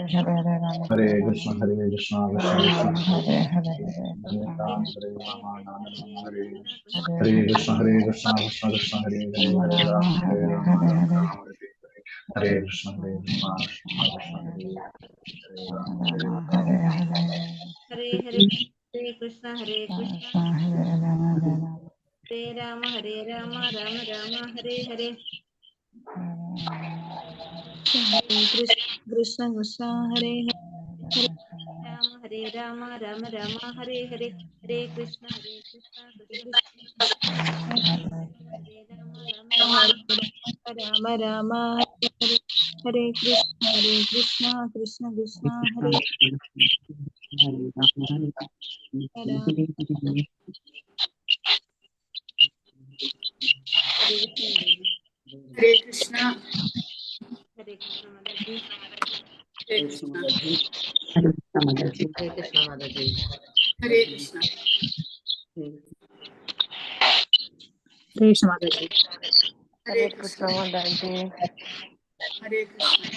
Hare Krishna, Hare Krishna, Krishna Krishna, Hare Hare, Hare Ram, Hare Rama, Rama Rama, Hare Krishna, Hare Krishna, Krishna Krishna, Hare Hare, Hare Ram, Hare Rama, Rama Rama, Hare Krishna, Hare Krishna, Krishna Krishna, Hare Hare, Ram, Hare Rama. Hare Hare, Hare Krishna, Hare Krishna, Hare Rama, Rama Rama, Hare Hare. Krishna Krishna, Hare Hare, Hare Rama, Rama Rama, Hare Hare. Hare Krishna, Krishna Krishna, Hare Rama, Rama Rama, Hare Hare. Hare Krishna, Krishna Krishna, Hare Hare. Hare Krishna. Hare Krishna Mataji. Hare Krishna. Hare Krishna Mataji. Hare Krishna Mataji. Hare Krishna. Hare Krishna Mataji. Hare Krishna Mataji. Hare Krishna.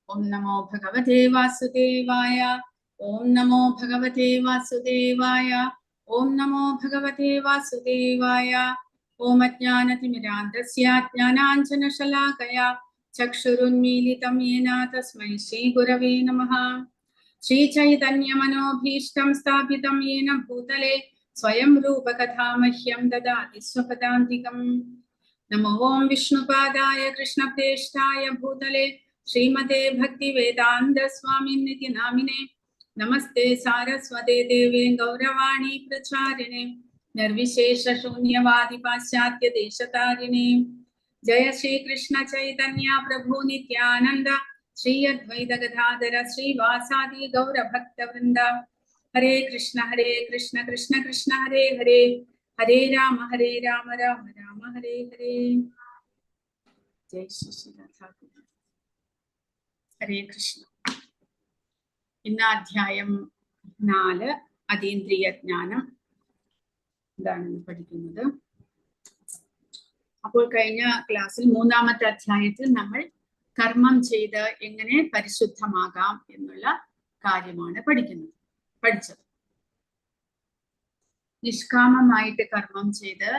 Om Namo Bhagavate Vasudevaya. Om Namo Bhagavate Vasudevaya. Om Namo Bhagavate Vasudevaya. Om Ajnanatimidandasya Jnananjana Shalakaya Chakshurunmilitam Yena Tasmai Shri Gurave Namaha. Shri Chaitanya Manobhishtam Sthapitam Yena Bhutale Swayam Rupa Kathamahyam Dadati Swapadantikam. Namo Om Vishnupadaya Krishna Preshtaya Bhutale Srimate Bhakti Vedanta Swami Niti Namine. Namaste Saraswate Deve Gauravani Pracharine Nirvishesha Shunyavadi Paschatya Deshatarine. Jaya Shri Krishna Chaitanya Prabhu Nityananda Shri Advaita Gadadhara Shri Vasadi Gaura Bhakta Vrinda. Hare Krishna, Krishna Krishna, Hare Hare. Hare Rama, Rama Rama, Hare Hare. Jai Shri Radha. Hare Krishna. ഇന്ന് അധ്യായം 4 അതീന്ദ്രിയ ജ്ഞാനം ഇതാണ് പഠിക്കുന്നത്. അപ്പോൾ കഴിഞ്ഞ ക്ലാസ്സിൽ 3-ാമത്തെ അധ്യായത്തിൽ നമ്മൾ കർമ്മം ചെയ്ത് എങ്ങനെ പരിശുദ്ധമാകാം എന്നുള്ള കാര്യമാണ് പഠിച്ചത്. നിഷ്കാമമായിട്ട് കർമ്മം ചെയ്ത്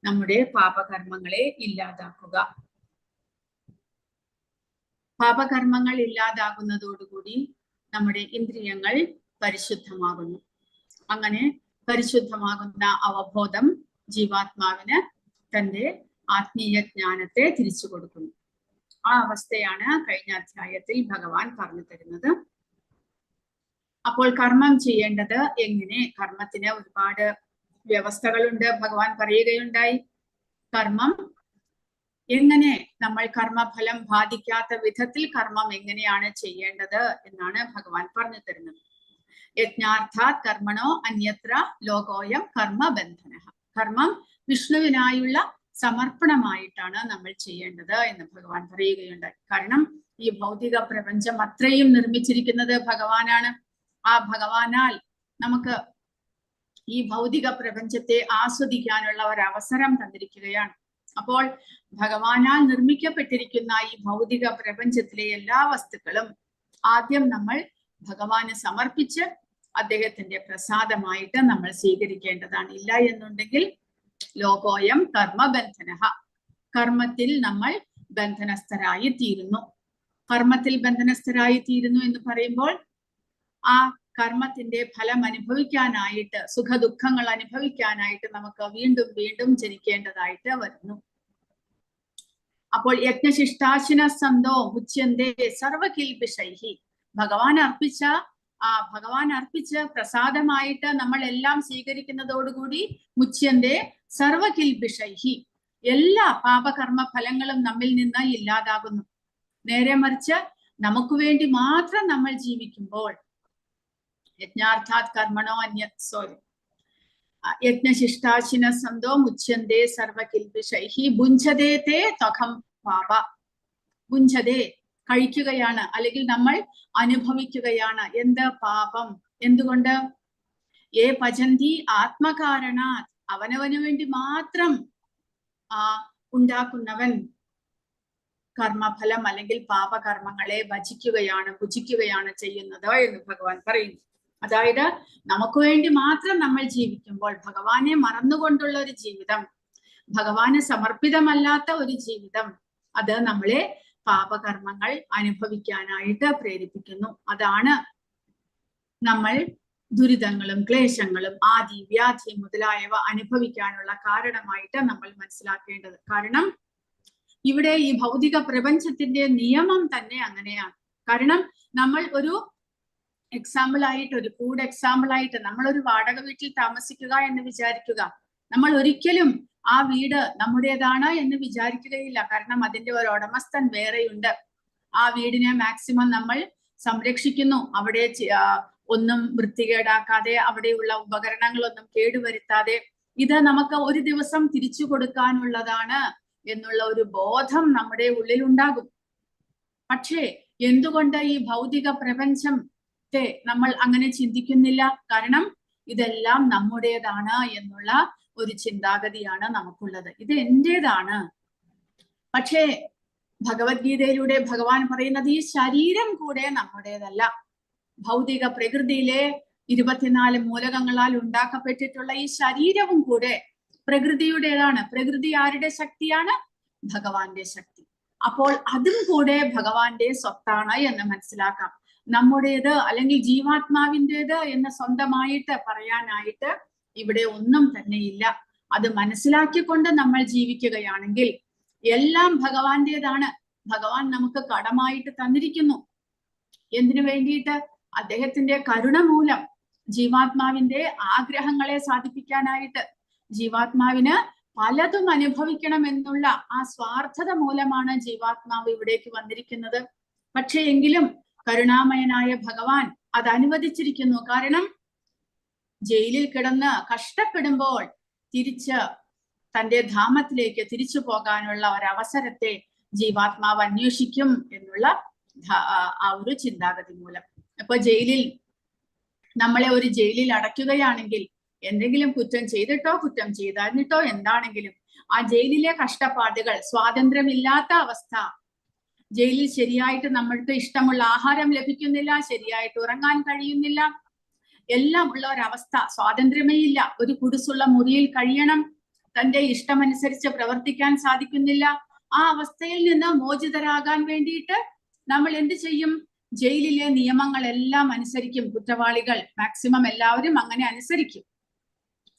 നമ്മുടെ പാപകർമ്മങ്ങളെ ഇല്ലാതാക്കുക. പാപകർമ്മങ്ങൾ ഇല്ലാതാകുന്നതോടുകൂടി നമ്മുടെ ഇന്ദ്രിയങ്ങൾ പരിശുദ്ധമാകുന്നു. അങ്ങനെ പരിശുദ്ധമാകുന്ന അവബോധം ജീവാത്മാവിന് തന്റെ ആത്മീയ ജ്ഞാനത്തെ തിരിച്ചു കൊടുക്കുന്നു. ആ അവസ്ഥയാണ് കഴിഞ്ഞ അധ്യായത്തിൽ ഭഗവാൻ പറഞ്ഞു തരുന്നത്. അപ്പോൾ കർമ്മം ചെയ്യേണ്ടത് എങ്ങനെ? കർമ്മത്തിന് ഒരുപാട് വ്യവസ്ഥകളുണ്ട്. ഭഗവാൻ പറയുകയുണ്ടായി, കർമ്മം എങ്ങനെ നമ്മൾ കർമ്മഫലം ബാധിക്കാത്ത വിധത്തിൽ കർമ്മം എങ്ങനെയാണ് ചെയ്യേണ്ടത് എന്നാണ് ഭഗവാൻ പറഞ്ഞു തരുന്നത്. യജ്ഞാർത്ഥാത് കർമ്മണോ അന്യത്ര ലോകോയം കർമ്മബന്ധന. കർമ്മം വിഷ്ണുവിനായുള്ള സമർപ്പണമായിട്ടാണ് നമ്മൾ ചെയ്യേണ്ടത് എന്ന് ഭഗവാൻ പറയുകയുണ്ടായി. കാരണം ഈ ഭൗതിക പ്രപഞ്ചം അത്രയും നിർമ്മിച്ചിരിക്കുന്നത് ഭഗവാനാണ്. ആ ഭഗവാനാൽ നമുക്ക് ഈ ഭൗതിക പ്രപഞ്ചത്തെ ആസ്വദിക്കാനുള്ള ഒരു അവസരം തന്നിരിക്കുകയാണ്. അപ്പോൾ ഭഗവാനാൽ നിർമ്മിക്കപ്പെട്ടിരിക്കുന്ന ഈ ഭൗതിക പ്രപഞ്ചത്തിലെ എല്ലാ വസ്തുക്കളും ആദ്യം നമ്മൾ ഭഗവാന് സമർപ്പിച്ച് അദ്ദേഹത്തിന്റെ പ്രസാദമായിട്ട് നമ്മൾ സ്വീകരിക്കേണ്ടതാണ്. ഇല്ല എന്നുണ്ടെങ്കിൽ ലോകോയം കർമ്മബന്ധന, കർമ്മത്തിൽ നമ്മൾ ബന്ധനസ്ഥരായി തീരുന്നു. കർമ്മത്തിൽ ബന്ധനസ്ഥരായി തീരുന്നു എന്ന് പറയുമ്പോൾ ആ കർമ്മത്തിന്റെ ഫലം അനുഭവിക്കാനായിട്ട്, സുഖദുഃഖങ്ങൾ അനുഭവിക്കാനായിട്ട് നമുക്ക് വീണ്ടും വീണ്ടും ജനിക്കേണ്ടതായിട്ട് വരുന്നു. അപ്പോൾ യജ്ഞശിഷ്ടാശിന സന്തോ മുച്യന്തേ സർവകിൽബിഷൈഹി. ഭഗവാൻ അർപ്പിച്ച പ്രസാദമായിട്ട് നമ്മൾ എല്ലാം സ്വീകരിക്കുന്നതോടുകൂടി മുച്യന്തേ സർവകിൽബിഷൈഹി, എല്ലാ പാപകർമ്മ ഫലങ്ങളും നമ്മിൽ നിന്ന് ഇല്ലാതാകുന്നു. നേരെ മറിച്ച് നമുക്ക് വേണ്ടി മാത്രം നമ്മൾ ജീവിക്കുമ്പോൾ യജ്ഞാർത്ഥാത് കർമ്മണോ യജ്ഞശിഷ്ടാശിന സന്തോ മുച്യന്തേ സർവകിൽബിഷൈഹി ഭുഞ്ചതേ തേ ത്വഖം പാപ. ഭുഞ്ചതേ കഴിക്കുകയാണ്, അല്ലെങ്കിൽ നമ്മൾ അനുഭവിക്കുകയാണ്. എന്ത്? പാപം. എന്തുകൊണ്ട്? ഏ പചന്തി ആത്മകാരണാത്, അവനവന് വേണ്ടി മാത്രം ഉണ്ടാക്കുന്നവൻ കർമ്മഫലം അല്ലെങ്കിൽ പാപകർമ്മങ്ങളെ ഭുജിക്കുകയാണ് ചെയ്യുന്നത് എന്ന് ഭഗവാൻ പറയുന്നു. അതായത് നമുക്ക് വേണ്ടി മാത്രം നമ്മൾ ജീവിക്കുമ്പോൾ, ഭഗവാനെ മറന്നുകൊണ്ടുള്ള ഒരു ജീവിതം, ഭഗവാന് സമർപ്പിതമല്ലാത്ത ഒരു ജീവിതം, അത് നമ്മളെ പാപകർമ്മങ്ങൾ അനുഭവിക്കാനായിട്ട് പ്രേരിപ്പിക്കുന്നു. അതാണ് നമ്മൾ ദുരിതങ്ങളും ക്ലേശങ്ങളും ആദി വ്യാധി മുതലായവ അനുഭവിക്കാനുള്ള കാരണമായിട്ട് നമ്മൾ മനസ്സിലാക്കേണ്ടത്. കാരണം ഇവിടെ ഈ ഭൗതിക പ്രപഞ്ചത്തിന്റെ നിയമം തന്നെ അങ്ങനെയാണ്. കാരണം നമ്മൾ ഒരു എക്സാമ്പിൾ ആയിട്ട് നമ്മളൊരു വാടക വീട്ടിൽ താമസിക്കുക എന്ന് വിചാരിക്കുക. നമ്മൾ ഒരിക്കലും ആ വീട് നമ്മുടേതാണ് എന്ന് വിചാരിക്കുകയില്ല. കാരണം അതിന്റെ ഒരു ഉടമസ്ഥൻ വേറെയുണ്ട്. ആ വീടിനെ മാക്സിമം നമ്മൾ സംരക്ഷിക്കുന്നു. അവിടെ ഒന്നും വൃത്തികേടാക്കാതെ, അവിടെയുള്ള ഉപകരണങ്ങളൊന്നും കേടുവരുത്താതെ, ഇത് നമുക്ക് ഒരു ദിവസം തിരിച്ചു കൊടുക്കാനുള്ളതാണ് എന്നുള്ള ഒരു ബോധം നമ്മുടെ ഉള്ളിൽ ഉണ്ടാകും. പക്ഷേ എന്തുകൊണ്ട് ഈ ഭൗതിക പ്രപഞ്ചത്തെ നമ്മൾ അങ്ങനെ ചിന്തിക്കുന്നില്ല? കാരണം ഇതെല്ലാം നമ്മുടേതാണ് എന്നുള്ള ഒരു ചിന്താഗതിയാണ് നമുക്കുള്ളത്. ഇത് എന്റേതാണ്. പക്ഷേ ഭഗവത്ഗീതയിലൂടെ ഭഗവാൻ പറയുന്നത് ഈ ശരീരം കൂടെ നമ്മുടേതല്ല. ഭൗതിക പ്രകൃതിയിലെ 24 മൂലകങ്ങളാൽ ഉണ്ടാക്കപ്പെട്ടിട്ടുള്ള ഈ ശരീരവും കൂടെ പ്രകൃതിയുടേതാണ്. പ്രകൃതി ആരുടെ ശക്തിയാണ്? ഭഗവാന്റെ ശക്തി. അപ്പോൾ അതും കൂടെ ഭഗവാന്റെ സ്വത്താണ് എന്ന് മനസ്സിലാക്കാം. നമ്മുടേത് അല്ലെങ്കിൽ ജീവാത്മാവിൻ്റെത് എന്ന് സ്വന്തമായിട്ട് പറയാനായിട്ട് ഇവിടെ ഒന്നും തന്നെ ഇല്ല. അത് മനസ്സിലാക്കിക്കൊണ്ട് നമ്മൾ ജീവിക്കുകയാണെങ്കിൽ എല്ലാം ഭഗവാന്റേതാണ്. ഭഗവാൻ നമുക്ക് കടമായിട്ട് തന്നിരിക്കുന്നു. എന്തിനു വേണ്ടിയിട്ട്? അദ്ദേഹത്തിന്റെ കരുണ മൂലം ജീവാത്മാവിന്റെ ആഗ്രഹങ്ങളെ സാധിപ്പിക്കാനായിട്ട്. ജീവാത്മാവിന് പലതും അനുഭവിക്കണം എന്നുള്ള ആ സ്വാർത്ഥത മൂലമാണ് ജീവാത്മാവ് ഇവിടേക്ക് വന്നിരിക്കുന്നത്. പക്ഷേ എങ്കിലും കരുണാമയനായ ഭഗവാൻ അത് അനുവദിച്ചിരിക്കുന്നു. കാരണം ജയിലിൽ കിടന്ന് കഷ്ടപ്പെടുമ്പോൾ തിരിച്ച് തന്റെ ധാമത്തിലേക്ക് തിരിച്ചു പോകാനുള്ള ഒരവസരത്തെ ജീവാത്മാവ് അന്വേഷിക്കും എന്നുള്ള ആ ഒരു ചിന്താഗതി മൂലം. അപ്പൊ നമ്മളെ ഒരു ജയിലിൽ അടയ്ക്കുകയാണെങ്കിൽ, എന്തെങ്കിലും കുറ്റം ചെയ്തിട്ടോ കുറ്റം ചെയ്തിട്ടോ എന്താണെങ്കിലും ആ ജയിലിലെ കഷ്ടപ്പാടുകൾ, സ്വാതന്ത്ര്യമില്ലാത്ത അവസ്ഥ, ജയിലിൽ ശരിയായിട്ട് നമ്മൾക്ക് ഇഷ്ടമുള്ള ആഹാരം ലഭിക്കുന്നില്ല, ശരിയായിട്ട് ഉറങ്ങാൻ കഴിയുന്നില്ല, എല്ലാം ഉള്ള ഒരവസ്ഥ, സ്വാതന്ത്ര്യമേ ഇല്ല. ഒരു കുടിസുള്ള മുറിയിൽ കഴിയണം, തന്റെ ഇഷ്ടമനുസരിച്ച് പ്രവർത്തിക്കാൻ സാധിക്കുന്നില്ല. ആ അവസ്ഥയിൽ നിന്ന് മോചിതരാകാൻ വേണ്ടിയിട്ട് നമ്മൾ എന്ത് ചെയ്യും? ജയിലിലെ നിയമങ്ങളെല്ലാം അനുസരിക്കും. കുറ്റവാളികൾ മാക്സിമം എല്ലാവരും അങ്ങനെ അനുസരിക്കും.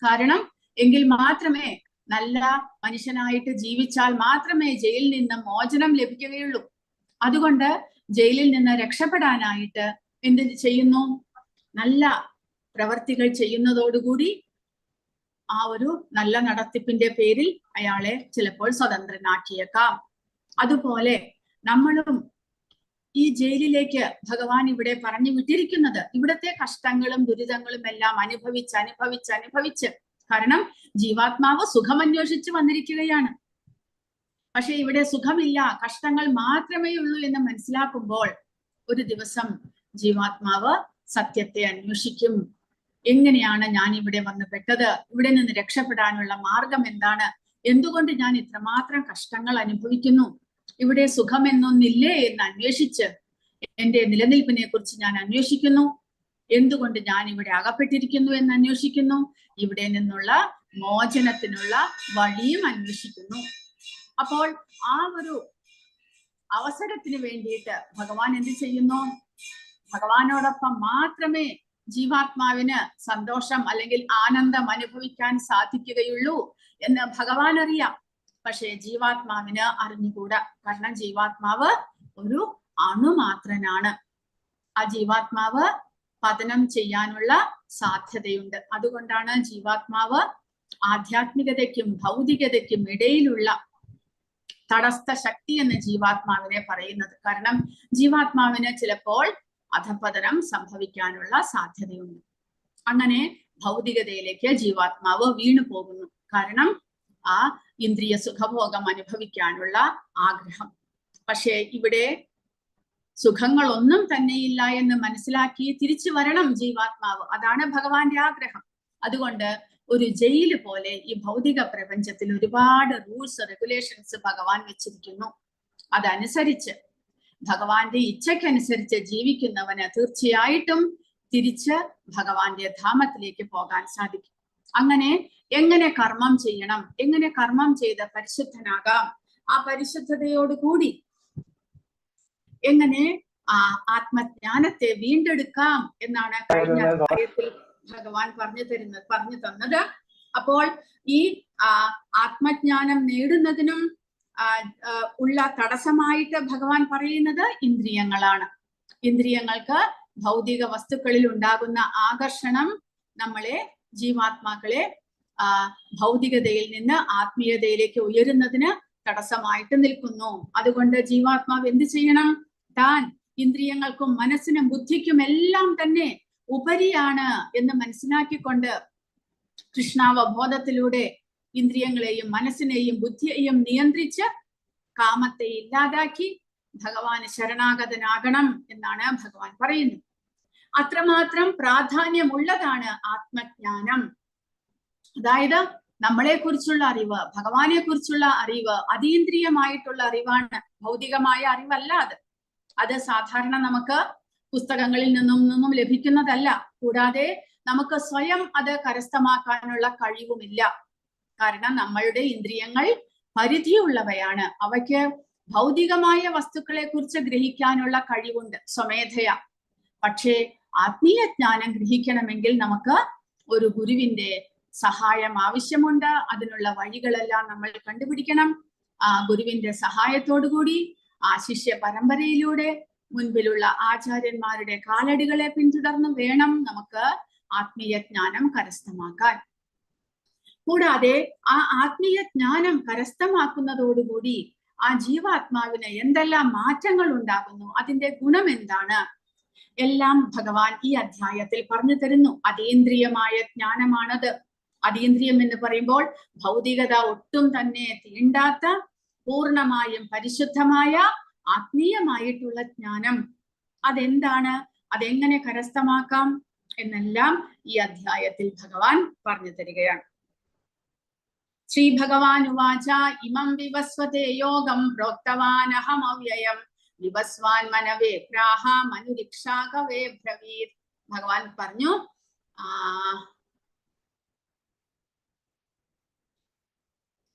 കാരണം എങ്കിൽ മാത്രമേ, നല്ല മനുഷ്യനായിട്ട് ജീവിച്ചാൽ മാത്രമേ ജയിലിൽ നിന്ന് മോചനം ലഭിക്കുകയുള്ളൂ. അതുകൊണ്ട് ജയിലിൽ നിന്ന് രക്ഷപ്പെടാനായിട്ട് എന്ത് ചെയ്യുന്നു? നല്ല പ്രവർത്തികൾ ചെയ്യുന്നതോടുകൂടി ആ ഒരു നല്ല നടത്തിപ്പിന്റെ പേരിൽ അയാളെ ചിലപ്പോൾ സ്വതന്ത്രനാക്കിയേക്കാം. അതുപോലെ നമ്മളും ഈ ജയിലിലേക്ക് ഭഗവാൻ ഇവിടെ പറഞ്ഞു വിട്ടിരിക്കുന്നത് ഇവിടത്തെ കഷ്ടങ്ങളും ദുരിതങ്ങളും എല്ലാം അനുഭവിച്ച് കാരണം ജീവാത്മാവ് സുഖം അന്വേഷിച്ച് വന്നിരിക്കുകയാണ്. പക്ഷെ ഇവിടെ സുഖമില്ല, കഷ്ടങ്ങൾ മാത്രമേ ഉള്ളൂ എന്ന് മനസ്സിലാക്കുമ്പോൾ ഒരു ദിവസം ജീവാത്മാവ് സത്യത്തെ അന്വേഷിക്കും. എങ്ങനെയാണ് ഞാൻ ഇവിടെ വന്ന് പെട്ടത്? ഇവിടെ നിന്ന് രക്ഷപ്പെടാനുള്ള മാർഗം എന്താണ്? എന്തുകൊണ്ട് ഞാൻ ഇത്രമാത്രം കഷ്ടങ്ങൾ അനുഭവിക്കുന്നു? ഇവിടെ സുഖമെന്നൊന്നില്ലേ എന്ന് അന്വേഷിച്ച് എന്റെ നിലനിൽപ്പിനെ കുറിച്ച് ഞാൻ അന്വേഷിക്കുന്നു. എന്തുകൊണ്ട് ഞാൻ ഇവിടെ അകപ്പെട്ടിരിക്കുന്നു എന്ന് അന്വേഷിക്കുന്നു. ഇവിടെ നിന്നുള്ള മോചനത്തിനുള്ള വഴിയും അന്വേഷിക്കുന്നു. അപ്പോൾ ആ ഒരു അവസരത്തിന് വേണ്ടിയിട്ട് ഭഗവാൻ എന്ത് ചെയ്യുന്നു? ഭഗവാനോടൊപ്പം മാത്രമേ ജീവാത്മാവിന് സന്തോഷം അല്ലെങ്കിൽ ആനന്ദം അനുഭവിക്കാൻ സാധിക്കുകയുള്ളൂ എന്ന് ഭഗവാൻ അറിയാം. പക്ഷെ ജീവാത്മാവിന് അറിഞ്ഞുകൂടാ. കാരണം ജീവാത്മാവ് ഒരു അണുമാത്രനാണ്. ആ ജീവാത്മാവ് പതനം ചെയ്യാനുള്ള സാധ്യതയുണ്ട്. അതുകൊണ്ടാണ് ജീവാത്മാവ് ആധ്യാത്മികതയ്ക്കും ഭൗതികതയ്ക്കും ഇടയിലുള്ള തടസ്ഥ ശക്തി എന്ന് ജീവാത്മാവിനെ പറയുന്നത്. കാരണം ജീവാത്മാവിന് ചിലപ്പോൾ അധപതനം സംഭവിക്കാനുള്ള സാധ്യതയുണ്ട്. അങ്ങനെ ഭൗതികതയിലേക്ക് ജീവാത്മാവ് വീണു പോകുന്നു. കാരണം ആ ഇന്ദ്രിയ സുഖഭോഗം അനുഭവിക്കാനുള്ള ആഗ്രഹം. പക്ഷേ ഇവിടെ സുഖങ്ങളൊന്നും തന്നെയില്ല എന്ന് മനസ്സിലാക്കി തിരിച്ചു വരണം ജീവാത്മാവ്. അതാണ് ഭഗവാന്റെ ആഗ്രഹം. അതുകൊണ്ട് ഒരു ജയില് പോലെ ഈ ഭൗതിക പ്രപഞ്ചത്തിൽ ഒരുപാട് റൂൾസ് റെഗുലേഷൻസ് ഭഗവാൻ വെച്ചിരിക്കുന്നു. അതനുസരിച്ച് ഭഗവാന്റെ ഇച്ഛയ്ക്കനുസരിച്ച് ജീവിക്കുന്നവന് തീർച്ചയായിട്ടും തിരിച്ച് ഭഗവാന്റെ ധാമത്തിലേക്ക് പോകാൻ സാധിക്കും. അങ്ങനെ എങ്ങനെ കർമ്മം ചെയ്യണം, എങ്ങനെ കർമ്മം ചെയ്ത് പരിശുദ്ധനാകാം, ആ പരിശുദ്ധതയോടുകൂടി എങ്ങനെ ആത്മജ്ഞാനത്തെ വീണ്ടെടുക്കാം എന്നാണ് കഴിഞ്ഞ അധ്യായത്തിൽ ഭഗവാൻ പറഞ്ഞു തന്നത്. അപ്പോൾ ഈ ആത്മജ്ഞാനം നേടുന്നതിനും ഉള്ള തടസ്സമായിട്ട് ഭഗവാൻ പറയുന്നത് ഇന്ദ്രിയങ്ങളാണ്. ഇന്ദ്രിയങ്ങൾക്ക് ഭൗതിക വസ്തുക്കളിൽ ഉണ്ടാകുന്ന ആകർഷണം നമ്മളെ ജീവാത്മാക്കളെ ഭൗതികതയിൽ നിന്ന് ആത്മീയതയിലേക്ക് ഉയരുന്നതിന് തടസ്സമായിട്ട് നിൽക്കുന്നു. അതുകൊണ്ട് ജീവാത്മാവ് എന്ത് ചെയ്യണം? താൻ ഇന്ദ്രിയങ്ങൾക്കും മനസ്സിനും ബുദ്ധിക്കും എല്ലാം തന്നെ ഉപരിയാണ് എന്ന് മനസ്സിലാക്കിക്കൊണ്ട് കൃഷ്ണാവബോധത്തിലൂടെ ഇന്ദ്രിയങ്ങളെയും മനസ്സിനെയും ബുദ്ധിയെയും നിയന്ത്രിച്ച് കാമത്തെ ഇല്ലാതാക്കി ഭഗവാന് ശരണാഗതനാകണം എന്നാണ് ഭഗവാൻ പറയുന്നത്. അത്രമാത്രം പ്രാധാന്യമുള്ളതാണ് ആത്മജ്ഞാനം. അതായത് നമ്മളെ കുറിച്ചുള്ള അറിവ്, ഭഗവാനെ കുറിച്ചുള്ള അറിവ് അതീന്ദ്രിയമായിട്ടുള്ള അറിവാണ്, ഭൗതികമായ അറിവല്ല അത്. അത് സാധാരണ നമുക്ക് പുസ്തകങ്ങളിൽ നിന്നും ലഭിക്കുന്നതല്ല. കൂടാതെ നമുക്ക് സ്വയം അത് കരസ്ഥമാക്കാനുള്ള കഴിവുമില്ല. കാരണം നമ്മളുടെ ഇന്ദ്രിയങ്ങൾ പരിധിയുള്ളവയാണ്. അവയ്ക്ക് ഭൗതികമായ വസ്തുക്കളെ കുറിച്ച് ഗ്രഹിക്കാനുള്ള കഴിവുണ്ട് സ്വമേധയാ. പക്ഷേ ആത്മീയ ജ്ഞാനം ഗ്രഹിക്കണമെങ്കിൽ നമുക്ക് ഒരു ഗുരുവിന്റെ സഹായം ആവശ്യമുണ്ട്. അതിനുള്ള വഴികളെല്ലാം നമ്മൾ കണ്ടുപിടിക്കണം. ആ ഗുരുവിന്റെ സഹായത്തോടുകൂടി ആ ശിഷ്യ പരമ്പരയിലൂടെ മുൻപിലുള്ള ആചാര്യന്മാരുടെ കാലടികളെ പിന്തുടർന്ന് വേണം നമുക്ക് ആത്മീയ ജ്ഞാനം കരസ്ഥമാക്കാൻ. കൂടാതെ ആ ആത്മീയ ജ്ഞാനം കരസ്ഥമാക്കുന്നതോടുകൂടി ആ ജീവാത്മാവിന് എന്തെല്ലാം മാറ്റങ്ങൾ ഉണ്ടാകുന്നു, അതിന്റെ ഗുണം എന്താണ്, എല്ലാം ഭഗവാൻ ഈ അധ്യായത്തിൽ പറഞ്ഞു തരുന്നു. അതീന്ദ്രിയമായ ജ്ഞാനമാണത്. അതീന്ദ്രിയം എന്ന് പറയുമ്പോൾ ഭൗതികത ഒട്ടും തന്നെ തീണ്ടാത്ത പൂർണ്ണമായും പരിശുദ്ധമായ ആത്മീയമായിട്ടുള്ള ജ്ഞാനം. അതെന്താണ്, അതെങ്ങനെ കരസ്ഥമാക്കാം എന്നെല്ലാം ഈ അധ്യായത്തിൽ ഭഗവാൻ പറഞ്ഞു തരികയാണ്. ശ്രീ ഭഗവാൻ ഉവാച ഇമം വിവസ്വതേ യോഗം പ്രോക്തവാനഹമവ്യയം വിവസ്വാൻ മനവേ പ്രാഹ മനുരിക്ഷാകവേ ബ്രവീത്. ഭഗവാൻ പറഞ്ഞു,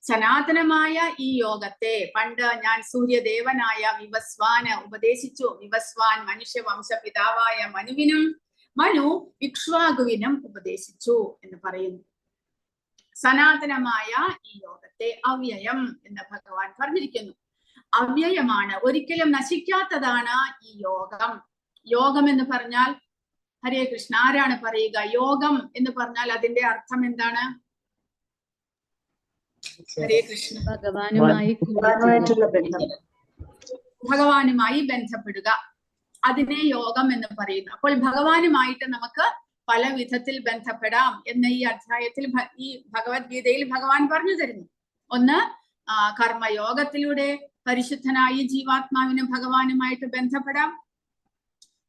സനാതനമായ ഈ യോഗത്തെ പണ്ട് ഞാൻ സൂര്യദേവനായ വിവസ്വാന് ഉപദേശിച്ചു. വിവസ്വാൻ മനുഷ്യവംശ പിതാവായ മനുവിനും മനു ഇക്ഷ്വാകുവിനും ഉപദേശിച്ചു എന്ന് പറയുന്നു. സനാതനമായ ഈ യോഗത്തെ അവ്യയം എന്ന് ഭഗവാൻ പറഞ്ഞിരിക്കുന്നു. അവ്യയമാണ്, ഒരിക്കലും നശിക്കാത്തതാണ് ഈ യോഗം. യോഗം എന്ന് പറഞ്ഞാൽ, ഹരേ കൃഷ്ണ, ആരാണ് പറയുക? യോഗം എന്ന് പറഞ്ഞാൽ അതിന്റെ അർത്ഥം എന്താണ്? ഹരേ കൃഷ്ണ. ഭഗവാനുമായി ബന്ധപ്പെടുക, അതിനെ യോഗം എന്ന് പറയുന്നു. അപ്പോൾ ഭഗവാനുമായിട്ട് നമുക്ക് പല വിധത്തിൽ ബന്ധപ്പെടാം എന്ന് ഈ അധ്യായത്തിൽ ഈ ഭഗവത്ഗീതയിൽ ഭഗവാൻ പറഞ്ഞു തരുന്നു. ഒന്ന്, കർമ്മയോഗത്തിലൂടെ പരിശുദ്ധനായി ജീവാത്മാവിന് ഭഗവാനുമായിട്ട് ബന്ധപ്പെടാം.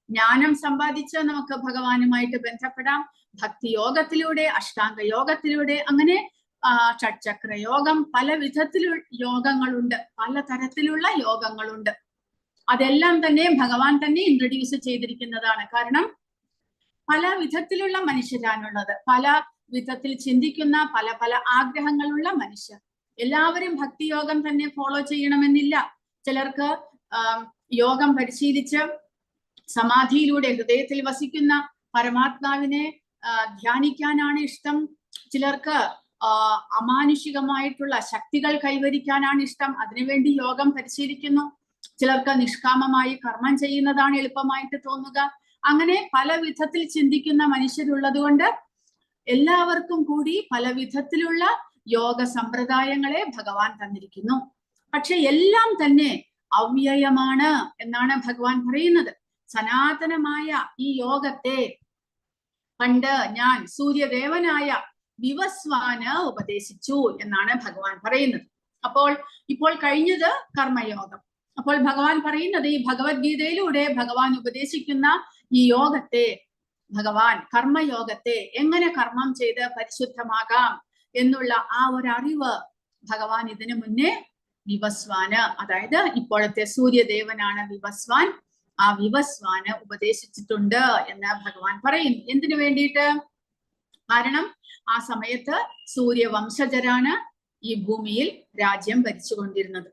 ജ്ഞാനം സമ്പാദിച്ച് നമുക്ക് ഭഗവാനുമായിട്ട് ബന്ധപ്പെടാം. ഭക്തിയോഗത്തിലൂടെ, അഷ്ടാംഗ യോഗത്തിലൂടെ, അങ്ങനെ ഷഡ്ചക്ര യോഗം, പല വിധത്തിലുള്ള യോഗങ്ങളുണ്ട്, പല തരത്തിലുള്ള യോഗങ്ങളുണ്ട്. അതെല്ലാം തന്നെ ഭഗവാൻ തന്നെ ഇൻട്രൊഡ്യൂസ് ചെയ്തിരിക്കുന്നതാണ്. കാരണം പല വിധത്തിലുള്ള മനുഷ്യരാണുള്ളത്, പല വിധത്തിൽ ചിന്തിക്കുന്ന, പല പല ആഗ്രഹങ്ങളുള്ള മനുഷ്യർ. എല്ലാവരും ഭക്തിയോഗം തന്നെ ഫോളോ ചെയ്യണമെന്നില്ല. ചിലർക്ക് യോഗം പരിശീലിച്ച് സമാധിയിലൂടെ ഹൃദയത്തിൽ വസിക്കുന്ന പരമാത്മാവിനെ ധ്യാനിക്കാനാണ് ഇഷ്ടം. ചിലർക്ക് അമാനുഷികമായിട്ടുള്ള ശക്തികൾ കൈവരിക്കാനാണ് ഇഷ്ടം, അതിനുവേണ്ടി യോഗം പരിശീലിക്കുന്നു. ചിലർക്ക് നിഷ്കാമമായി കർമ്മം ചെയ്യുന്നതാണ് എളുപ്പമായിട്ട് തോന്നുക. അങ്ങനെ പല വിധത്തിൽ ചിന്തിക്കുന്ന മനുഷ്യരുള്ളത് കൊണ്ട് എല്ലാവർക്കും കൂടി പല വിധത്തിലുള്ള യോഗ സമ്പ്രദായങ്ങളെ ഭഗവാൻ തന്നിരിക്കുന്നു. പക്ഷെ എല്ലാം തന്നെ അവ്യയമാണ് എന്നാണ് ഭഗവാൻ പറയുന്നത്. സനാതനമായ ഈ യോഗത്തെ പണ്ട് ഞാൻ സൂര്യദേവനായ വിവസ്വാന് ഉപദേശിച്ചു എന്നാണ് ഭഗവാൻ പറയുന്നത്. ഇപ്പോൾ കഴിഞ്ഞത് കർമ്മയോഗം. അപ്പോൾ ഭഗവാൻ പറയുന്നത് ഈ ഭഗവത്ഗീതയിലൂടെ ഭഗവാൻ ഉപദേശിക്കുന്ന ഈ യോഗത്തെ ഭഗവാൻ കർമ്മയോഗത്തെ എങ്ങനെ കർമ്മം ചെയ്ത് പരിശുദ്ധമാകാം എന്നുള്ള ആ ഒരു അറിവ് ഭഗവാൻ ഇതിനു മുന്നേ വിവസ്വാന്, അതായത് ഇപ്പോഴത്തെ സൂര്യദേവനാണ് വിവസ്വാൻ, ആ വിവസ്വാന് ഉപദേശിച്ചിട്ടുണ്ട് എന്ന് ഭഗവാൻ പറയുന്നു. എന്തിനു വേണ്ടിയിട്ട്? കാരണം ആ സമയത്ത് സൂര്യവംശജരാണ് ഈ ഭൂമിയിൽ രാജ്യം ഭരിച്ചുകൊണ്ടിരുന്നത്.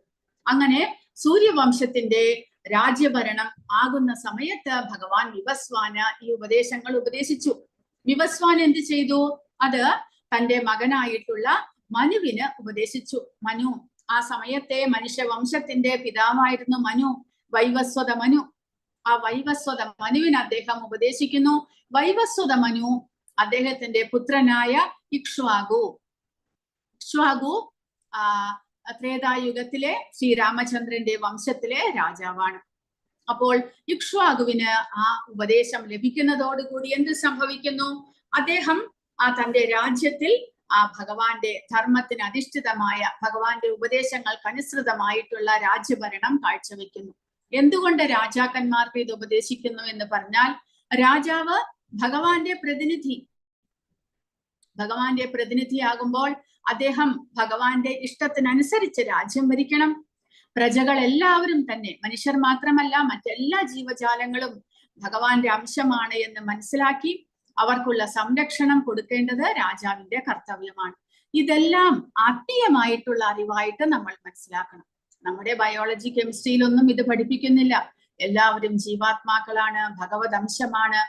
അങ്ങനെ സൂര്യവംശത്തിന്റെ രാജ്യഭരണം ആകുന്ന സമയത്ത് ഭഗവാൻ വിവസ്വാന് ഈ ഉപദേശങ്ങൾ ഉപദേശിച്ചു. വിവസ്വാൻ എന്ത് ചെയ്തു? അത് തന്റെ മകനായിട്ടുള്ള മനുവിന് ഉപദേശിച്ചു. മനു, ആ സമയത്തെ മനുഷ്യവംശത്തിന്റെ പിതാവായിരുന്നു മനു, വൈവസ്വത മനു. ആ വൈവസ്വത മനുവിന് അദ്ദേഹം ഉപദേശിക്കുന്നു. വൈവസ്വത മനു അദ്ദേഹത്തിന്റെ പുത്രനായ ഇക്ഷ്വാകു ത്രേതായുഗത്തിലെ ശ്രീരാമചന്ദ്രന്റെ വംശത്തിലെ രാജാവാണ്. അപ്പോൾ ഇക്ഷ്വാകുവിന് ആ ഉപദേശം ലഭിക്കുന്നതോടുകൂടി എന്ത് സംഭവിക്കുന്നു? അദ്ദേഹം തന്റെ രാജ്യത്തിൽ ആ ഭഗവാന്റെ ധർമ്മത്തിന് അധിഷ്ഠിതമായ ഭഗവാന്റെ ഉപദേശങ്ങൾക്കനുസൃതമായിട്ടുള്ള രാജ്യഭരണം കാഴ്ചവെക്കുന്നു. എന്തുകൊണ്ട് രാജാക്കന്മാർക്ക് ഇത് ഉപദേശിക്കുന്നു എന്ന് പറഞ്ഞാൽ, രാജാവ് ഭഗവാന്റെ പ്രതിനിധിയാകുമ്പോൾ അദ്ദേഹം ഭഗവാന്റെ ഇഷ്ടത്തിനനുസരിച്ച് രാജ്യം ഭരിക്കണം. പ്രജകൾ എല്ലാവരും തന്നെ, മനുഷ്യർ മാത്രമല്ല മറ്റെല്ലാ ജീവജാലങ്ങളും ഭഗവാന്റെ അംശമാണ് എന്ന് മനസ്സിലാക്കി അവർക്കുള്ള സംരക്ഷണം കൊടുക്കേണ്ടത് രാജാവിന്റെ കർത്തവ്യമാണ്. ഇതെല്ലാം ആത്മീയമായിട്ടുള്ള അറിവായിട്ട് നമ്മൾ മനസ്സിലാക്കണം. നമ്മുടെ ബയോളജി കെമിസ്ട്രിയിലൊന്നും ഇത് പഠിപ്പിക്കുന്നില്ല. എല്ലാവരും ജീവാത്മാക്കളാണ്, ഭഗവത് അംശമാണ്,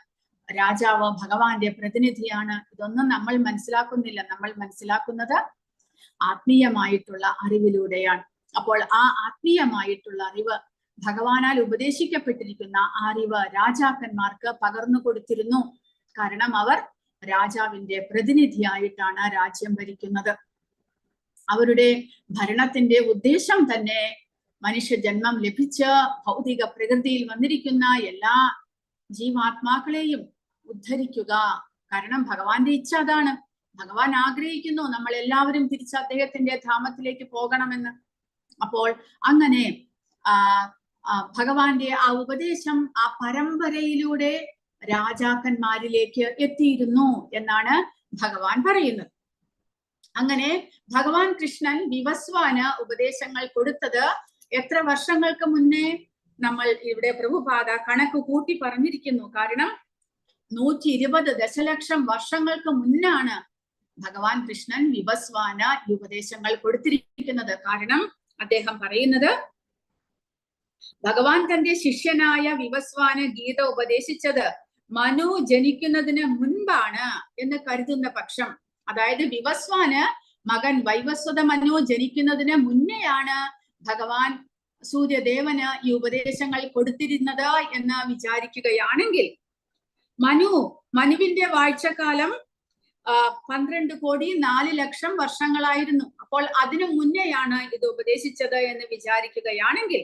രാജാവ് ഭഗവാന്റെ പ്രതിനിധിയാണ്. ഇതൊന്നും നമ്മൾ മനസ്സിലാക്കുന്നില്ല. നമ്മൾ മനസ്സിലാക്കുന്നത് ആത്മീയമായിട്ടുള്ള അറിവിലൂടെയാണ്. അപ്പോൾ ആ ആത്മീയമായിട്ടുള്ള അറിവ്, ഭഗവാനാൽ ഉപദേശിക്കപ്പെട്ടിരിക്കുന്ന ആ അറിവ് രാജാക്കന്മാർക്ക് പകർന്നു കൊടുത്തിരുന്നു. കാരണം അവർ രാജാവിന്റെ പ്രതിനിധിയായിട്ടാണ് രാജ്യം ഭരിക്കുന്നത്. അവരുടെ ഭരണത്തിന്റെ ഉദ്ദേശം തന്നെ മനുഷ്യജന്മം ലഭിച്ച് ഭൗതിക പ്രകൃതിയിൽ വന്നിരിക്കുന്ന എല്ലാ ജീവാത്മാക്കളെയും ഉദ്ധരിക്കുക. കാരണം ഭഗവാന്റെ ഇച്ഛ അതാണ്. ഭഗവാൻ ആഗ്രഹിക്കുന്നു നമ്മൾ എല്ലാവരും തിരിച്ച് അദ്ദേഹത്തിന്റെ ധാമത്തിലേക്ക് പോകണമെന്ന്. അപ്പോൾ അങ്ങനെ ഭഗവാന്റെ ആ ഉപദേശം ആ പരമ്പരയിലൂടെ രാജാക്കന്മാരിലേക്ക് എത്തിയിരുന്നു എന്നാണ് ഭഗവാൻ പറയുന്നത്. അങ്ങനെ ഭഗവാൻ കൃഷ്ണൻ വിവസ്വാന് ഉപദേശങ്ങൾ കൊടുത്തത് എത്ര വർഷങ്ങൾക്ക് മുന്നേ? നമ്മൾ ഇവിടെ പ്രഭുപാദ കണക്ക് കൂട്ടി പറഞ്ഞിരിക്കുന്നു. കാരണം 120 ദശലക്ഷം വർഷങ്ങൾക്ക് മുന്നാണ് ഭഗവാൻ കൃഷ്ണൻ വിവസ്വാന് ഈ ഉപദേശങ്ങൾ കൊടുത്തിരിക്കുന്നത്. കാരണം അദ്ദേഹം പറയുന്നത്, ഭഗവാൻ തന്റെ ശിഷ്യനായ വിവസ്വാന് ഗീത ഉപദേശിച്ചത് മനു ജനിക്കുന്നതിന് മുൻപാണ് എന്ന് കരുതുന്ന പക്ഷം, അതായത് വിവസ്വാന് മകൻ വൈവസ്വത മനു ജനിക്കുന്നതിന് മുന്നെയാണ് ഭഗവാൻ സൂര്യദേവന് ഈ ഉപദേശങ്ങൾ കൊടുത്തിരുന്നത് എന്ന് വിചാരിക്കുകയാണെങ്കിൽ, മനുവിന്റെ വാഴ്ചക്കാലം 12,04,00,000 വർഷങ്ങളായിരുന്നു. അപ്പോൾ അതിനു മുന്നെയാണ് ഇത് ഉപദേശിച്ചത് എന്ന് വിചാരിക്കുകയാണെങ്കിൽ,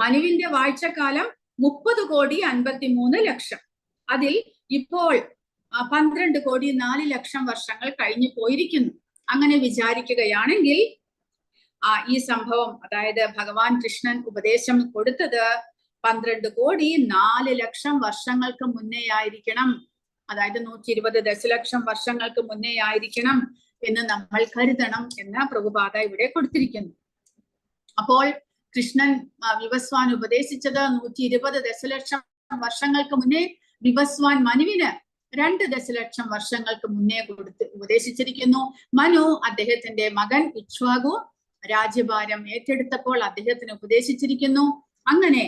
മനുവിന്റെ വാഴ്ചക്കാലം 30,53,00,000. അതിൽ ഇപ്പോൾ 12,04,00,000 വർഷങ്ങൾ കഴിഞ്ഞു പോയിരിക്കുന്നു. അങ്ങനെ വിചാരിക്കുകയാണെങ്കിൽ ഈ സംഭവം, അതായത് ഭഗവാൻ കൃഷ്ണൻ ഉപദേശം കൊടുത്തത് 12,04,00,000 വർഷങ്ങൾക്ക് മുന്നേ ആയിരിക്കണം. അതായത് 120 ദശലക്ഷം വർഷങ്ങൾക്ക് മുന്നേ ആയിരിക്കണം എന്ന് നമ്മൾ കരുതണം എന്ന് പ്രഭുപാദ ഇവിടെ കൊടുത്തിരിക്കുന്നു. അപ്പോൾ കൃഷ്ണൻ വിവസ്വാൻ ഉപദേശിച്ചത് 120 ദശലക്ഷം വർഷങ്ങൾക്ക് മുന്നേ, വിവസ്വാൻ മനുവിന് 2 ദശലക്ഷം വർഷങ്ങൾക്ക് മുന്നേ ഉപദേശിച്ചിരിക്കുന്നു. മനു അദ്ദേഹത്തിന്റെ മകൻ ഇക്ഷ്വാകു രാജ്യഭാരം ഏറ്റെടുത്തപ്പോൾ അദ്ദേഹത്തിന് ഉപദേശിച്ചിരിക്കുന്നു. അങ്ങനെ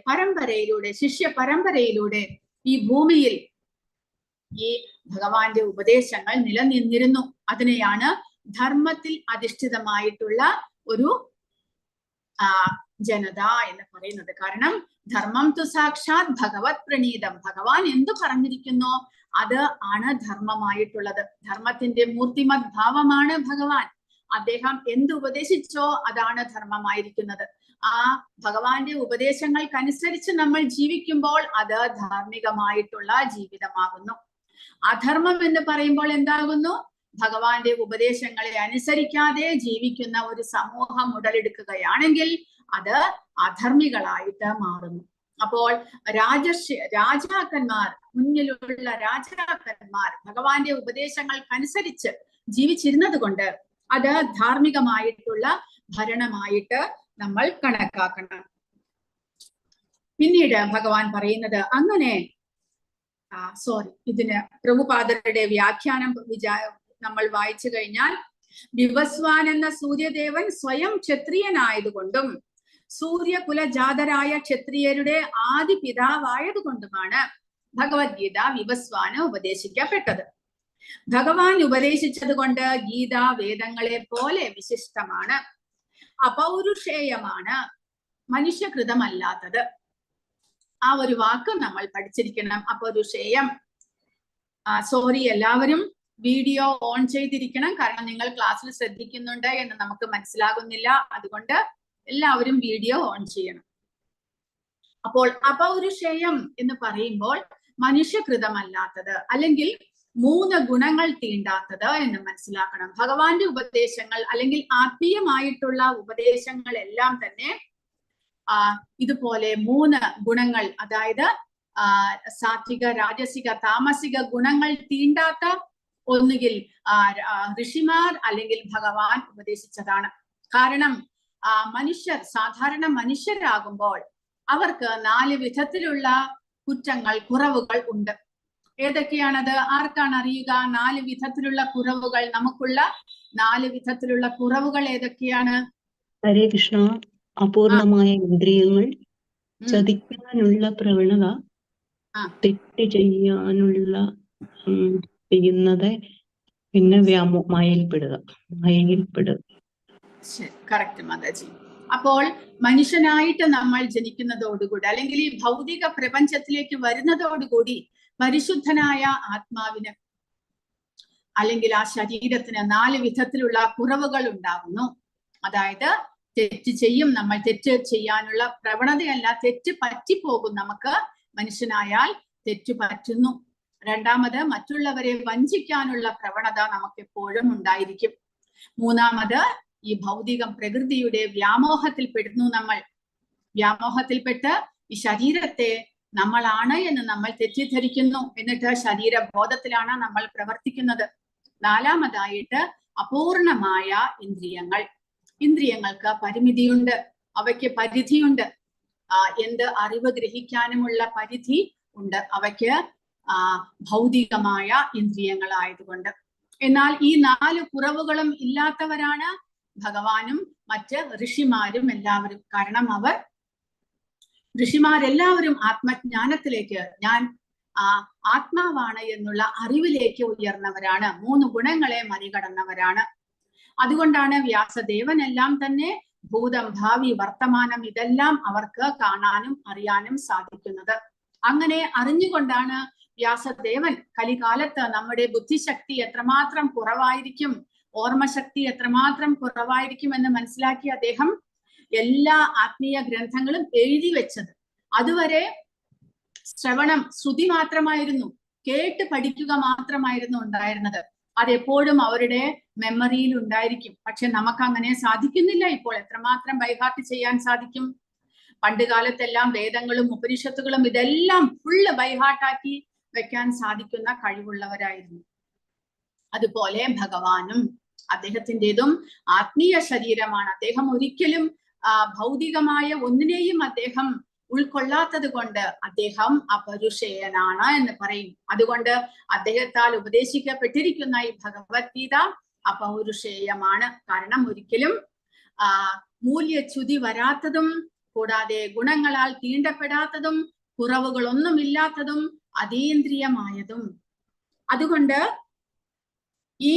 പരമ്പരയിലൂടെ ശിഷ്യ പരമ്പരയിലൂടെ ഈ ഭൂമിയിൽ ഈ ഭഗവാന്റെ ഉപദേശങ്ങൾ നിലനിന്നിരുന്നു. അതിനെയാണ് ധർമ്മത്തിൽ അധിഷ്ഠിതമായിട്ടുള്ള ഒരു ജനത എന്ന് പറയുന്നത്. കാരണം ധർമ്മം തു സാക്ഷാത് ഭഗവത് പ്രണീതം, ഭഗവാൻ എന്തു പറഞ്ഞിരിക്കുന്നോ അത് ആണ് ധർമ്മമായിട്ടുള്ളത്. ധർമ്മത്തിന്റെ മൂർത്തിമത് ഭാവമാണ് ഭഗവാൻ. അദ്ദേഹം എന്ത് ഉപദേശിച്ചോ അതാണ് ധർമ്മമായിരിക്കുന്നത്. ആ ഭഗവാന്റെ ഉപദേശങ്ങൾക്കനുസരിച്ച് നമ്മൾ ജീവിക്കുമ്പോൾ അത് ധാർമ്മികമായിട്ടുള്ള ജീവിതമാകുന്നു. അധർമ്മം എന്ന് പറയുമ്പോൾ എന്താകുന്നു? ഭഗവാന്റെ ഉപദേശങ്ങളെ അനുസരിക്കാതെ ജീവിക്കുന്ന ഒരു സമൂഹം ഉടലെടുക്കുകയാണെങ്കിൽ അത് അധർമ്മികളായിട്ട് മാറുന്നു. അപ്പോൾ രാജാക്കന്മാർ, മുന്നിലുള്ള രാജാക്കന്മാർ ഭഗവാന്റെ ഉപദേശങ്ങൾക്കനുസരിച്ച് ജീവിച്ചിരുന്നത് കൊണ്ട് അത് ധാർമ്മികമായിട്ടുള്ള ഭരണമായിട്ട് നമ്മൾ കണക്കാക്കണം. പിന്നീട് ഭഗവാൻ പറയുന്നത് അങ്ങനെ ഇതിന് പ്രഭുപാദരുടെ വ്യാഖ്യാനം നമ്മൾ വായിച്ചു കഴിഞ്ഞാൽ, വിവസ്വാൻ എന്ന സൂര്യദേവൻ സ്വയം ക്ഷത്രിയനായതുകൊണ്ടും സൂര്യകുലജാതരായ ക്ഷത്രിയരുടെ ആദി പിതാവായതുകൊണ്ടുമാണ് ഭഗവത്ഗീത വിവസ്വാന് ഉപദേശിക്കപ്പെട്ടത്. ഭഗവാൻ ഉപദേശിച്ചത് കൊണ്ട് ഗീത വേദങ്ങളെ പോലെ വിശിഷ്ടമാണ്, അപൗരുഷേയമാണ്, മനുഷ്യകൃതമല്ലാത്തത്. ആ ഒരു വാക്ക് നമ്മൾ പഠിച്ചിരിക്കണം, അപൗരുഷേയം. സോറി, എല്ലാവരും വീഡിയോ ഓൺ ചെയ്തിരിക്കണം, കാരണം നിങ്ങൾ ക്ലാസ്സിൽ ശ്രദ്ധിക്കുന്നുണ്ട് എന്ന് നമുക്ക് മനസ്സിലാകുന്നില്ല. അതുകൊണ്ട് എല്ലാവരും വീഡിയോ ഓൺ ചെയ്യണം. അപ്പോൾ അപൗരുഷേയം എന്ന് പറയുമ്പോൾ മനുഷ്യകൃതമല്ലാത്തത്, അല്ലെങ്കിൽ 3 ഗുണങ്ങൾ തീണ്ടാത്തത് എന്ന് മനസ്സിലാക്കണം. ഭഗവാന്റെ ഉപദേശങ്ങൾ അല്ലെങ്കിൽ ആത്മീയമായിട്ടുള്ള ഉപദേശങ്ങളെല്ലാം തന്നെ ഇതുപോലെ 3 ഗുണങ്ങൾ, അതായത് സാത്വിക, രാജസിക, താമസിക ഗുണങ്ങൾ തീണ്ടാത്ത ഒന്നുകിൽ ഋഷിമാർ അല്ലെങ്കിൽ ഭഗവാൻ ഉപദേശിച്ചതാണ്. കാരണം മനുഷ്യർ, സാധാരണ മനുഷ്യരാകുമ്പോൾ അവർക്ക് 4 വിധത്തിലുള്ള കുറ്റങ്ങൾ, കുറവുകൾ ഉണ്ട്. ഏതൊക്കെയാണത്? ആർക്കാണ് അറിയുക? 4 വിധത്തിലുള്ള കുറവുകൾ, നമുക്കുള്ള 4 വിധത്തിലുള്ള കുറവുകൾ ഏതൊക്കെയാണ്? ഹരേ കൃഷ്ണ. അപൂർണമായ ഇന്ദ്രിയങ്ങൾ, ചതിക്കാനുള്ള പ്രവണത, തെറ്റ് ചെയ്യുന്നത്, പിന്നെ മായയിൽപ്പെടുക. കറക്റ്റ് മാതാജി. അപ്പോൾ മനുഷ്യനായിട്ട് നമ്മൾ ജനിക്കുന്നതോടുകൂടി, അല്ലെങ്കിൽ ഈ ഭൗതിക പ്രപഞ്ചത്തിലേക്ക് വരുന്നതോടുകൂടി പരിശുദ്ധനായ ആത്മാവിന് അല്ലെങ്കിൽ ആ ശരീരത്തിന് 4 വിധത്തിലുള്ള കുറവുകൾ ഉണ്ടാകുന്നു. അതായത് തെറ്റ് ചെയ്യും, നമ്മൾ തെറ്റ് ചെയ്യാനുള്ള പ്രവണതയല്ല, തെറ്റ് പറ്റിപ്പോകും. നമുക്ക് മനുഷ്യനായാൽ തെറ്റ് പറ്റുന്നു. രണ്ടാമത്, മറ്റുള്ളവരെ വഞ്ചിക്കാനുള്ള പ്രവണത നമുക്ക് എപ്പോഴും ഉണ്ടായിരിക്കും. മൂന്നാമത്, ഈ ഭൗതിക പ്രകൃതിയുടെ വ്യാമോഹത്തിൽ പെടുന്നു നമ്മൾ. വ്യാമോഹത്തിൽപ്പെട്ട് ഈ ശരീരത്തെ നമ്മളാണ് എന്ന് നമ്മൾ തെറ്റിദ്ധരിക്കുന്നു. എന്നിട്ട് ശരീരബോധത്തിലാണ് നമ്മൾ പ്രവർത്തിക്കുന്നത്. നാലാമതായിട്ട്, അപൂർണമായ ഇന്ദ്രിയങ്ങൾ. ഇന്ദ്രിയങ്ങൾക്ക് പരിമിതിയുണ്ട്, അവയ്ക്ക് പരിധിയുണ്ട്. എന്ത് അറിവ് ഗ്രഹിക്കാനുമുള്ള പരിധി ഉണ്ട് അവയ്ക്ക്, ഭൗതികമായ ഇന്ദ്രിയങ്ങളായതുകൊണ്ട്. എന്നാൽ ഈ 4 കുറവുകളും ഇല്ലാത്തവരാണ് ഭഗവാനും മറ്റ് ഋഷിമാരും എല്ലാവരും. കാരണം ഋഷിമാരെല്ലാവരും ആത്മജ്ഞാനത്തിലേക്ക്, ഞാൻ ആത്മാവാണ് എന്നുള്ള അറിവിലേക്ക് ഉയർന്നവരാണ്. 3 ഗുണങ്ങളെ മറികടന്നവരാണ്. അതുകൊണ്ടാണ് വ്യാസദേവനെല്ലാം തന്നെ ഭൂതം, ഭാവി, വർത്തമാനം ഇതെല്ലാം അവർക്ക് കാണാനും അറിയാനും സാധിക്കുന്നത്. അങ്ങനെ അറിഞ്ഞുകൊണ്ടാണ് വ്യാസദേവൻ കലികാലത്ത് നമ്മുടെ ബുദ്ധിശക്തി എത്രമാത്രം കുറവായിരിക്കും, ഓർമ്മശക്തി എത്രമാത്രം കുറവായിരിക്കും എന്ന് മനസ്സിലാക്കി അദ്ദേഹം എല്ലാ ആത്മീയ ഗ്രന്ഥങ്ങളും എഴുതി വെച്ചത്. അതുവരെ ശ്രവണം, ശ്രുതി മാത്രമായിരുന്നു, കേട്ട് പഠിക്കുക മാത്രമായിരുന്നു ഉണ്ടായിരുന്നത്. അതെപ്പോഴും അവരുടെ മെമ്മറിയിൽ ഉണ്ടായിരിക്കും. പക്ഷെ നമുക്ക് അങ്ങനെ സാധിക്കുന്നില്ല ഇപ്പോൾ. എത്രമാത്രം ബൈഹാർട്ട് ചെയ്യാൻ സാധിക്കും? പണ്ട് കാലത്തെല്ലാം വേദങ്ങളും ഉപനിഷത്തുകളും ഇതെല്ലാം ഫുള്ള് ബൈഹാർട്ടാക്കി വെക്കാൻ സാധിക്കുന്ന കഴിവുള്ളവരായിരുന്നു. അതുപോലെ ഭഗവാനും, അദ്ദേഹത്തിൻ്റെതും ആത്മീയ ശരീരമാണ്. അദ്ദേഹം ഒരിക്കലും ഭൗതികമായ ഒന്നിനെയും അദ്ദേഹം ഉൾക്കൊള്ളാത്തത് കൊണ്ട് അദ്ദേഹം അപരുഷേയനാണ് എന്ന് പറയും. അതുകൊണ്ട് അദ്ദേഹത്താൽ ഉപദേശിക്കപ്പെട്ടിരിക്കുന്ന ഈ ഭഗവത്ഗീത അപൗരുഷേയമാണ്. കാരണം ഒരിക്കലും മൂല്യച്യുതി വരാത്തതും, കൂടാതെ ഗുണങ്ങളാൽ തീണ്ടപ്പെടാത്തതും, കുറവുകളൊന്നുമില്ലാത്തതും, അതീന്ദ്രിയമായതും. അതുകൊണ്ട് ഈ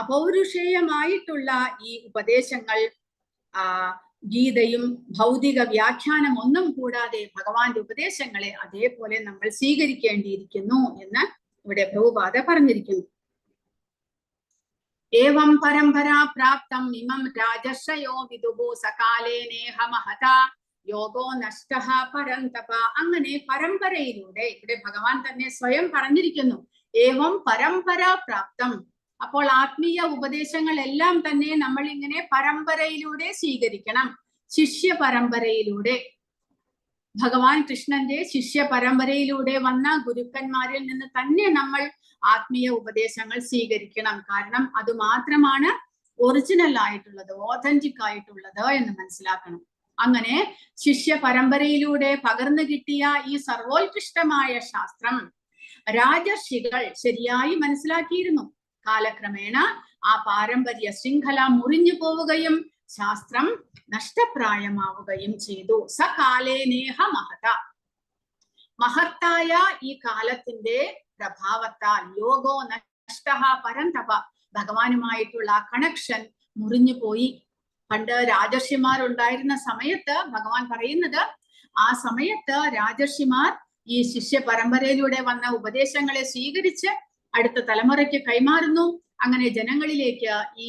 അപൗരുഷേയമായിട്ടുള്ള ഈ ഉപദേശങ്ങൾ, ഗീതയും ഭൗതിക വ്യാഖ്യാനം ഒന്നും കൂടാതെ ഭഗവാന്റെ ഉപദേശങ്ങളെ അതേപോലെ നമ്മൾ സ്വീകരിക്കേണ്ടിയിരിക്കുന്നു എന്ന് ഇവിടെ പ്രഭുപാദ പറഞ്ഞിരിക്കുന്നു. ഏവം പരമ്പരാ പ്രാപ്തം ഇമം രാജർഷയോ വിദുഃ സകാലേ നേഹ മഹത യോഗോ നഷ്ടഃ പരന്തപ. അങ്ങനെ പരമ്പരയിലൂടെ, ഇവിടെ ഭഗവാൻ തന്നെ സ്വയം പറഞ്ഞിരിക്കുന്നു, ഏവം പരമ്പരാ പ്രാപ്തം. അപ്പോൾ ആത്മീയ ഉപദേശങ്ങളെല്ലാം തന്നെ നമ്മൾ ഇങ്ങനെ പരമ്പരയിലൂടെ സ്വീകരിക്കണം, ശിഷ്യ പരമ്പരയിലൂടെ. ഭഗവാൻ കൃഷ്ണന്റെ ശിഷ്യ പരമ്പരയിലൂടെ വന്ന ഗുരുക്കന്മാരിൽ നിന്ന് തന്നെ നമ്മൾ ആത്മീയ ഉപദേശങ്ങൾ സ്വീകരിക്കണം. കാരണം അത് മാത്രമാണ് ഒറിജിനൽ ആയിട്ടുള്ളത്, ഓതന്റിക് ആയിട്ടുള്ളത് എന്ന് മനസ്സിലാക്കണം. അങ്ങനെ ശിഷ്യ പരമ്പരയിലൂടെ പകർന്നു കിട്ടിയ ഈ സർവോത്കൃഷ്ടമായ ശാസ്ത്രം രാജർഷികൾ ശരിയായി മനസ്സിലാക്കിയിരുന്നു. കാലക്രമേണ ആ പാരമ്പര്യ ശൃംഖല മുറിഞ്ഞു പോവുകയും ശാസ്ത്രം നഷ്ടപ്രായമാവുകയും ചെയ്തു. സകാലേ നേഹ മഹത, മഹത്തായ ഈ കാലത്തിന്റെ പ്രഭാവത്താൽ യോഗോ നഷ്ടഃ പരന്തപ, ഭഗവാനുമായിട്ടുള്ള കണക്ഷൻ മുറിഞ്ഞു പോയി. പണ്ട് രാജർഷിമാരുണ്ടായിരുന്ന സമയത്ത് ഭഗവാൻ പറയുന്നത്, ആ സമയത്ത് രാജർഷിമാർ ഈ ശിഷ്യ പരമ്പരയിലൂടെ വന്ന ഉപദേശങ്ങളെ സ്വീകരിച്ച് അടുത്ത തലമുറയ്ക്ക് കൈമാറുന്നു. അങ്ങനെ ജനങ്ങളിലേക്ക് ഈ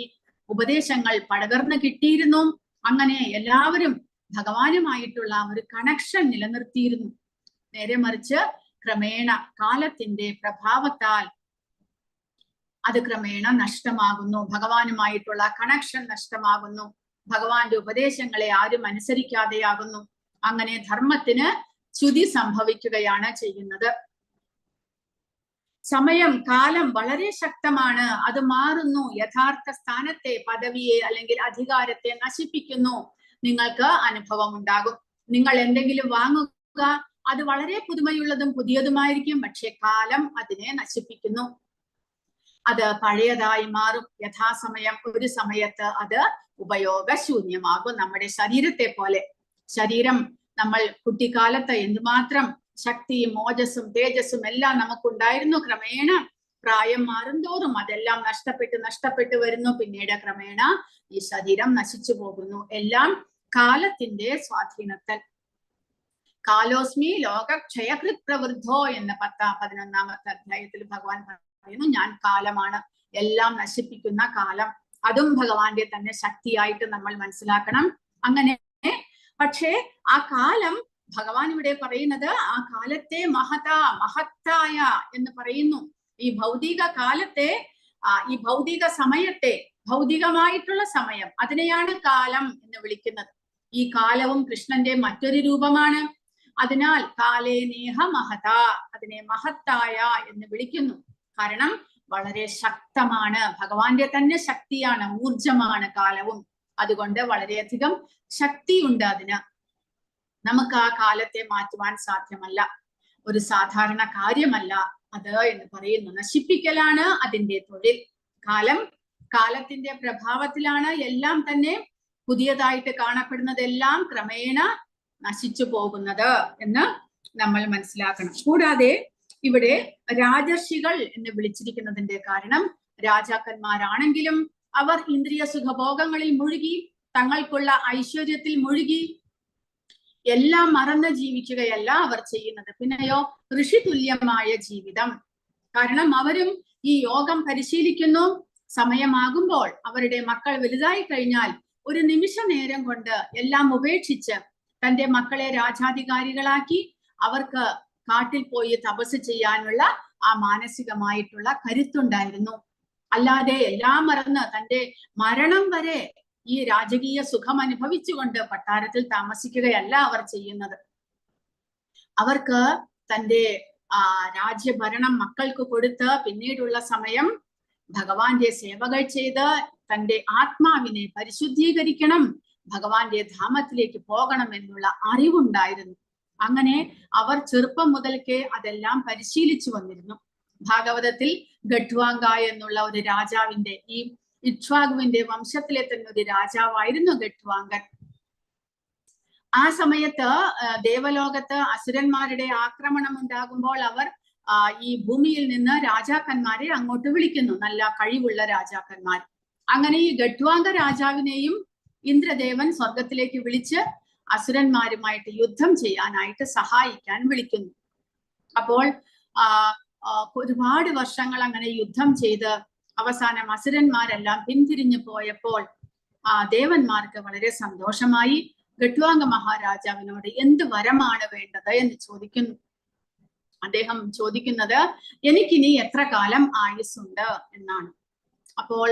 ഉപദേശങ്ങൾ പടർന്നു കിട്ടിയിരുന്നു. അങ്ങനെ എല്ലാവരും ഭഗവാനുമായിട്ടുള്ള ഒരു കണക്ഷൻ നിലനിർത്തിയിരുന്നു. നേരെ മറിച്ച് ക്രമേണ കാലത്തിന്റെ പ്രഭാവത്താൽ അത് ക്രമേണ നഷ്ടമാകുന്നു. ഭഗവാനുമായിട്ടുള്ള കണക്ഷൻ നഷ്ടമാകുന്നു. ഭഗവാന്റെ ഉപദേശങ്ങളെ ആരും അനുസരിക്കാതെയാകുന്നു. അങ്ങനെ ധർമ്മത്തിന് ച്യുതി സംഭവിക്കുകയാണ് ചെയ്യുന്നത്. സമയം, കാലം വളരെ ശക്തമാണ്. അത് മാറുന്നു. യഥാർത്ഥ സ്ഥാനത്തെ, പദവിയെ അല്ലെങ്കിൽ അധികാരത്തെ നശിപ്പിക്കുന്നു. നിങ്ങൾക്ക് അനുഭവം ഉണ്ടാകും. നിങ്ങൾ എന്തെങ്കിലും വാങ്ങുക, അത് വളരെ പുതുമയുള്ളതും പുതിയതുമായിരിക്കും. പക്ഷെ കാലം അതിനെ നശിപ്പിക്കുന്നു. അത് പഴയതായി മാറും. യഥാസമയം ഒരു സമയത്ത് അത് ഉപയോഗശൂന്യമാകും. നമ്മുടെ ശരീരത്തെ പോലെ. ശരീരം നമ്മൾ കുട്ടിക്കാലത്ത് എന്തുമാത്രം ശക്തിയും ഓജസ്സും തേജസ്സും എല്ലാം നമുക്കുണ്ടായിരുന്നു. ക്രമേണ പ്രായം മാറുന്തോറും അതെല്ലാം നഷ്ടപ്പെട്ട് വരുന്നു. പിന്നീട് ക്രമേണ ഈ ശരീരം നശിച്ചു പോകുന്നു. എല്ലാം കാലത്തിന്റെ സ്വാധീനത്തിൽ. കാലോസ്മി ലോകക്ഷയകൃത് പ്രവൃദ്ധോ എന്ന 11-ാമത്തെ അധ്യായത്തിൽ ഭഗവാൻ പറയുന്നു, ഞാൻ കാലമാണ്, എല്ലാം നശിപ്പിക്കുന്ന കാലം. അതും ഭഗവാന്റെ തന്നെ ശക്തിയായിട്ട് നമ്മൾ മനസ്സിലാക്കണം. അങ്ങനെ പക്ഷേ ആ കാലം, ഭഗവാൻ ഇവിടെ പറയുന്നത് ആ കാലത്തെ മഹത്തായ എന്ന് പറയുന്നു. ഈ ഭൗതിക കാലത്തെ, ഈ ഭൗതിക സമയത്തെ, ഭൗതികമായിട്ടുള്ള സമയം, അതിനെയാണ് കാലം എന്ന് വിളിക്കുന്നത്. ഈ കാലവും കൃഷ്ണന്റെ മറ്റൊരു രൂപമാണ്. അതിനാൽ കാലേ നേഹ മഹത, അതിനെ മഹത്തായ എന്ന് വിളിക്കുന്നു. കാരണം വളരെ ശക്തമാണ്. ഭഗവാന്റെ തന്നെ ശക്തിയാണ്, ഊർജമാണ് കാലവും. അതുകൊണ്ട് വളരെയധികം ശക്തിയുണ്ട് അതിന്. നമുക്ക് ആ കാലത്തെ മാറ്റുവാൻ സാധ്യമല്ല. ഒരു സാധാരണ കാര്യമല്ല അത് എന്ന് പറയുന്നു. നശിപ്പിക്കലാണ് അതിന്റെ തൊഴിൽ. കാലത്തിന്റെ പ്രഭാവത്തിലാണ് എല്ലാം തന്നെ പുതിയതായിട്ട് കാണപ്പെടുന്നതെല്ലാം ക്രമേണ നശിച്ചു പോകുന്നത് എന്ന് നമ്മൾ മനസ്സിലാക്കണം. കൂടാതെ ഇവിടെ രാജർഷികൾ എന്ന് വിളിച്ചിരിക്കുന്നതിന്റെ കാരണം, രാജാക്കന്മാരാണെങ്കിലും അവർ ഇന്ദ്രിയ സുഖഭോഗങ്ങളിൽ മുഴുകി, തങ്ങൾക്കുള്ള ഐശ്വര്യത്തിൽ മുഴുകി, എല്ലാം മറന്ന് ജീവിക്കുകയല്ല അവർ ചെയ്യുന്നത്. പിന്നെയോ ഋഷി തുല്യമായ ജീവിതം. കാരണം അവരും ഈ യോഗം പരിശീലിക്കുന്നു. സമയമാകുമ്പോൾ അവരുടെ മക്കൾ വലുതായി കഴിഞ്ഞാൽ ഒരു നിമിഷ നേരം കൊണ്ട് എല്ലാം ഉപേക്ഷിച്ച് തന്റെ മക്കളെ രാജാധികാരികളാക്കി അവർക്ക് കാട്ടിൽ പോയി തപസ് ചെയ്യാനുള്ള ആ മാനസികമായിട്ടുള്ള കരുത്തുണ്ടായിരുന്നു. അല്ലാതെ എല്ലാം മറന്ന് തന്റെ മരണം വരെ ഈ രാജകീയ സുഖം അനുഭവിച്ചുകൊണ്ട് പട്ടാരത്തിൽ താമസിക്കുകയല്ല അവർ ചെയ്യുന്നത്. അവർക്ക് തന്റെ രാജ്യഭരണം മക്കൾക്ക് കൊടുത്ത് പിന്നീടുള്ള സമയം ഭഗവാന്റെ സേവകൾ ചെയ്ത് തന്റെ ആത്മാവിനെ പരിശുദ്ധീകരിക്കണം, ഭഗവാന്റെ ധാമത്തിലേക്ക് പോകണം എന്നുള്ള അറിവുണ്ടായിരുന്നു. അങ്ങനെ അവർ ചെറുപ്പം മുതൽക്കേ അതെല്ലാം പരിശീലിച്ചു വന്നിരുന്നു. ഭാഗവതത്തിൽ ഗഡ്വാങ്ക എന്നുള്ള ഒരു രാജാവിന്റെ, ഈ ഇക്ഷ്വാകുവിന്റെ വംശത്തിലെ തന്നെ ഒരു രാജാവായിരുന്നു ഗഡ്വാങ്കൻ. ആ സമയത്ത് ദേവലോകത്ത് അസുരന്മാരുടെ ആക്രമണം ഉണ്ടാകുമ്പോൾ അവർ ഈ ഭൂമിയിൽ നിന്ന് രാജാക്കന്മാരെ അങ്ങോട്ട് വിളിക്കുന്നു, നല്ല കഴിവുള്ള രാജാക്കന്മാർ. അങ്ങനെ ഈ ഗഡ്വാങ്ക രാജാവിനെയും ഇന്ദ്രദേവൻ സ്വർഗത്തിലേക്ക് വിളിച്ച് അസുരന്മാരുമായിട്ട് യുദ്ധം ചെയ്യാനായിട്ട് സഹായിക്കാൻ വിളിക്കുന്നു. അപ്പോൾ ഒരുപാട് വർഷങ്ങൾ അങ്ങനെ യുദ്ധം ചെയ്ത് അവസാനം അസുരന്മാരെല്ലാം പിന്തിരിഞ്ഞു പോയപ്പോൾ ദേവന്മാർക്ക് വളരെ സന്തോഷമായി. ഗഡ്വാങ്ക മഹാരാജാവിനോട് എന്ത് വരമാണ് വേണ്ടത് എന്ന് ചോദിക്കുന്നു. അദ്ദേഹം ചോദിക്കുന്നത്, എനിക്കിനി എത്ര കാലം ആയുസ്സുണ്ട് എന്നാണ്. അപ്പോൾ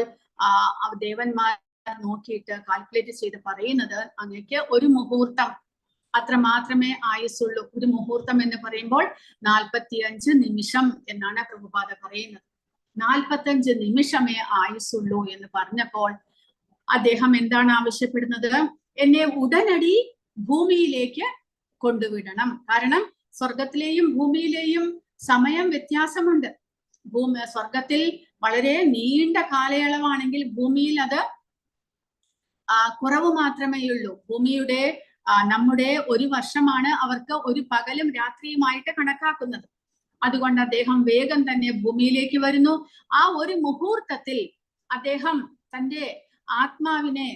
ദേവന്മാർ നോക്കിയിട്ട് കാൽക്കുലേറ്റ് ചെയ്ത് പറയുന്നത്, അങ്ങേക്ക് ഒരു മുഹൂർത്തം, അത്ര മാത്രമേ ആയുസ്സുള്ളൂ. ഒരു മുഹൂർത്തം എന്ന് പറയുമ്പോൾ 45 നിമിഷം എന്നാണ് പ്രഭുപാദ പറയുന്നത്. 45 നിമിഷമേ ആയുസ്സുള്ളൂ എന്ന് പറഞ്ഞപ്പോൾ അദ്ദേഹം എന്താണ് ആവശ്യപ്പെടുന്നത്? എന്നെ ഉടനടി ഭൂമിയിലേക്ക് കൊണ്ടുവിടണം. കാരണം സ്വർഗത്തിലെയും ഭൂമിയിലെയും സമയം വ്യത്യാസമുണ്ട്. സ്വർഗത്തിൽ വളരെ നീണ്ട കാലയളവാണെങ്കിൽ ഭൂമിയിൽ അത് കുറവ് മാത്രമേ ഉള്ളൂ. ഭൂമിയുടെ നമ്മുടെ ഒരു വർഷമാണ് അവർക്ക് ഒരു പകലും രാത്രിയുമായിട്ട് കണക്കാക്കുന്നത്. അതുകൊണ്ട് അദ്ദേഹം വേഗം തന്നെ ഭൂമിയിലേക്ക് വരുന്നു. ആ ഒരു മുഹൂർത്തത്തിൽ അദ്ദേഹം തന്റെ ആത്മാവിനെ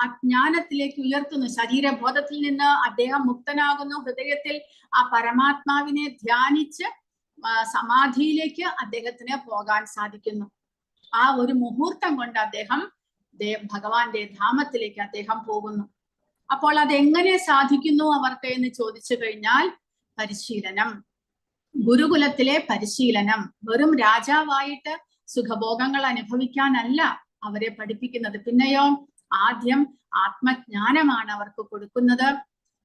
അജ്ഞാനത്തിലേക്ക് ഉയർത്തുന്നു. ശരീരബോധത്തിൽ നിന്ന് അദ്ദേഹം മുക്തനാകുന്നു. ഹൃദയത്തിൽ ആ പരമാത്മാവിനെ ധ്യാനിച്ച് സമാധിയിലേക്ക് അദ്ദേഹത്തിന് പോകാൻ സാധിക്കുന്നു. ആ ഒരു മുഹൂർത്തം കൊണ്ട് അദ്ദേഹം ഭഗവാന്റെ ധാമത്തിലേക്ക് അദ്ദേഹം പോകുന്നു. അപ്പോൾ അതെങ്ങനെ സാധിക്കുന്നു അവർക്ക് എന്ന് ചോദിച്ചു കഴിഞ്ഞാൽ, പരിശീലനം, ഗുരുകുലത്തിലെ പരിശീലനം. വെറും രാജാവായിട്ട് സുഖഭോഗങ്ങൾ അനുഭവിക്കാനല്ല അവരെ പഠിപ്പിക്കുന്നത്. പിന്നെയോ ആദ്യം ആത്മജ്ഞാനമാണ് അവർക്ക് കൊടുക്കുന്നത്.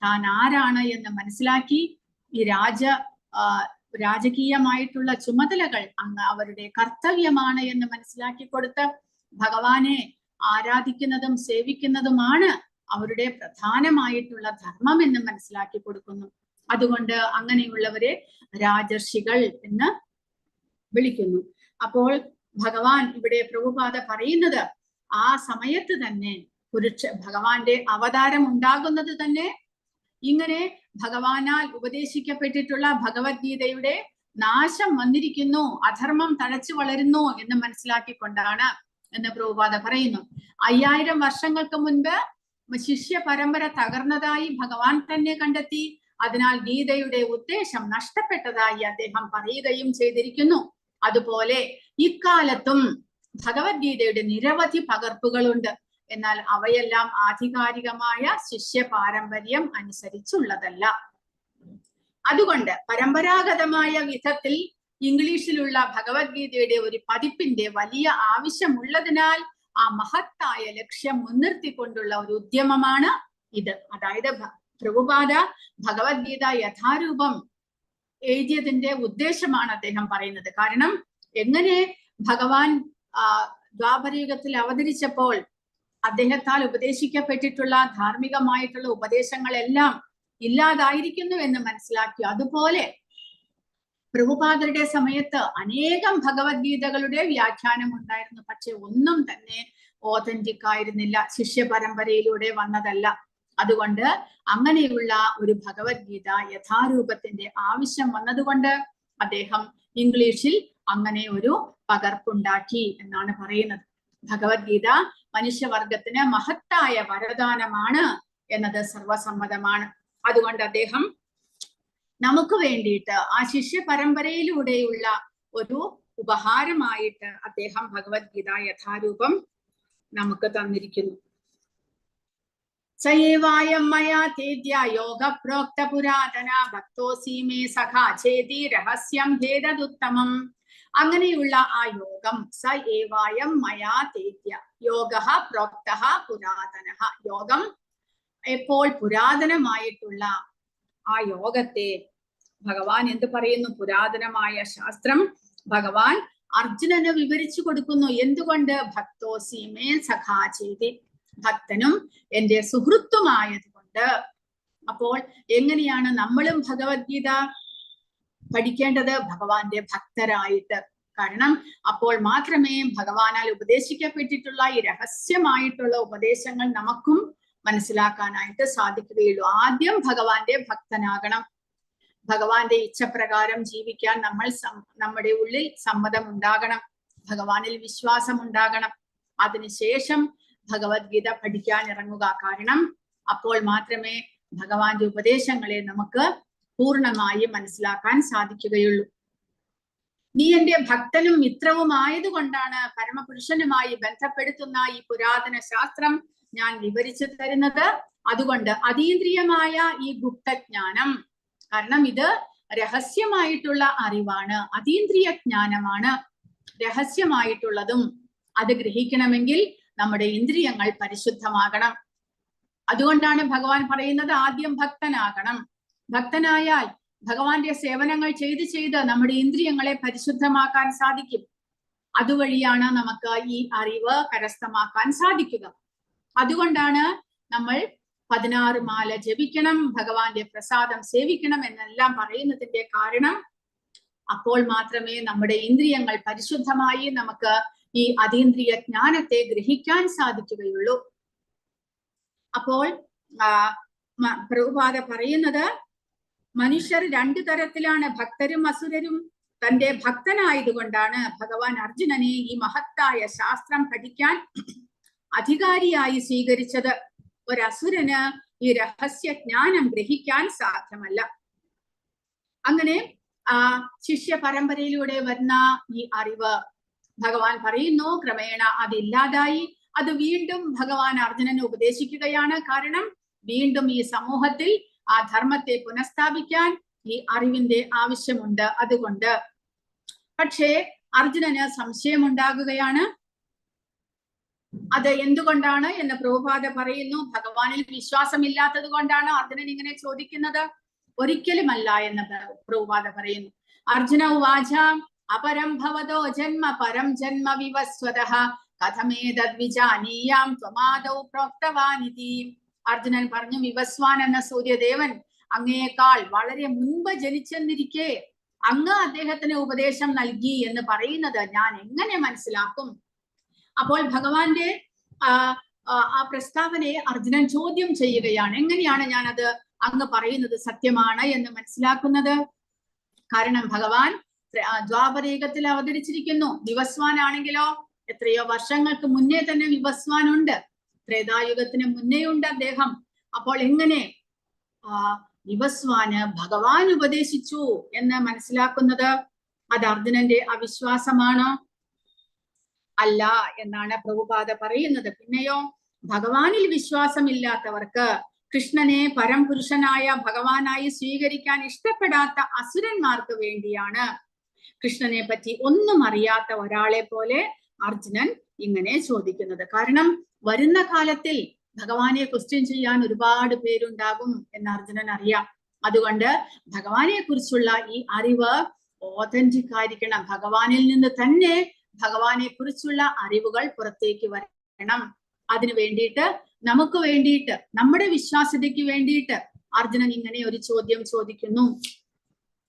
താൻ ആരാണ് എന്ന് മനസ്സിലാക്കി ഈ രാജകീയമായിട്ടുള്ള ചുമതലകൾ അവരുടെ കർത്തവ്യമാണ് എന്ന് മനസ്സിലാക്കി കൊടുത്ത് ഭഗവാനെ ആരാധിക്കുന്നതും സേവിക്കുന്നതുമാണ് അവരുടെ പ്രധാനമായിട്ടുള്ള ധർമ്മം എന്ന് മനസ്സിലാക്കി കൊടുക്കുന്നു. അതുകൊണ്ട് അങ്ങനെയുള്ളവരെ രാജർഷികൾ എന്ന് വിളിക്കുന്നു. അപ്പോൾ ഭഗവാൻ ഇവിടെ പ്രഭുപാദ പറയുന്നത് ആ സമയത്ത് തന്നെ ഭഗവാന്റെ അവതാരം ഉണ്ടാകുന്നത് തന്നെ ഇങ്ങനെ ഭഗവാനാൽ ഉപദേശിക്കപ്പെട്ടിട്ടുള്ള ഭഗവത്ഗീതയുടെ നാശം വന്നിരിക്കുന്നു, അധർമ്മം തഴച്ചു വളരുന്നു എന്ന് മനസ്സിലാക്കിക്കൊണ്ടാണ് എന്ന് പ്രഭുപാദ പറയുന്നു. 5000 വർഷങ്ങൾക്ക് മുൻപ് ശിഷ്യ പരമ്പര തകർന്നതായി ഭഗവാൻ തന്നെ കണ്ടെത്തി. അതിനാൽ ഗീതയുടെ ഉദ്ദേശം നഷ്ടപ്പെട്ടതായി അദ്ദേഹം പറയുകയും ചെയ്തിരിക്കുന്നു. അതുപോലെ ഇക്കാലത്തും ഭഗവത്ഗീതയുടെ നിരവധി പകർപ്പുകളുണ്ട്. എന്നാൽ അവയെല്ലാം ആധികാരികമായ ശിഷ്യ പാരമ്പര്യം അനുസരിച്ചുള്ളതല്ല. അതുകൊണ്ട് പരമ്പരാഗതമായ വിധത്തിൽ ഇംഗ്ലീഷിലുള്ള ഭഗവത്ഗീതയുടെ ഒരു പതിപ്പിന്റെ വലിയ ആവശ്യമുള്ളതിനാൽ ആ മഹത്തായ ലക്ഷ്യം മുൻനിർത്തിക്കൊണ്ടുള്ള ഒരു ഉദ്യമമാണ് ഇത്. അതായത് പ്രഭുപാദ ഭഗവത്ഗീത യഥാരൂപം എഴുതിയതിന്റെ ഉദ്ദേശമാണ് അദ്ദേഹം പറയുന്നത്. കാരണം എങ്ങനെ ഭഗവാൻ ദ്വാപരയുഗത്തിൽ അവതരിച്ചപ്പോൾ അദ്ദേഹത്താൽ ഉപദേശിക്കപ്പെട്ടിട്ടുള്ള ധാർമ്മികമായിട്ടുള്ള ഉപദേശങ്ങളെല്ലാം ഇല്ലാതായിരിക്കുന്നു എന്ന് മനസ്സിലാക്കി, അതുപോലെ പ്രഭുപാദരുടെ സമയത്ത് അനേകം ഭഗവത്ഗീതകളുടെ വ്യാഖ്യാനം ഉണ്ടായിരുന്നു. പക്ഷെ ഒന്നും തന്നെ ഓതന്റിക് ആയിരുന്നില്ല, ശിഷ്യ പരമ്പരയിലൂടെ വന്നതല്ല. അതുകൊണ്ട് അങ്ങനെയുള്ള ഒരു ഭഗവത്ഗീത യഥാരൂപത്തിന്റെ ആവശ്യം വന്നതുകൊണ്ട് അദ്ദേഹം ഇംഗ്ലീഷിൽ അങ്ങനെ ഒരു പകർപ്പുണ്ടാക്കി എന്നാണ് പറയുന്നത്. ഭഗവത്ഗീത മനുഷ്യവർഗത്തിന് മഹത്തായ വരദാനമാണ് എന്നത് സർവസമ്മതമാണ്. അതുകൊണ്ട് അദ്ദേഹം നമുക്ക് വേണ്ടിയിട്ട് ആ ശിഷ്യ പരമ്പരയിലൂടെയുള്ള ഒരു ഉപഹാരമായിട്ട് അദ്ദേഹം ഭഗവത്ഗീത യഥാരൂപം നമുക്ക് തന്നിരിക്കുന്നു. സയേവായം മയാ തേദ്യ യോഗ പ്രോക്ത പുരാതന ഭക്തോസി മേ സഖാ ചേതി രഹസ്യം ഭേദദുത്തമം. അങ്ങനെയുള്ള ആ യോഗം സ ഏവായം മയാ തേദ്യ, യോഗ പ്രോക്ത പുരാതന, യോഗം എപ്പോൾ പുരാതനമായിട്ടുള്ള ആ യോഗത്തെ ഭഗവാൻ എന്ത് പറയുന്നു? പുരാതനമായ ശാസ്ത്രം ഭഗവാൻ അർജുനന് വിവരിച്ചു കൊടുക്കുന്നു. എന്തുകൊണ്ട്? ഭക്തോസി മേ സഖാ ചേതി, ഭക്തനും എന്റെ സുഹൃത്തുമായതുകൊണ്ട്. അപ്പോൾ എങ്ങനെയാണ് നമ്മളും ഭഗവത്ഗീത പഠിക്കേണ്ടത്? ഭഗവാന്റെ ഭക്തരായിട്ട്. കാരണം അപ്പോൾ മാത്രമേ ഭഗവാനാൽ ഉപദേശിക്കപ്പെട്ടിട്ടുള്ള ഈ രഹസ്യമായിട്ടുള്ള ഉപദേശങ്ങൾ നമുക്കും മനസ്സിലാക്കാനായിട്ട് സാധിക്കുകയുള്ളൂ. ആദ്യം ഭഗവാന്റെ ഭക്തനാകണം. ഭഗവാന്റെ ഇച്ഛപ്രകാരം ജീവിക്കാൻ നമ്മുടെ ഉള്ളിൽ സമ്മതം ഉണ്ടാകണം, ഭഗവാനിൽ വിശ്വാസം ഉണ്ടാകണം. അതിനുശേഷം ഭഗവത്ഗീത പഠിക്കാൻ ഇറങ്ങുക. കാരണം അപ്പോൾ മാത്രമേ ഭഗവാന്റെ ഉപദേശങ്ങളെ നമുക്ക് പൂർണ്ണമായി മനസ്സിലാക്കാൻ സാധിക്കുകയുള്ളൂ. നീ എന്റെ ഭക്തനും മിത്രവുമായതുകൊണ്ടാണ് പരമപുരുഷനുമായി ബന്ധപ്പെടുത്തുന്ന ഈ പുരാതന ശാസ്ത്രം ഞാൻ വിവരിച്ചു തരുന്നത്. അതുകൊണ്ട് അതീന്ദ്രിയമായ ഈ ഗുപ്തജ്ഞാനം, കാരണം ഇത് രഹസ്യമായിട്ടുള്ള അറിവാണ്, അതീന്ദ്രിയ ജ്ഞാനമാണ്. രഹസ്യമായിട്ടുള്ളതും അത് ഗ്രഹിക്കണമെങ്കിൽ നമ്മുടെ ഇന്ദ്രിയങ്ങൾ പരിശുദ്ധമാകണം. അതുകൊണ്ടാണ് ഭഗവാൻ പറയുന്നത് ആദ്യം ഭക്തനാകണം. ഭക്തനായാൽ ഭഗവാന്റെ സേവനങ്ങൾ ചെയ്ത് നമ്മുടെ ഇന്ദ്രിയങ്ങളെ പരിശുദ്ധമാക്കാൻ സാധിക്കും. അതുവഴിയാണ് നമുക്ക് ഈ അറിവ് കരസ്ഥമാക്കാൻ സാധിക്കുക. അതുകൊണ്ടാണ് നമ്മൾ 16 മാല ജപിക്കണം, ഭഗവാന്റെ പ്രസാദം സേവിക്കണം എന്നെല്ലാം പറയുന്നതിന്റെ കാരണം അപ്പോൾ മാത്രമേ നമ്മുടെ ഇന്ദ്രിയങ്ങൾ പരിശുദ്ധമായി നമുക്ക് ഈ അതീന്ദ്രിയ ജ്ഞാനത്തെ ഗ്രഹിക്കാൻ സാധിക്കുകയുള്ളൂ. അപ്പോൾ പ്രഭുപാദ പറയുന്നത് മനുഷ്യർ 2 തരത്തിലാണ്, ഭക്തരും അസുരരും. തന്റെ ഭക്തനായതുകൊണ്ടാണ് ഭഗവാൻ അർജുനനെ ഈ മഹത്തായ ശാസ്ത്രം പഠിക്കാൻ അധികാരിയായി സ്വീകരിച്ചത്. ഒരസുരന് ഈ രഹസ്യ ജ്ഞാനം ഗ്രഹിക്കാൻ സാധ്യമല്ല. അങ്ങനെ ശിഷ്യ പരമ്പരയിലൂടെ വരുന്ന ഈ അറിവ് ഭഗവാൻ പറയുന്നു ക്രമേണ അതില്ലാതായി. അത് വീണ്ടും ഭഗവാൻ അർജുനനെ ഉപദേശിക്കുകയാണ്. കാരണം വീണ്ടും ഈ സമൂഹത്തിൽ ആ ധർമ്മത്തെ പുനഃസ്ഥാപിക്കാൻ ഈ അറിവിന്റെ ആവശ്യമുണ്ട്. അതുകൊണ്ട് പക്ഷേ അർജുനന് സംശയമുണ്ടാകുകയാണ്. അത് എന്തുകൊണ്ടാണ് എന്ന് പ്രഭുപാദ പറയുന്നു. ഭഗവാനിൽ വിശ്വാസമില്ലാത്തത് കൊണ്ടാണ് അർജുനൻ ഇങ്ങനെ ചോദിക്കുന്നത്. ഒരിക്കലുമല്ല എന്ന് പ്രഭുപാദ പറയുന്നു. അർജുന ഉവാച അപരം ഭവതോ ജന്മ പരം ജന്മ വിവസ്വതഃ കഥമേതദ് വിജാനീയാം ത്വമാദൗ പ്രോക്തവാനിതി. അർജുനൻ പറഞ്ഞു, വിവസ്വാൻ എന്ന സൂര്യദേവൻ അങ്ങയേക്കാൾ വളരെ മുൻപ് ജനിച്ചെന്നിരിക്കെ അങ്ങ് അദ്ദേഹത്തിന് ഉപദേശം നൽകി എന്ന് പറയുന്നത് ഞാൻ എങ്ങനെ മനസ്സിലാക്കും? അപ്പോൾ ഭഗവാന്റെ ആ പ്രസ്താവനയെ അർജുനൻ ചോദ്യം ചെയ്യുകയാണ്. എങ്ങനെയാണ് ഞാനത് അങ്ങ് പറയുന്നത് സത്യമാണ് എന്ന് മനസ്സിലാക്കുന്നത്? കാരണം ഭഗവാൻ ദ്വാപരയുഗത്തിൽ അവതരിച്ചിരിക്കുന്നു. വിവസ്വാൻ ആണെങ്കിലോ എത്രയോ വർഷങ്ങൾക്ക് മുന്നേ തന്നെ വിവസ്വാൻ ഉണ്ട്. ത്രേതായുഗത്തിന് മുന്നേ ഉണ്ട് അദ്ദേഹം. അപ്പോൾ എങ്ങനെ വിവസ്വാന് ഭഗവാൻ ഉപദേശിച്ചു എന്ന് മനസ്സിലാക്കുന്നത്? അത് അർജുനന്റെ അവിശ്വാസമാണോ? അല്ല എന്നാണ് പ്രഭുപാദ പറയുന്നത്. പിന്നെയോ ഭഗവാനിൽ വിശ്വാസമില്ലാത്തവർക്ക് കൃഷ്ണനെ പരംപുരുഷനായ ഭഗവാനായി സ്വീകരിക്കാൻ ഇഷ്ടപ്പെടാത്ത അസുരന്മാർക്ക് വേണ്ടിയാണ് കൃഷ്ണനെ പറ്റി ഒന്നും അറിയാത്ത ഒരാളെ പോലെ അർജുനൻ ഇങ്ങനെ ചോദിക്കുന്നത്. കാരണം വരുന്ന കാലത്തിൽ ഭഗവാനെ ക്വസ്റ്റ്യൻ ചെയ്യാൻ ഒരുപാട് പേരുണ്ടാകും എന്ന് അർജുനൻ അറിയാം. അതുകൊണ്ട് ഭഗവാനെ കുറിച്ചുള്ള ഈ അറിവ് ഓതന്റിക് ആയിരിക്കണം. ഭഗവാനിൽ നിന്ന് തന്നെ ഭഗവാനെ കുറിച്ചുള്ള അറിവുകൾ പുറത്തേക്ക് വരണം. അതിനു വേണ്ടിയിട്ട് നമുക്ക് വേണ്ടിയിട്ട് നമ്മുടെ വിശ്വാസ്യതയ്ക്ക് വേണ്ടിയിട്ട് അർജുനൻ ഇങ്ങനെ ഒരു ചോദ്യം ചോദിക്കുന്നു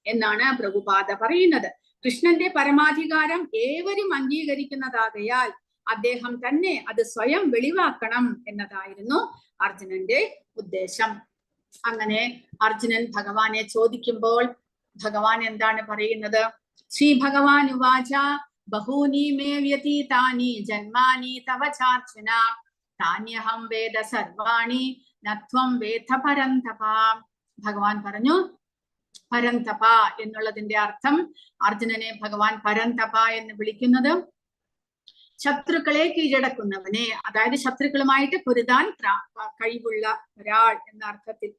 എന്നാണ് പ്രഭുപാദ പറയുന്നത്. കൃഷ്ണന്റെ പരമാധികാരം ഏവരും അംഗീകരിക്കുന്നതാകയാൽ അദ്ദേഹം തന്നെ അത് സ്വയം വെളിവാക്കണം എന്നതായിരുന്നു അർജുനന്റെ ഉദ്ദേശം. അങ്ങനെ അർജുനൻ ഭഗവാനെ ചോദിക്കുമ്പോൾ ഭഗവാൻ എന്താണ് പറയുന്നത്? ശ്രീ ഭഗവാൻ ഉവാച ബഹൂനി മേ വ്യതീതാനി ജന്മാനി തവ ചാർജുന താന്യഹം വേദ സർവാണി നത്വം വേദ പരന്തപ. ഭഗവാൻ പറഞ്ഞു പരന്തപ എന്നുള്ളതിന്റെ അർത്ഥം അർജുനനെ ഭഗവാൻ പരന്തപ എന്ന് വിളിക്കുന്നത് ശത്രുക്കളെ കീഴടക്കുന്നവനെ, അതായത് ശത്രുക്കളുമായിട്ട് പൊരുതാൻ കഴിവുള്ള ഒരാൾ എന്ന അർത്ഥത്തിൽ.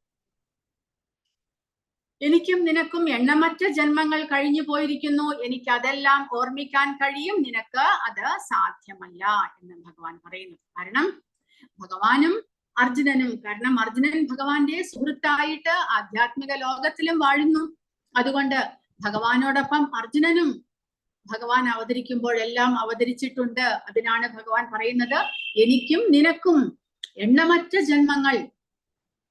എനിക്കും നിനക്കും എണ്ണമറ്റ ജന്മങ്ങൾ കഴിഞ്ഞു പോയിരിക്കുന്നു, എനിക്ക് അതെല്ലാം ഓർമ്മിക്കാൻ കഴിയും, നിനക്ക് അത് സാധ്യമല്ല എന്ന് ഭഗവാൻ പറയുന്നു. കാരണം ഭഗവാനും അർജുനനും, കാരണം അർജുനൻ ഭഗവാന്റെ സുഹൃത്തായിട്ട് ആധ്യാത്മിക ലോകത്തിലും വാഴുന്നു. അതുകൊണ്ട് ഭഗവാനോടൊപ്പം അർജുനനും ഭഗവാൻ അവതരിക്കുമ്പോഴെല്ലാം അവതരിച്ചിട്ടുണ്ട്. അതിനാണ് ഭഗവാൻ പറയുന്നത് എനിക്കും നിനക്കും എണ്ണമറ്റ ജന്മങ്ങൾ,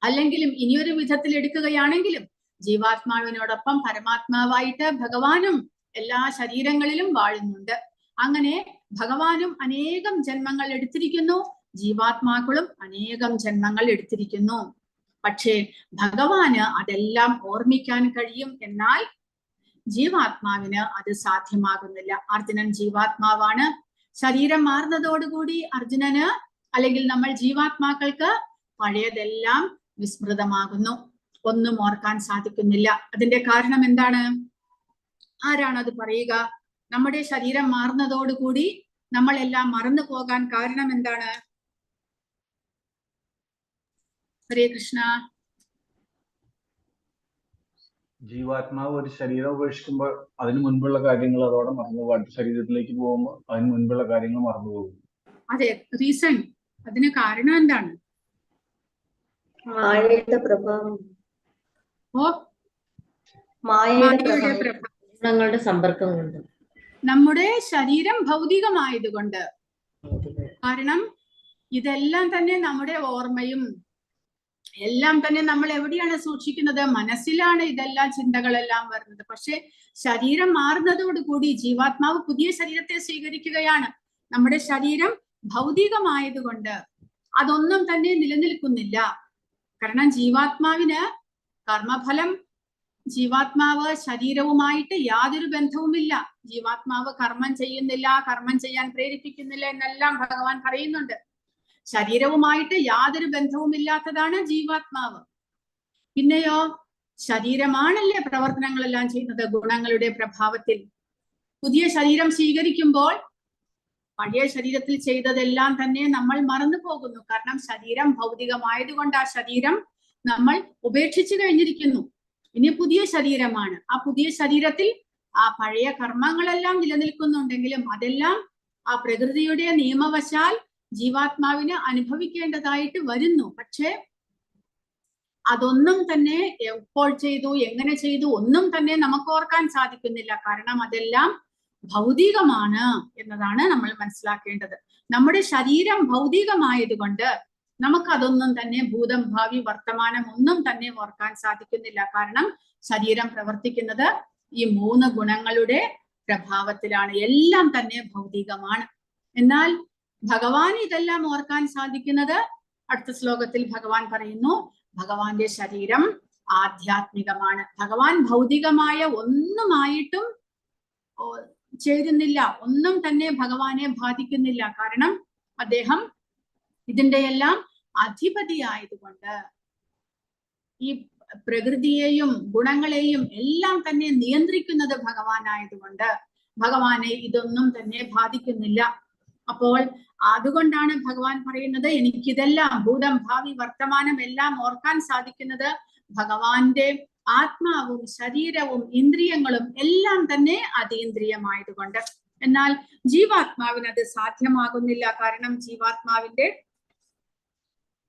അല്ലെങ്കിലും ഇനിയൊരു വിധത്തിൽ എടുക്കുകയാണെങ്കിലും ജീവാത്മാവിനോടൊപ്പം പരമാത്മാവായിട്ട് ഭഗവാനും എല്ലാ ശരീരങ്ങളിലും വാഴുന്നുണ്ട്. അങ്ങനെ ഭഗവാനും അനേകം ജന്മങ്ങൾ എടുത്തിരിക്കുന്നു, ജീവാത്മാക്കളും അനേകം ജന്മങ്ങൾ എടുത്തിരിക്കുന്നു. പക്ഷേ ഭഗവാന് അതെല്ലാം ഓർമ്മിക്കാൻ കഴിയും, എന്നാൽ ജീവാത്മാവിന് അത് സാധ്യമാകുന്നില്ല. അർജുനൻ ജീവാത്മാവാണ്. ശരീരം മാറുന്നതോടുകൂടി അർജുനന് അല്ലെങ്കിൽ നമ്മൾ ജീവാത്മാക്കൾക്ക് പഴയതെല്ലാം വിസ്മൃതമാകുന്നു, ഒന്നും ഓർക്കാൻ സാധിക്കുന്നില്ല. അതിന്റെ കാരണം എന്താണ്? ആരാണ് അത് പറയുക? നമ്മുടെ ശരീരം മാറുന്നതോടുകൂടി നമ്മളെല്ലാം മറന്നു പോകാൻ കാരണം എന്താണ്? ഹരേ കൃഷ്ണ. ജീവാത്മാവ് ഒരു ശരീരം ഉപേക്ഷിക്കുമ്പോൾ അതിന് മുൻപുള്ള കാര്യങ്ങൾ അതോടെ മറന്നുപോകും. അടുത്ത ശരീരത്തിലേക്ക് പോകുമ്പോൾ അതിന് മുൻപുള്ള കാര്യങ്ങൾ മറന്നുപോകും. അതെ, റീസൺ, അതിന് കാരണം എന്താണ്? മായയുടെ പ്രഭാവം. ഓ, മായയുടെ പ്രഭാവം ഗുണങ്ങളുടെ സമ്പർക്കം കൊണ്ട് നമ്മുടെ ശരീരം ഭൗതികമായതുകൊണ്ട്. കാരണം ഇതെല്ലാം തന്നെ നമ്മുടെ ഓർമ്മയും എല്ലാം തന്നെ നമ്മൾ എവിടെയാണ് സൂക്ഷിക്കുന്നത്? മനസ്സിലാണ് ഇതെല്ലാം ചിന്തകളെല്ലാം വരുന്നത്. പക്ഷെ ശരീരം മാറുന്നതോടുകൂടി ജീവാത്മാവ് പുതിയ ശരീരത്തെ സ്വീകരിക്കുകയാണ്. നമ്മുടെ ശരീരം ഭൗതികമായതുകൊണ്ട് അതൊന്നും തന്നെ നിലനിൽക്കുന്നില്ല. കാരണം ജീവാത്മാവിന് കർമ്മഫലം, ജീവാത്മാവ് ശരീരവുമായിട്ട് യാതൊരു ബന്ധവുമില്ല. ജീവാത്മാവ് കർമ്മം ചെയ്യുന്നില്ല, കർമ്മം ചെയ്യാൻ പ്രേരിപ്പിക്കുന്നില്ല എന്നെല്ലാം ഭഗവാൻ പറയുന്നുണ്ട്. ശരീരവുമായിട്ട് യാതൊരു ബന്ധവുമില്ലാത്തതാണ് ജീവാത്മാവ്. പിന്നെയോ ശരീരമാണല്ലേ പ്രവർത്തനങ്ങളെല്ലാം ചെയ്യുന്നത് ഗുണങ്ങളുടെ പ്രഭാവത്തിൽ. പുതിയ ശരീരം സ്വീകരിക്കുമ്പോൾ പഴയ ശരീരത്തിൽ ചെയ്തതെല്ലാം തന്നെ നമ്മൾ മറന്നു പോകുന്നു. കാരണം ശരീരം ഭൗതികമായതുകൊണ്ട് ആ ശരീരം നമ്മൾ ഉപേക്ഷിച്ചു കഴിഞ്ഞിരിക്കുന്നു. ഇനി പുതിയ ശരീരമാണ്. ആ പുതിയ ശരീരത്തിൽ ആ പഴയ കർമ്മങ്ങളെല്ലാം നിലനിൽക്കുന്നുണ്ടെങ്കിലും അതെല്ലാം ആ പ്രകൃതിയുടെ നിയമവശാൽ ജീവാത്മാവിന് അനുഭവിക്കേണ്ടതായിട്ട് വരുന്നു. പക്ഷെ അതൊന്നും തന്നെ എപ്പോൾ ചെയ്തു, എങ്ങനെ ചെയ്തു ഒന്നും തന്നെ നമുക്ക് ഓർക്കാൻ സാധിക്കുന്നില്ല. കാരണം അതെല്ലാം ഭൗതികമാണ് എന്നതാണ് നമ്മൾ മനസ്സിലാക്കേണ്ടത്. നമ്മുടെ ശരീരം ഭൗതികമായതുകൊണ്ട് നമുക്കതൊന്നും തന്നെ ഭൂതം, ഭാവി, വർത്തമാനം ഒന്നും തന്നെ ഓർക്കാൻ സാധിക്കുന്നില്ല. കാരണം ശരീരം പ്രവർത്തിക്കുന്നത് ഈ 3 ഗുണങ്ങളുടെ പ്രഭാവത്തിലാണ്. എല്ലാം തന്നെ ഭൗതികമാണ്. എന്നാൽ ഭഗവാൻ ഇതെല്ലാം ഓർക്കാൻ സാധിക്കുന്നത് അടുത്ത ശ്ലോകത്തിൽ ഭഗവാൻ പറയുന്നു, ഭഗവാന്റെ ശരീരം ആധ്യാത്മികമാണ്. ഭഗവാൻ ഭൗതികമായ ഒന്നുമായിട്ടും ചേരുന്നില്ല, ഒന്നും തന്നെ ഭഗവാനെ ബാധിക്കുന്നില്ല. കാരണം അദ്ദേഹം ഇതിന്റെ എല്ലാം അധിപതിയായതുകൊണ്ട്, ഈ പ്രകൃതിയെയും ഗുണങ്ങളെയും എല്ലാം തന്നെ നിയന്ത്രിക്കുന്നത് ഭഗവാനായതുകൊണ്ട് ഭഗവാനെ ഇതൊന്നും തന്നെ ബാധിക്കുന്നില്ല. അപ്പോൾ അതുകൊണ്ടാണ് ഭഗവാൻ പറയുന്നത്, എനിക്കിതെല്ലാം ഭൂതം, ഭാവി, വർത്തമാനം എല്ലാം ഓർക്കാൻ സാധിക്കുന്നത് ഭഗവാന്റെ ആത്മാവും ശരീരവും ഇന്ദ്രിയങ്ങളും എല്ലാം തന്നെ അതീന്ദ്രിയമായതുകൊണ്ട്. എന്നാൽ ജീവാത്മാവിന് അത് സാധ്യമാകുന്നില്ല. കാരണം ജീവാത്മാവിന്റെ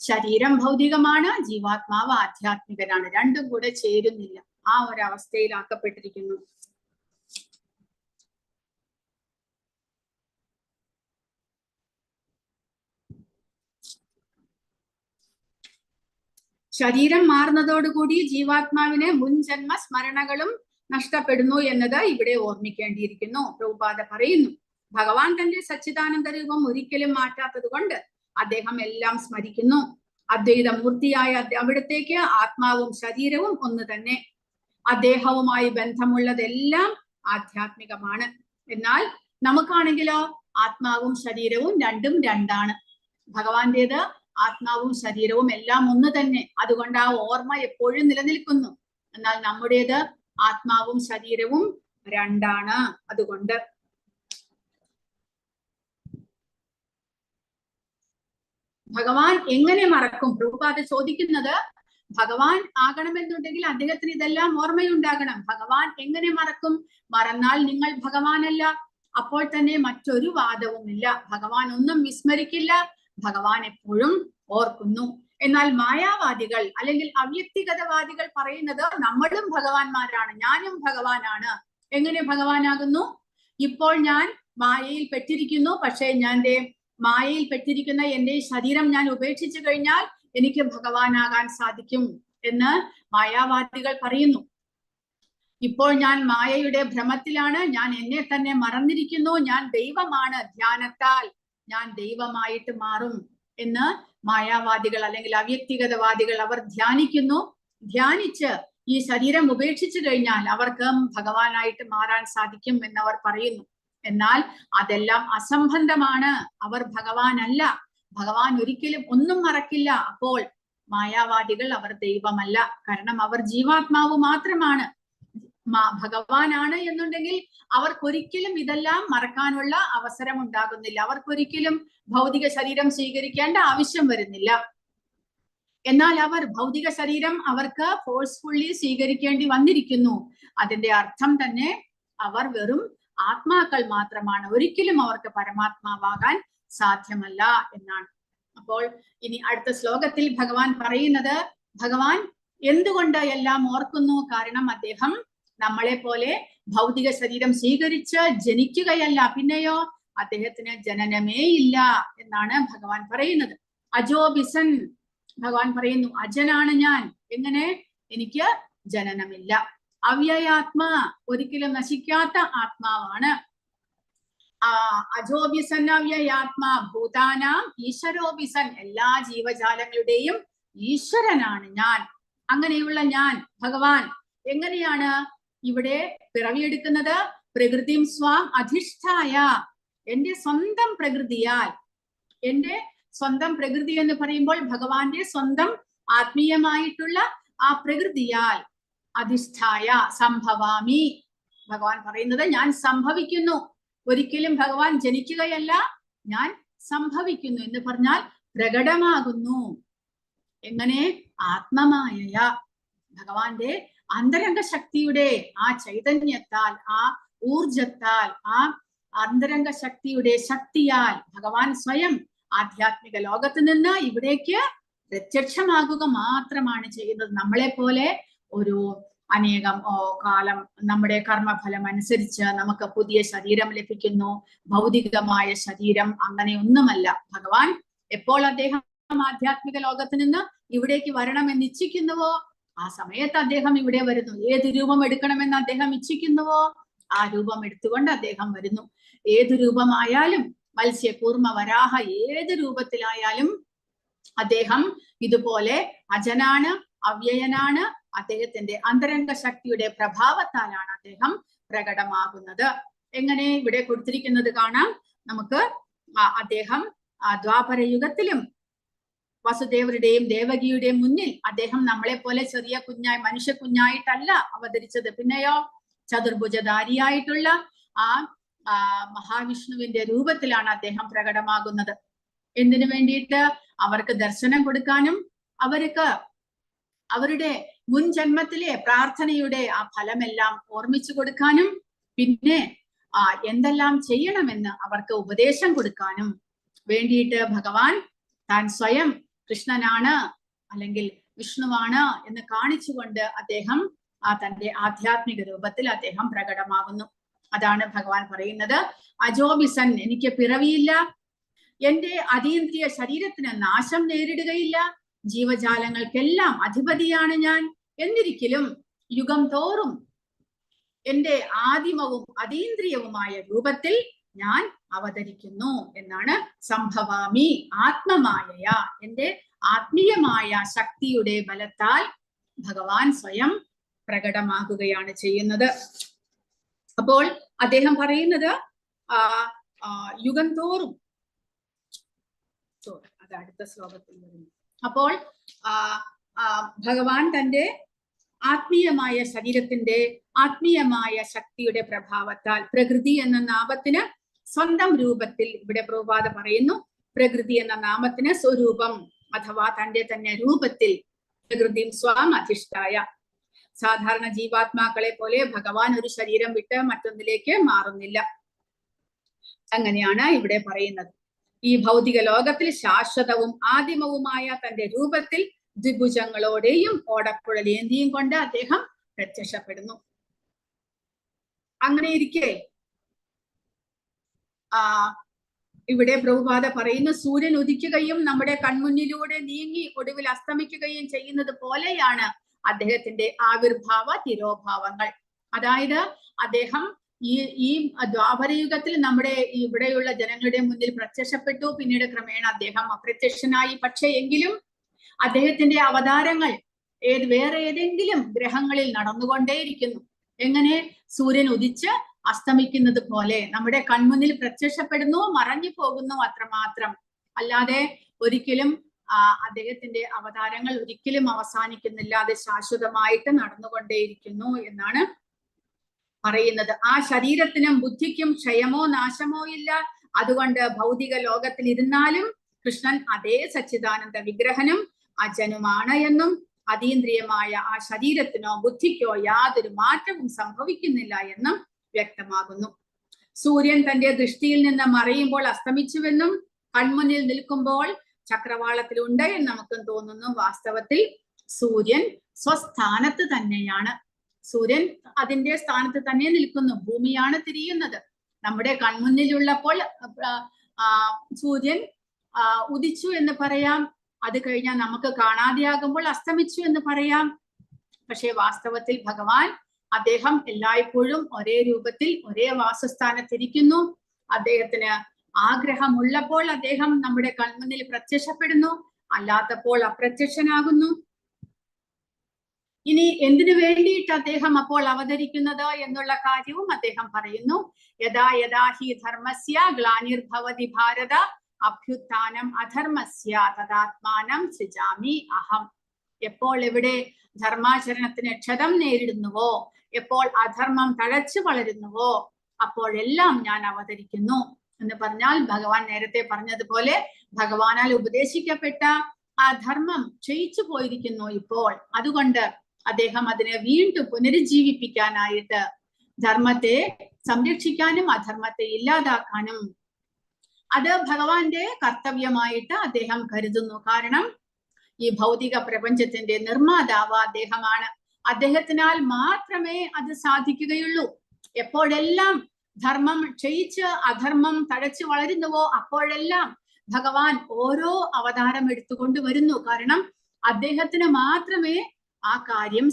ശരീരം ഭൗതികമാണ്, ജീവാത്മാവ് ആധ്യാത്മികനാണ്. രണ്ടും കൂടെ ചേരുന്നില്ല. ആ ഒരവസ്ഥയിലാക്കപ്പെട്ടിരിക്കുന്നു. ശരീരം മാറുന്നതോടുകൂടി ജീവാത്മാവിന് മുൻജന്മ സ്മരണകളും നഷ്ടപ്പെടുന്നു എന്നത് ഇവിടെ ഓർമ്മിക്കേണ്ടിയിരിക്കുന്നു. പ്രഭുപാദ പറയുന്നു, ഭഗവാൻ തന്റെ സച്ചിദാനന്ദ രൂപം ഒരിക്കലും മാറ്റാത്തത് കൊണ്ട് അദ്ദേഹം എല്ലാം സ്മരിക്കുന്നു. അദ്വൈത മൂർത്തിയായ അവിടത്തേക്ക് ആത്മാവും ശരീരവും ഒന്ന് തന്നെ. അദ്ദേഹവുമായി ബന്ധമുള്ളതെല്ലാം ആധ്യാത്മികമാണ്. എന്നാൽ നമുക്കാണെങ്കിലോ ആത്മാവും ശരീരവും രണ്ടും രണ്ടാണ്. ഭഗവാന്റേത് ആത്മാവും ശരീരവും എല്ലാം ഒന്ന് തന്നെ. അതുകൊണ്ട് ആ ഓർമ്മ എപ്പോഴും നിലനിൽക്കുന്നു. എന്നാൽ നമ്മുടേത് ആത്മാവും ശരീരവും രണ്ടാണ്. അതുകൊണ്ട് ഭഗവാൻ എങ്ങനെ മറക്കും? പ്രഭുപാദ ചോദിക്കുന്നത്, ഭഗവാൻ ആകണമെന്നുണ്ടെങ്കിൽ അദ്ദേഹത്തിന് ഇതെല്ലാം ഓർമ്മയുണ്ടാകണം. ഭഗവാൻ എങ്ങനെ മറക്കും? മറന്നാൽ നിങ്ങൾ ഭഗവാനല്ല. അപ്പോൾ തന്നെ മറ്റൊരു വാദവുമില്ല. ഭഗവാൻ ഒന്നും വിസ്മരിക്കില്ല. ഭഗവാൻ എപ്പോഴും ഓർക്കുന്നു. എന്നാൽ മായാവാദികൾ അല്ലെങ്കിൽ അവ്യക്തിഗതവാദികൾ പറയുന്നത് നമ്മളും ഭഗവാന്മാരാണ്, ഞാനും ഭഗവാനാണ്. എങ്ങനെ ഭഗവാനാകുന്നു? ഇപ്പോൾ ഞാൻ മായയിൽ പെട്ടിരിക്കുന്നു. പക്ഷേ മായയിൽ പെട്ടിരിക്കുന്ന എന്റെ ശരീരം ഞാൻ ഉപേക്ഷിച്ചു കഴിഞ്ഞാൽ എനിക്ക് ഭഗവാനാകാൻ സാധിക്കും എന്ന് മായാവാദികൾ പറയുന്നു. ഇപ്പോൾ ഞാൻ മായയുടെ ഭ്രമത്തിലാണ്, ഞാൻ എന്നെ തന്നെ മറന്നിരിക്കുന്നു, ഞാൻ ദൈവമാണ്, ധ്യാനത്താൽ ഞാൻ ദൈവമായിട്ട് മാറും എന്ന് മായാവാദികൾ അല്ലെങ്കിൽ അവ്യക്തിഗതവാദികൾ അവർ ധ്യാനിക്കുന്നു. ധ്യാനിച്ച് ഈ ശരീരം ഉപേക്ഷിച്ചു കഴിഞ്ഞാൽ അവർക്ക് ഭഗവാനായിട്ട് മാറാൻ സാധിക്കും എന്നവർ പറയുന്നു. എന്നാൽ അതെല്ലാം അസംബന്ധമാണ്. അവർ ഭഗവാനല്ല. ഭഗവാൻ ഒരിക്കലും ഒന്നും മറക്കില്ല. അപ്പോൾ മായാവാദികൾ അവർ ദൈവമല്ല. കാരണം അവർ ജീവാത്മാവ് മാത്രമാണ്. ഭഗവാനാണ് എന്നുണ്ടെങ്കിൽ അവർക്കൊരിക്കലും ഇതെല്ലാം മറക്കാനുള്ള അവസരം ഉണ്ടാകുന്നില്ല. അവർക്കൊരിക്കലും ഭൗതിക ശരീരം സ്വീകരിക്കേണ്ട ആവശ്യം വരുന്നില്ല. എന്നാൽ അവർ ഭൗതിക ശരീരം അവർക്ക് ഫോഴ്സ്ഫുള്ളി സ്വീകരിക്കേണ്ടി വന്നിരിക്കുന്നു. അതിന്റെ അർത്ഥം തന്നെ അവർ വെറും ആത്മാക്കൾ മാത്രമാണ്. ഒരിക്കലും അവർക്ക് പരമാത്മാവാകാൻ സാധ്യമല്ല എന്നാണ്. അപ്പോൾ ഇനി അടുത്ത ശ്ലോകത്തിൽ ഭഗവാൻ പറയുന്നത്, ഭഗവാൻ എന്തുകൊണ്ട് എല്ലാം ഓർക്കുന്നു? കാരണം അദ്ദേഹം നമ്മളെ പോലെ ഭൗതിക ശരീരം സ്വീകരിച്ച് ജനിക്കുകയല്ല, പിന്നെയോ അദ്ദേഹത്തിന് ജനനമേ ഇല്ല എന്നാണ് ഭഗവാൻ പറയുന്നത്. അജോബിസൻ, ഭഗവാൻ പറയുന്നു അജനാണ് ഞാൻ. എങ്ങനെ? എനിക്ക് ജനനമില്ല. അവ്യയാത്മാ, ഒരിക്കലും നശിക്കാത്ത ആത്മാവാണ്. അജോബിസൻ അവ്യയാത്മാ ഭൂതാനാം ഈശ്വരോബിസൻ, എല്ലാ ജീവജാലങ്ങളുടെയും ഈശ്വരനാണ് ഞാൻ. അങ്ങനെയുള്ള ഞാൻ ഭഗവാൻ എങ്ങനെയാണ് ഇവിടെ പിറവിയെടുക്കുന്നത്? പ്രകൃതിം സ്വാം അധിഷ്ഠായ, എന്റെ സ്വന്തം പ്രകൃതിയാൽ. എന്റെ സ്വന്തം പ്രകൃതി എന്ന് പറയുമ്പോൾ ഭഗവാന്റെ സ്വന്തം ആത്മീയമായിട്ടുള്ള ആ പ്രകൃതിയാൽ അധിഷ്ഠായ സംഭവാമി, ഭഗവാൻ പറയുന്നത് ഞാൻ സംഭവിക്കുന്നു. ഒരിക്കലും ഭഗവാൻ ജനിക്കുകയല്ല, ഞാൻ സംഭവിക്കുന്നു എന്ന് പറഞ്ഞാൽ പ്രകടമാകുന്നു. എങ്ങനെ? ആത്മമായ, ഭഗവാന്റെ അന്തരംഗ ശക്തിയുടെ ആ ചൈതന്യത്താൽ, ആ ഊർജത്താൽ, ആ അന്തരംഗ ശക്തിയുടെ ശക്തിയാൽ ഭഗവാൻ സ്വയം ആധ്യാത്മിക ലോകത്ത് നിന്ന് ഇവിടേക്ക് പ്രത്യക്ഷമാകുക മാത്രമാണ് ചെയ്യുന്നത്. നമ്മളെ പോലെ ഒരു അനേകം കാലം നമ്മുടെ കർമ്മഫലം അനുസരിച്ച് നമുക്ക് പുതിയ ശരീരം ലഭിക്കുന്നു, ഭൗതികമായ ശരീരം, അങ്ങനെയൊന്നുമല്ല. ഭഗവാൻ എപ്പോൾ അദ്ദേഹം ആധ്യാത്മിക ലോകത്ത് നിന്ന് ഇവിടേക്ക് വരണമെന്ന് ഇച്ഛിക്കുന്നുവോ ആ സമയത്ത് അദ്ദേഹം ഇവിടെ വരുന്നു. ഏത് രൂപം എടുക്കണമെന്ന് അദ്ദേഹം ഇച്ഛിക്കുന്നുവോ ആ രൂപം എടുത്തുകൊണ്ട് അദ്ദേഹം വരുന്നു. ഏത് രൂപമായാലും, മത്സ്യ, കൂർമ്മ, വരാഹ, ഏത് രൂപത്തിലായാലും അദ്ദേഹം ഇതുപോലെ അജനാണ്, അവ്യയനാണ്. അദ്ദേഹത്തിന്റെ അന്തരംഗ ശക്തിയുടെ പ്രഭാവത്താലാണ് അദ്ദേഹം പ്രകടമാകുന്നത്. എങ്ങനെ? ഇവിടെ കൊടുത്തിരിക്കുന്നത് കാണാം നമുക്ക്. അദ്ദേഹം ദ്വാപര യുഗത്തിലും വസുദേവരുടെയും ദേവകിയുടെയും മുന്നിൽ അദ്ദേഹം നമ്മളെ പോലെ ചെറിയ കുഞ്ഞായി, മനുഷ്യ കുഞ്ഞായിട്ടല്ല അവതരിച്ചത്, പിന്നെയോ ചതുർഭുജധാരിയായിട്ടുള്ള ആ മഹാവിഷ്ണുവിന്റെ രൂപത്തിലാണ് അദ്ദേഹം പ്രകടമാകുന്നത്. എന്തിനു വേണ്ടിയിട്ട്? അവർക്ക് ദർശനം കൊടുക്കാനും, അവർക്ക് അവരുടെ മുൻ ജന്മത്തിലെ പ്രാർത്ഥനയുടെ ആ ഫലമെല്ലാം ഓർമ്മിച്ചു കൊടുക്കാനും, പിന്നെ എന്തെല്ലാം ചെയ്യണമെന്ന് അവർക്ക് ഉപദേശം കൊടുക്കാനും വേണ്ടിയിട്ട് ഭഗവാൻ താൻ സ്വയം കൃഷ്ണനാണ് അല്ലെങ്കിൽ വിഷ്ണുവാണ് എന്ന് കാണിച്ചുകൊണ്ട് അദ്ദേഹം തന്റെ ആധ്യാത്മിക രൂപത്തിൽ അദ്ദേഹം പ്രകടമാകുന്നു. അതാണ് ഭഗവാൻ പറയുന്നത്, അജോബിസൻ, എനിക്ക് പിറവിയില്ല, എന്റെ അതീന്ദ്രിയ ശരീരത്തിന് നാശം നേരിടുകയില്ല, ജീവജാലങ്ങൾക്കെല്ലാം അധിപതിയാണ് ഞാൻ. എന്നിരിക്കലും യുഗം തോറും എന്റെ ആദിമവും അതീന്ദ്രിയവുമായ രൂപത്തിൽ ഞാൻ അവതരിക്കുന്നു എന്നാണ്. സംഭവാമി ആത്മമായ, എന്റെ ആത്മീയമായ ശക്തിയുടെ ബലത്താൽ ഭഗവാൻ സ്വയം പ്രകടമാകുകയാണ് ചെയ്യുന്നത്. അപ്പോൾ അദ്ദേഹം പറയുന്നത് യുഗം തോറും, അത് അടുത്ത ശ്ലോകത്തിൽ വരുന്നു. അപ്പോൾ ഭഗവാൻ തന്റെ ആത്മീയമായ ശരീരത്തിന്റെ ആത്മീയമായ ശക്തിയുടെ പ്രഭാവത്താൽ പ്രകൃതി എന്ന നാമത്തിന് സ്വന്തം രൂപത്തിൽ, ഇവിടെ പ്രഭുപാദ പറയുന്നു, പ്രകൃതി എന്ന നാമത്തിന് സ്വരൂപം അഥവാ തന്റെ തന്നെ രൂപത്തിൽ പ്രകൃതിയും സ്വാം അധിഷ്ഠായ. സാധാരണ ജീവാത്മാക്കളെ പോലെ ഭഗവാൻ ഒരു ശരീരം വിട്ട് മറ്റൊന്നിലേക്ക് മാറുന്നില്ല. അങ്ങനെയാണ് ഇവിടെ പറയുന്നത്. ഈ ഭൗതിക ലോകത്തിൽ ശാശ്വതവും ആദിമവുമായ തന്റെ രൂപത്തിൽ ദ്വിഭുജങ്ങളോടെയും ഓടക്കുഴലേന്തിയും കൊണ്ട് അദ്ദേഹം പ്രത്യക്ഷപ്പെടുന്നു. അങ്ങനെ ഇരിക്കെ ഇവിടെ പ്രഭുപാദ പറയുന്നു, സൂര്യൻ ഉദിക്കുകയും നമ്മുടെ കൺമുന്നിലൂടെ നീങ്ങി ഒടുവിൽ അസ്തമിക്കുകയും ചെയ്യുന്നത് പോലെയാണ് അദ്ദേഹത്തിന്റെ ആവിർഭാവ തിരോഭാവങ്ങൾ. അതായത് അദ്ദേഹം ഈ ദ്വാപരയുഗത്തിൽ നമ്മുടെ ഇവിടെയുള്ള ജനങ്ങളുടെ മുന്നിൽ പ്രത്യക്ഷപ്പെട്ടു, പിന്നീട് ക്രമേണ അദ്ദേഹം അപ്രത്യക്ഷനായി. പക്ഷെ എങ്കിലും അദ്ദേഹത്തിന്റെ അവതാരങ്ങൾ വേറെ ഏതെങ്കിലും ഗ്രഹങ്ങളിൽ നടന്നുകൊണ്ടേയിരിക്കുന്നു. എങ്ങനെ? സൂര്യൻ ഉദിച്ച് അസ്തമിക്കുന്നത് പോലെ നമ്മുടെ കൺമുന്നിൽ പ്രത്യക്ഷപ്പെടുന്നു, മറഞ്ഞു പോകുന്നു, അത്രമാത്രം. അല്ലാതെ ഒരിക്കലും അദ്ദേഹത്തിന്റെ അവതാരങ്ങൾ ഒരിക്കലും അവസാനിക്കുന്നില്ല, അത് ശാശ്വതമായിട്ട് നടന്നുകൊണ്ടേയിരിക്കുന്നു എന്നാണ് പറയുന്നത്. ആ ശരീരത്തിനും ബുദ്ധിക്കും ക്ഷയമോ നാശമോ ഇല്ല. അതുകൊണ്ട് ഭൗതിക ലോകത്തിൽ ഇരുന്നാലും കൃഷ്ണൻ അതേ സച്ചിദാനന്ദ വിഗ്രഹനും അജനുമാണ് എന്നും അതീന്ദ്രിയമായ ആ ശരീരത്തിനോ ബുദ്ധിക്കോ യാതൊരു മാറ്റവും സംഭവിക്കുന്നില്ല എന്നും വ്യക്തമാകുന്നു. സൂര്യൻ തന്റെ ദൃഷ്ടിയിൽ നിന്ന് മറയുമ്പോൾ അസ്തമിച്ചുവെന്നും കൺമുന്നിൽ നിൽക്കുമ്പോൾ ചക്രവാളത്തിലുണ്ട് എന്ന് നമുക്കും തോന്നുന്നു. വാസ്തവത്തിൽ സൂര്യൻ സ്വസ്ഥാനത്ത് തന്നെയാണ്. സൂര്യൻ അതിന്റെ സ്ഥാനത്ത് തന്നെ നിൽക്കുന്നു. ഭൂമിയാണ് തിരിയുന്നത്. നമ്മുടെ കൺമുന്നിലുള്ളപ്പോൾ സൂര്യൻ ഉദിച്ചു എന്ന് പറയാം. അത് കഴിഞ്ഞാൽ നമുക്ക് കാണാതെയാകുമ്പോൾ അസ്തമിച്ചു എന്ന് പറയാം. പക്ഷെ വാസ്തവത്തിൽ ഭഗവാൻ അദ്ദേഹം എല്ലായ്പ്പോഴും ഒരേ രൂപത്തിൽ ഒരേ വാസസ്ഥാനത്തിരിക്കുന്നു. അദ്ദേഹത്തിന് ആഗ്രഹമുള്ളപ്പോൾ അദ്ദേഹം നമ്മുടെ കൺമുന്നിൽ പ്രത്യക്ഷപ്പെടുന്നു, അല്ലാത്തപ്പോൾ അപ്രത്യക്ഷനാകുന്നു. ഇനി എന്തിനു വേണ്ടിയിട്ട് അദ്ദേഹം അപ്പോൾ അവതരിക്കുന്നത് എന്നുള്ള കാര്യവും അദ്ദേഹം പറയുന്നു. യഥാ യഥാ ഹി ധർമ്മസ്യ ഗ്ലാനിർഭവതി ഭാരത അഭ്യുത്ഥാനം അധർമ്മസ്യ തദാത്മാനം സൃജാമി അഹം. എപ്പോൾ എവിടെ ധർമാചരണത്തിന് ക്ഷതം നേരിടുന്നുവോ, എപ്പോൾ അധർമ്മം തഴച്ചു വളരുന്നുവോ, അപ്പോഴെല്ലാം ഞാൻ അവതരിക്കുന്നു എന്ന് പറഞ്ഞാൽ ഭഗവാൻ നേരത്തെ പറഞ്ഞതുപോലെ ഭഗവാനാൽ ഉപദേശിക്കപ്പെട്ട ആ ധർമ്മം ക്ഷയിച്ചു പോയിരിക്കുന്നു ഇപ്പോൾ. അതുകൊണ്ട് അദ്ദേഹം അതിനെ വീണ്ടും പുനരുജ്ജീവിപ്പിക്കാനായിട്ട് ധർമ്മത്തെ സംരക്ഷിക്കാനും അധർമ്മത്തെ ഇല്ലാതാക്കാനും അത് ഭഗവാന്റെ കർത്തവ്യമായിട്ട് അദ്ദേഹം കരുതുന്നു. കാരണം ഈ ഭൗതിക പ്രപഞ്ചത്തിന്റെ നിർമ്മാതാവ് അദ്ദേഹമാണ്. അദ്ദേഹത്തിനാൽ മാത്രമേ അത് സാധിക്കുകയുള്ളൂ. എപ്പോഴെല്ലാം ധർമ്മം ക്ഷയിച്ച് അധർമ്മം തഴച്ചു വളരുന്നുവോ അപ്പോഴെല്ലാം ഭഗവാൻ ഓരോ അവതാരം എടുത്തുകൊണ്ട് വരുന്നു. കാരണം അദ്ദേഹത്തിന് മാത്രമേ ആ കാര്യം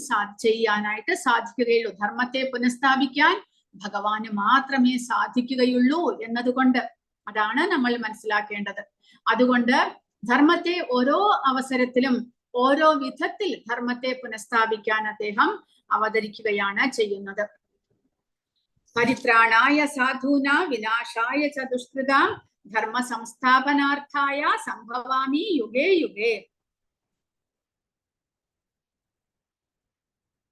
ചെയ്യാനായിട്ട് സാധിക്കുകയുള്ളൂ. ധർമ്മത്തെ പുനഃസ്ഥാപിക്കാൻ ഭഗവാന് മാത്രമേ സാധിക്കുകയുള്ളൂ എന്നതുകൊണ്ട് അതാണ് നമ്മൾ മനസ്സിലാക്കേണ്ടത്. അതുകൊണ്ട് ധർമ്മത്തെ ഓരോ അവസരത്തിലും ഓരോ വിധത്തിൽ ധർമ്മത്തെ പുനഃസ്ഥാപിക്കാൻ അദ്ദേഹം അവതരിക്കുകയാണ് ചെയ്യുന്നത്. പരിത്രാണായ സാധൂന വിനാശായ ച ദുഷ്കൃതാം ധർമ്മ സംസ്ഥാപനാർത്ഥായ സംഭവാമി യുഗേ യുഗേ.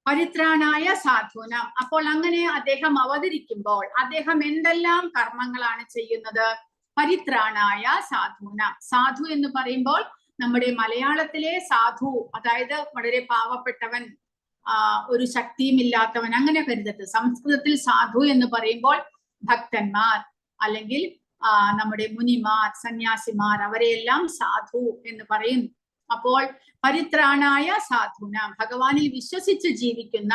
പരിത്രാണായ സാധൂനാം. അപ്പോൾ അങ്ങനെ അദ്ദേഹം അവതരിക്കുമ്പോൾ അദ്ദേഹം എന്തെല്ലാം കർമ്മങ്ങളാണ് ചെയ്യുന്നത്? പരിത്രാണായ സാധൂനാം. സാധു എന്ന് പറയുമ്പോൾ നമ്മുടെ മലയാളത്തിലെ സാധു, അതായത് വളരെ പാവപ്പെട്ടവൻ, ഒരു ശക്തിയും ഇല്ലാത്തവൻ, അങ്ങനെ കരുതരുത്. സംസ്കൃതത്തിൽ സാധു എന്ന് പറയുമ്പോൾ ഭക്തന്മാർ അല്ലെങ്കിൽ നമ്മുടെ മുനിമാർ, സന്യാസിമാർ, അവരെയെല്ലാം സാധു എന്ന് പറയുന്നു. അപ്പോൾ പരിത്രാണായ സാധൂനാം, ഭഗവാനിൽ വിശ്വസിച്ച് ജീവിക്കുന്ന,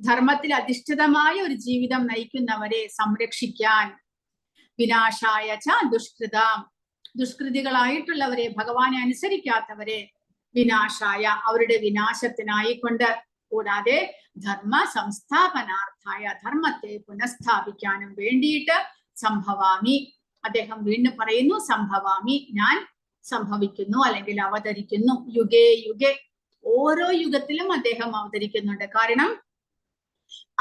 ധർമ്മത്തിൽ അധിഷ്ഠിതമായ ഒരു ജീവിതം നയിക്കുന്നവരെ സംരക്ഷിക്കാൻ. വിനാശായ ച ദുഷ്കൃതാം, ദുഷ്കൃതികളായിട്ടുള്ളവരെ, ഭഗവാനെ അനുസരിക്കാത്തവരെ വിനാശായ, അവരുടെ വിനാശത്തിനായിക്കൊണ്ട്. കൂടാതെ ധർമ്മ സംസ്ഥാപനാർത്ഥായ, ധർമ്മത്തെ പുനഃസ്ഥാപിക്കാനും വേണ്ടിയിട്ട് സംഭവാമി. അദ്ദേഹം വീണ്ടും പറയുന്നു സംഭവാമി, ഞാൻ സംഭവിക്കുന്നു അല്ലെങ്കിൽ അവതരിക്കുന്നു. യുഗേ യുഗേ, ഓരോ യുഗത്തിലും അദ്ദേഹം അവതരിക്കുന്നുണ്ട്. കാരണം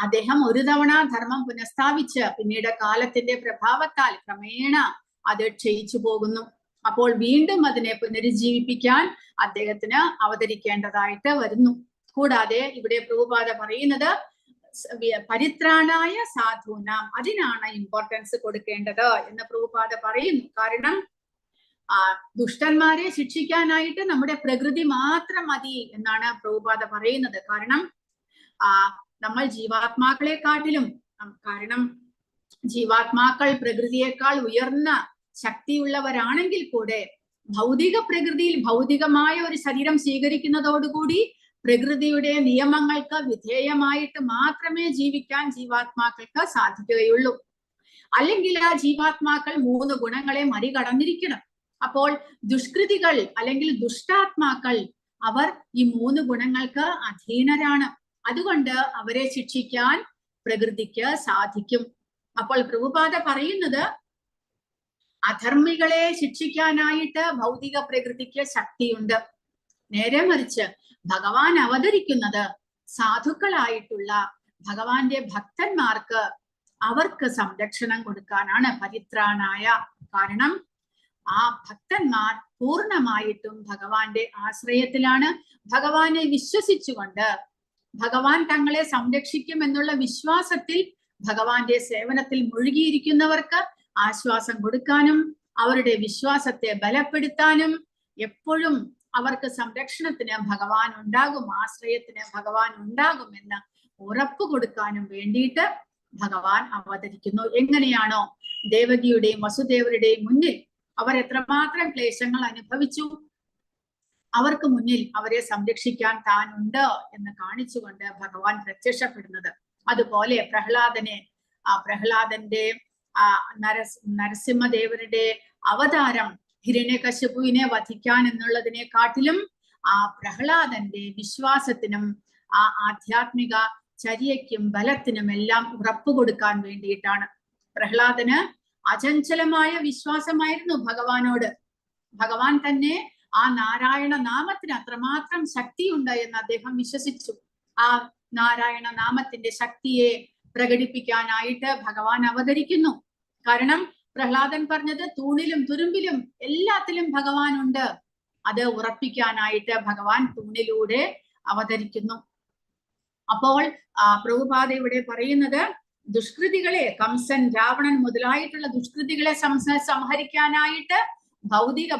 അദ്ദേഹം ഒരു തവണ ധർമ്മം പുനഃസ്ഥാപിച്ച് പിന്നീട് കാലത്തിന്റെ പ്രഭാവത്താൽ ക്രമേണ അത് ക്ഷയിച്ചു പോകുന്നു. അപ്പോൾ വീണ്ടും അതിനെ പുനരുജ്ജീവിപ്പിക്കാൻ അദ്ദേഹത്തിന് അവതരിക്കേണ്ടതായിട്ട് വരുന്നു. കൂടാതെ ഇവിടെ പ്രഭുപാദ പറയുന്നത് പരിത്രാണായ സാധൂനാം, അതിനാണ് ഇമ്പോർട്ടൻസ് കൊടുക്കേണ്ടത് എന്ന് പ്രഭുപാദ പറയുന്നു. കാരണം ദുഷ്ടന്മാരെ ശിക്ഷിക്കാനായിട്ട് നമ്മുടെ പ്രകൃതി മാത്രം മതി എന്നാണ് പ്രഭുപാദ പറയുന്നത്. കാരണം നമ്മൾ ജീവാത്മാക്കളെക്കാട്ടിലും, കാരണം ജീവാത്മാക്കൾ പ്രകൃതിയേക്കാൾ ഉയർന്ന ശക്തിയുള്ളവരാണെങ്കിൽ കൂടെ ഭൗതിക പ്രകൃതിയിൽ ഭൗതികമായ ഒരു ശരീരം സ്വീകരിക്കുന്നതോടുകൂടി പ്രകൃതിയുടെ നിയമങ്ങൾക്ക് വിധേയമായിട്ട് മാത്രമേ ജീവിക്കാൻ ജീവാത്മാക്കൾക്ക് സാധിക്കുകയുള്ളൂ. അല്ലെങ്കിൽ ആ ജീവാത്മാക്കൾ 3 ഗുണങ്ങളെ മറികടന്നിരിക്കണം. അപ്പോൾ ദുഷ്കൃതികൾ അല്ലെങ്കിൽ ദുഷ്ടാത്മാക്കൾ, അവർ ഈ 3 ഗുണങ്ങൾക്ക് അധീനരാണ്. അതുകൊണ്ട് അവരെ ശിക്ഷിക്കാൻ പ്രകൃതിക്ക് സാധിക്കും. അപ്പോൾ പ്രഭുപാദ പറയുന്നത് അധർമ്മികളെ ശിക്ഷിക്കാനായിട്ട് ഭൗതിക പ്രകൃതിക്ക് ശക്തിയുണ്ട്. നേരെ മറിച്ച് ഭഗവാൻ അവതരിക്കുന്നത് സാധുക്കളായിട്ടുള്ള ഭഗവാന്റെ ഭക്തന്മാർക്ക്, അവർക്ക് സംരക്ഷണം കൊടുക്കാനാണ്. പരിത്രാണായ, കാരണം ആ ഭക്തന്മാർ പൂർണ്ണമായിട്ടും ഭഗവാന്റെ ആശ്രയത്തിലാണ്. ഭഗവാനെ വിശ്വസിച്ചുകൊണ്ട് ഭഗവാൻ തങ്ങളെ സംരക്ഷിക്കും എന്നുള്ള വിശ്വാസത്തിൽ ഭഗവാന്റെ സേവനത്തിൽ മുഴുകിയിരിക്കുന്നവർക്ക് ആശ്വാസം കൊടുക്കാനും അവരുടെ വിശ്വാസത്തെ ബലപ്പെടുത്താനും എപ്പോഴും അവർക്ക് സംരക്ഷണത്തിന് ഭഗവാൻ ഉണ്ടാകും, ആശ്രയത്തിന് ഭഗവാൻ ഉണ്ടാകുമെന്ന് ഉറപ്പ് കൊടുക്കാനും വേണ്ടിയിട്ട് ഭഗവാൻ അവതരിക്കുന്നു. എങ്ങനെയാണോ ദേവകിയുടെയും വസുദേവരുടെയും മുന്നിൽ അവർ എത്രമാത്രം ക്ലേശങ്ങൾ അനുഭവിച്ചു. അവർക്ക് മുന്നിൽ അവരെ സംരക്ഷിക്കാൻ താനുണ്ട് എന്ന് കാണിച്ചുകൊണ്ട് ഭഗവാൻ പ്രത്യക്ഷപ്പെടുന്നത്. അതുപോലെ പ്രഹ്ലാദന്റെ നരസിംഹദേവരുടെ അവതാരം ഹിരണ്യകശിപുവിനെ വധിക്കാൻ എന്നുള്ളതിനെക്കാട്ടിലും ആ പ്രഹ്ലാദന്റെ വിശ്വാസത്തിനും ആ ആധ്യാത്മിക ചര്യയ്ക്കും ബലത്തിനും എല്ലാം ഉറപ്പ് കൊടുക്കാൻ വേണ്ടിയിട്ടാണ്. പ്രഹ്ലാദന് അചഞ്ചലമായ വിശ്വാസമായിരുന്നു ഭഗവാനോട്. ഭഗവാൻ തന്നെ ആ നാരായണ നാമത്തിന് അത്രമാത്രം ശക്തിയുണ്ട് എന്ന് അദ്ദേഹം വിശ്വസിച്ചു. ആ നാരായണ നാമത്തിന്റെ ശക്തിയെ പ്രകടിപ്പിക്കാനായിട്ട് ഭഗവാൻ അവതരിക്കുന്നു. കാരണം പ്രഹ്ലാദൻ പറഞ്ഞത് തൂണിലും തുരുമ്പിലും എല്ലാത്തിലും ഭഗവാൻ ഉണ്ട്. അത് ഉറപ്പിക്കാനായിട്ട് ഭഗവാൻ തൂണിലൂടെ അവതരിക്കുന്നു. അപ്പോൾ പ്രഭുപാദ ഇവിടെ പറയുന്നത് ദുഷ്കൃതികളെ, കംസൻ, രാവണൻ മുതലായിട്ടുള്ള ദുഷ്കൃതികളെ സംഹരിക്കാനായിട്ട്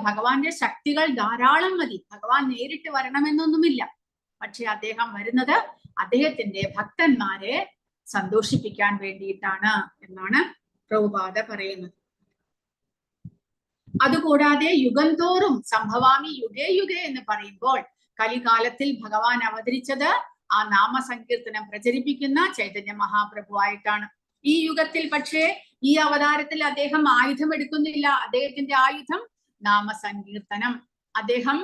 ഭഗവാന്റെ ശക്തികൾ ധാരാളം മതി. ഭഗവാൻ നേരിട്ട് വരണമെന്നൊന്നുമില്ല. പക്ഷെ അദ്ദേഹം വരുന്നത് അദ്ദേഹത്തിന്റെ ഭക്തന്മാരെ സന്തോഷിപ്പിക്കാൻ വേണ്ടിയിട്ടാണ് എന്നാണ് പ്രഭുപാദ പറയുന്നത്. അതുകൂടാതെ യുഗം തോറും സംഭവാമി യുഗേ യുഗേ എന്ന് പറയുമ്പോൾ കലികാലത്തിൽ ഭഗവാൻ അവതരിച്ചത് ആ നാമസങ്കീർത്തനം പ്രചരിപ്പിക്കുന്ന ചൈതന്യ മഹാപ്രഭു ആയിട്ടാണ്. ഈ യുഗത്തിൽ പക്ഷേ ഈ അവതാരത്തിൽ അദ്ദേഹം ആയുധം എടുക്കുന്നില്ല. അദ്ദേഹത്തിന്റെ ആയുധം നാമസങ്കീർത്തനം. അദ്ദേഹം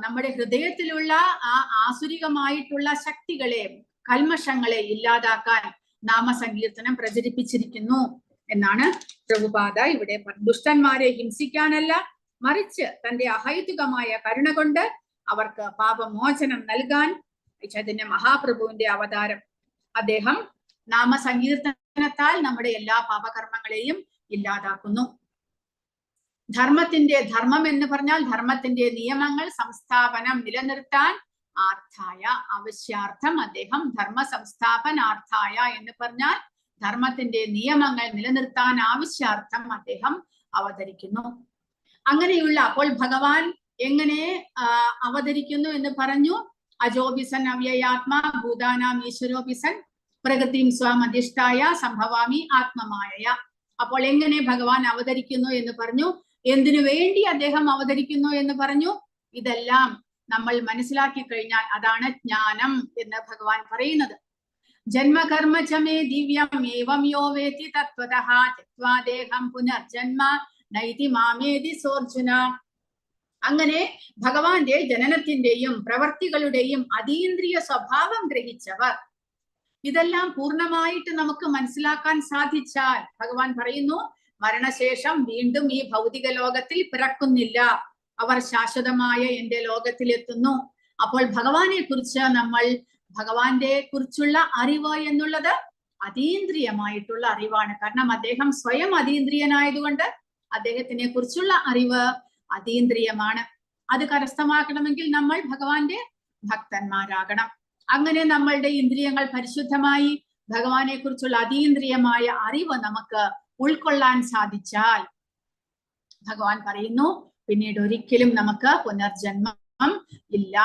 നമ്മുടെ ഹൃദയത്തിലുള്ള ആ ആസുരികമായിട്ടുള്ള ശക്തികളെ, കൽമഷങ്ങളെ ഇല്ലാതാക്കാൻ നാമസങ്കീർത്തനം പ്രചരിപ്പിച്ചിരിക്കുന്നു എന്നാണ് പ്രഭുപാദ ഇവിടെ ദുഷ്ടന്മാരെ ഹിംസിക്കാനല്ല, മറിച്ച് തന്റെ അഹൈതുകമായ കരുണ കൊണ്ട് അവർക്ക് പാപമോചനം നൽകാൻ ചൈതന്യ മഹാപ്രഭുവിന്റെ അവതാരം. അദ്ദേഹം നാമസങ്കീർത്തനത്താൽ നമ്മുടെ എല്ലാ പാപകർമ്മങ്ങളെയും ഇല്ലാതാക്കുന്നു. ധർമ്മം എന്ന് പറഞ്ഞാൽ ധർമ്മത്തിന്റെ നിയമങ്ങൾ സംസ്ഥാപനം നിലനിർത്താൻ ആർത്ഥായ, അവശ്യാർത്ഥം. അദ്ദേഹം ധർമ്മ സംസ്ഥാപനാർത്ഥായ എന്ന് പറഞ്ഞാൽ ധർമ്മത്തിന്റെ നിയമങ്ങൾ നിലനിർത്താൻ ആവശ്യാർത്ഥം അദ്ദേഹം അവതരിക്കുന്നു. അങ്ങനെയുള്ള അപ്പോൾ ഭഗവാൻ എങ്ങനെ അവതരിക്കുന്നു എന്ന് പറഞ്ഞു. അജോബിസൻ അവ്യയാത്മാ ഭൂതാനാം ഈശ്വരോബിസൻ പ്രകൃതിം സ്വമധിഷ്ഠായ സംഭവാമി ആത്മമായ. അപ്പോൾ എങ്ങനെ ഭഗവാൻ അവതരിക്കുന്നു എന്ന് പറഞ്ഞു. എന്തിനു വേണ്ടി അദ്ദേഹം അവതരിക്കുന്നു എന്ന് പറഞ്ഞു. ഇതെല്ലാം നമ്മൾ മനസ്സിലാക്കി കഴിഞ്ഞാൽ അതാണ് ജ്ഞാനം എന്ന് ഭഗവാൻ പറയുന്നത്. ജന്മകർമ്മ ചമേ ദിവ്യം ഏവം യോ വേതി തത്വതഃ ത്യക്ത്വാ ദേഹം പുനർജന്മ നൈതി മാമേതി സോർജുന. അങ്ങനെ ഭഗവാന്റെ ജനനത്തിന്റെയും പ്രവർത്തികളുടെയും അതീന്ദ്രിയ സ്വഭാവം ഗ്രഹിച്ചവർ, ഇതെല്ലാം പൂർണ്ണമായിട്ട് നമുക്ക് മനസ്സിലാക്കാൻ സാധിച്ചാൽ ഭഗവാൻ പറയുന്നു മരണശേഷം വീണ്ടും ഈ ഭൗതിക ലോകത്തിൽ പിറക്കുന്നില്ല, അവർ ശാശ്വതമായ എന്റെ ലോകത്തിലെത്തുന്നു. അപ്പോൾ ഭഗവാനെ കുറിച്ച് ഭഗവാന്റെ കുറിച്ചുള്ള അറിവ് എന്നുള്ളത് അതീന്ദ്രിയമായിട്ടുള്ള അറിവാണ്. കാരണം അദ്ദേഹം സ്വയം അതീന്ദ്രിയനായതുകൊണ്ട് അദ്ദേഹത്തിനെ കുറിച്ചുള്ള അറിവ് അതീന്ദ്രിയമാണ്. അത് കരസ്ഥമാക്കണമെങ്കിൽ നമ്മൾ ഭഗവാന്റെ ഭക്തന്മാരാകണം. അങ്ങനെ നമ്മളുടെ ഇന്ദ്രിയങ്ങൾ പരിശുദ്ധമായി ഭഗവാനെ കുറിച്ചുള്ള അതീന്ദ്രിയമായ അറിവ് നമുക്ക് ഉൾക്കൊള്ളാൻ സാധിച്ചാൽ ഭഗവാൻ പറയുന്നു പിന്നീട് ഒരിക്കലും നമുക്ക് പുനർജന്മം ഇല്ല,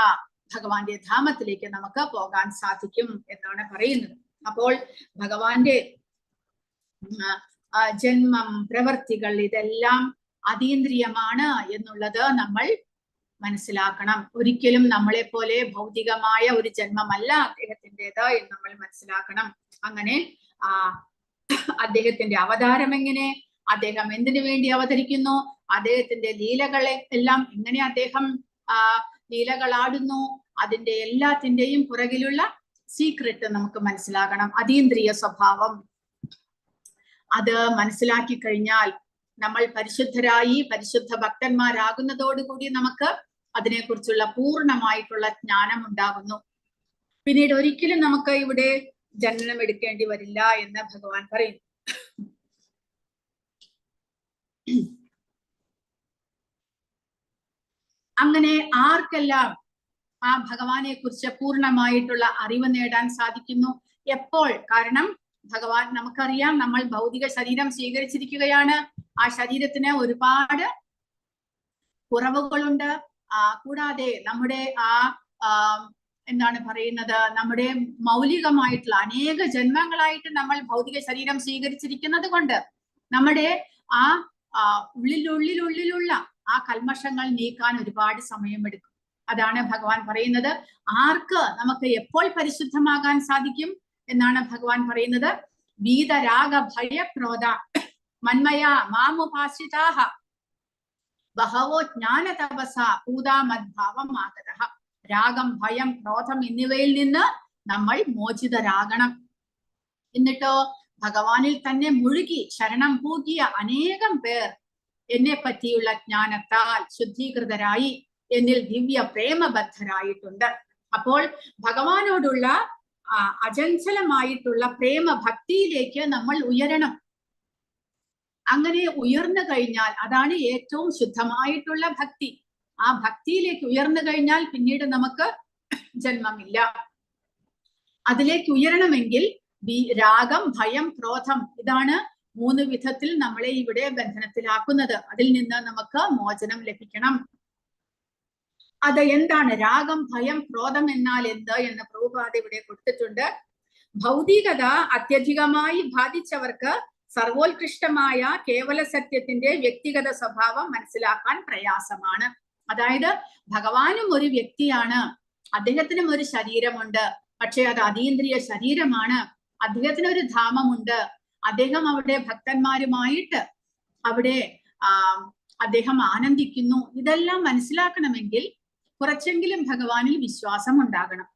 ഭഗവാന്റെ ധാമത്തിലേക്ക് നമുക്ക് പോകാൻ സാധിക്കും എന്നാണ് പറയുന്നത്. അപ്പോൾ ഭഗവാന്റെ ജന്മം, പ്രവർത്തികൾ ഇതെല്ലാം അതീന്ദ്രിയമാണ് എന്നുള്ളത് നമ്മൾ മനസ്സിലാക്കണം. ഒരിക്കലും നമ്മളെ പോലെ ഭൗതികമായ ഒരു ജന്മമല്ല അദ്ദേഹത്തിൻ്റെത് എന്ന് നമ്മൾ മനസ്സിലാക്കണം. അങ്ങനെ അദ്ദേഹത്തിന്റെ അവതാരം എങ്ങനെ, അദ്ദേഹം എന്തിനു വേണ്ടി അവതരിക്കുന്നു, അദ്ദേഹത്തിന്റെ ലീലകളെ എല്ലാം എങ്ങനെ അദ്ദേഹം ലീലകളാടുന്നു, അതിന്റെ എല്ലാത്തിന്റെയും പുറകിലുള്ള സീക്രട്ട് നമുക്ക് മനസ്സിലാകണം. അതീന്ദ്രിയ സ്വഭാവം അത് മനസ്സിലാക്കി കഴിഞ്ഞാൽ നമ്മൾ പരിശുദ്ധരായി പരിശുദ്ധ ഭക്തന്മാരാകുന്നതോടുകൂടി നമുക്ക് അതിനെക്കുറിച്ചുള്ള പൂർണ്ണമായിട്ടുള്ള ജ്ഞാനം ഉണ്ടാകുന്നു. പിന്നീട് ഒരിക്കലും നമുക്ക് ഇവിടെ ജനനം എടുക്കേണ്ടി വരില്ല എന്ന് ഭഗവാൻ പറയുന്നു. അങ്ങനെ ആർക്കെല്ലാം ആ ഭഗവാനെ കുറിച്ച് പൂർണ്ണമായിട്ടുള്ള അറിവ് നേടാൻ സാധിക്കുന്നു? എപ്പോൾ? കാരണം ഭഗവാൻ നമുക്കറിയാം, നമ്മൾ ഭൗതിക ശരീരം സ്വീകരിച്ചിരിക്കുകയാണ്. ആ ശരീരത്തിന് ഒരുപാട് കുറവുകളുണ്ട്. കൂടാതെ നമ്മുടെ എന്താണ് പറയുന്നത്, നമ്മുടെ മൗലികമായിട്ടുള്ള അനേക ജന്മങ്ങളായിട്ട് നമ്മൾ ഭൗതിക ശരീരം സ്വീകരിച്ചിരിക്കുന്നത് കൊണ്ട് നമ്മുടെ ഉള്ളിലുള്ള ആ കൽമഷങ്ങൾ നീക്കാൻ ഒരുപാട് സമയമെടുക്കും. അതാണ് ഭഗവാൻ പറയുന്നത്. ആർക്ക് നമുക്ക് എപ്പോൾ പരിശുദ്ധമാകാൻ സാധിക്കും എന്നാണ് ഭഗവാൻ പറയുന്നത്. വീതരാഗ ഭയക്രോധ മന്മയ മാമുപാശ്രിതാഹ ബഹവോ ജ്ഞാന തപസ പൂതാമദ്ഭാവം ആഗതഃ. രാഗം, ഭയം, ക്രോധം എന്നിവയിൽ നിന്ന് നമ്മൾ മോചിതരാകണം. എന്നിട്ടോ ഭഗവാനിൽ തന്നെ മുഴുകി ശരണം പൂകിയ അനേകം പേർ എന്നെ പറ്റിയുള്ള ജ്ഞാനത്താൽ ശുദ്ധീകൃതരായി എന്നിൽ ദിവ്യ പ്രേമബദ്ധരായിട്ടുണ്ട്. അപ്പോൾ ഭഗവാനോടുള്ള അചഞ്ചലമായിട്ടുള്ള പ്രേമ ഭക്തിയിലേക്ക് നമ്മൾ ഉയരണം. അങ്ങനെ ഉയർന്നു കഴിഞ്ഞാൽ അതാണ് ഏറ്റവും ശുദ്ധമായിട്ടുള്ള ഭക്തി. ആ ഭക്തിയിലേക്ക് ഉയർന്നു കഴിഞ്ഞാൽ പിന്നീട് നമുക്ക് ജന്മമില്ല. അതിലേക്ക് ഉയരണമെങ്കിൽ രാഗം, ഭയം, ക്രോധം, ഇതാണ് 3 വിധത്തിൽ നമ്മളെ ഇവിടെ ബന്ധനത്തിലാക്കുന്നത്. അതിൽ നിന്ന് നമുക്ക് മോചനം ലഭിക്കണം. അത് എന്താണ് രാഗം, ഭയം, ക്രോധം എന്നാൽ എന്ത് എന്ന് പ്രഭുപാദ ഇവിടെ കൊടുത്തിട്ടുണ്ട്. ഭൗതികത അത്യധികമായി ബാധിച്ചവർക്ക് സർവോത്കൃഷ്ടമായ കേവല സത്യത്തിന്റെ വ്യക്തിഗത സ്വഭാവം മനസ്സിലാക്കാൻ പ്രയാസമാണ്. അതായത് ഭഗവാനും ഒരു വ്യക്തിയാണ്, അദ്ദേഹത്തിനും ഒരു ശരീരമുണ്ട്, പക്ഷെ അത് അതീന്ദ്രിയ ശരീരമാണ്. അദ്ദേഹത്തിന് ഒരു ധാമമുണ്ട്, അദ്ദേഹം അവിടെ ഭക്തന്മാരുമായിട്ട് അവിടെ അദ്ദേഹം ആനന്ദിക്കുന്നു. ഇതെല്ലാം മനസ്സിലാക്കണമെങ്കിൽ കുറച്ചെങ്കിലും ഭഗവാനിൽ വിശ്വാസം ഉണ്ടാകണം.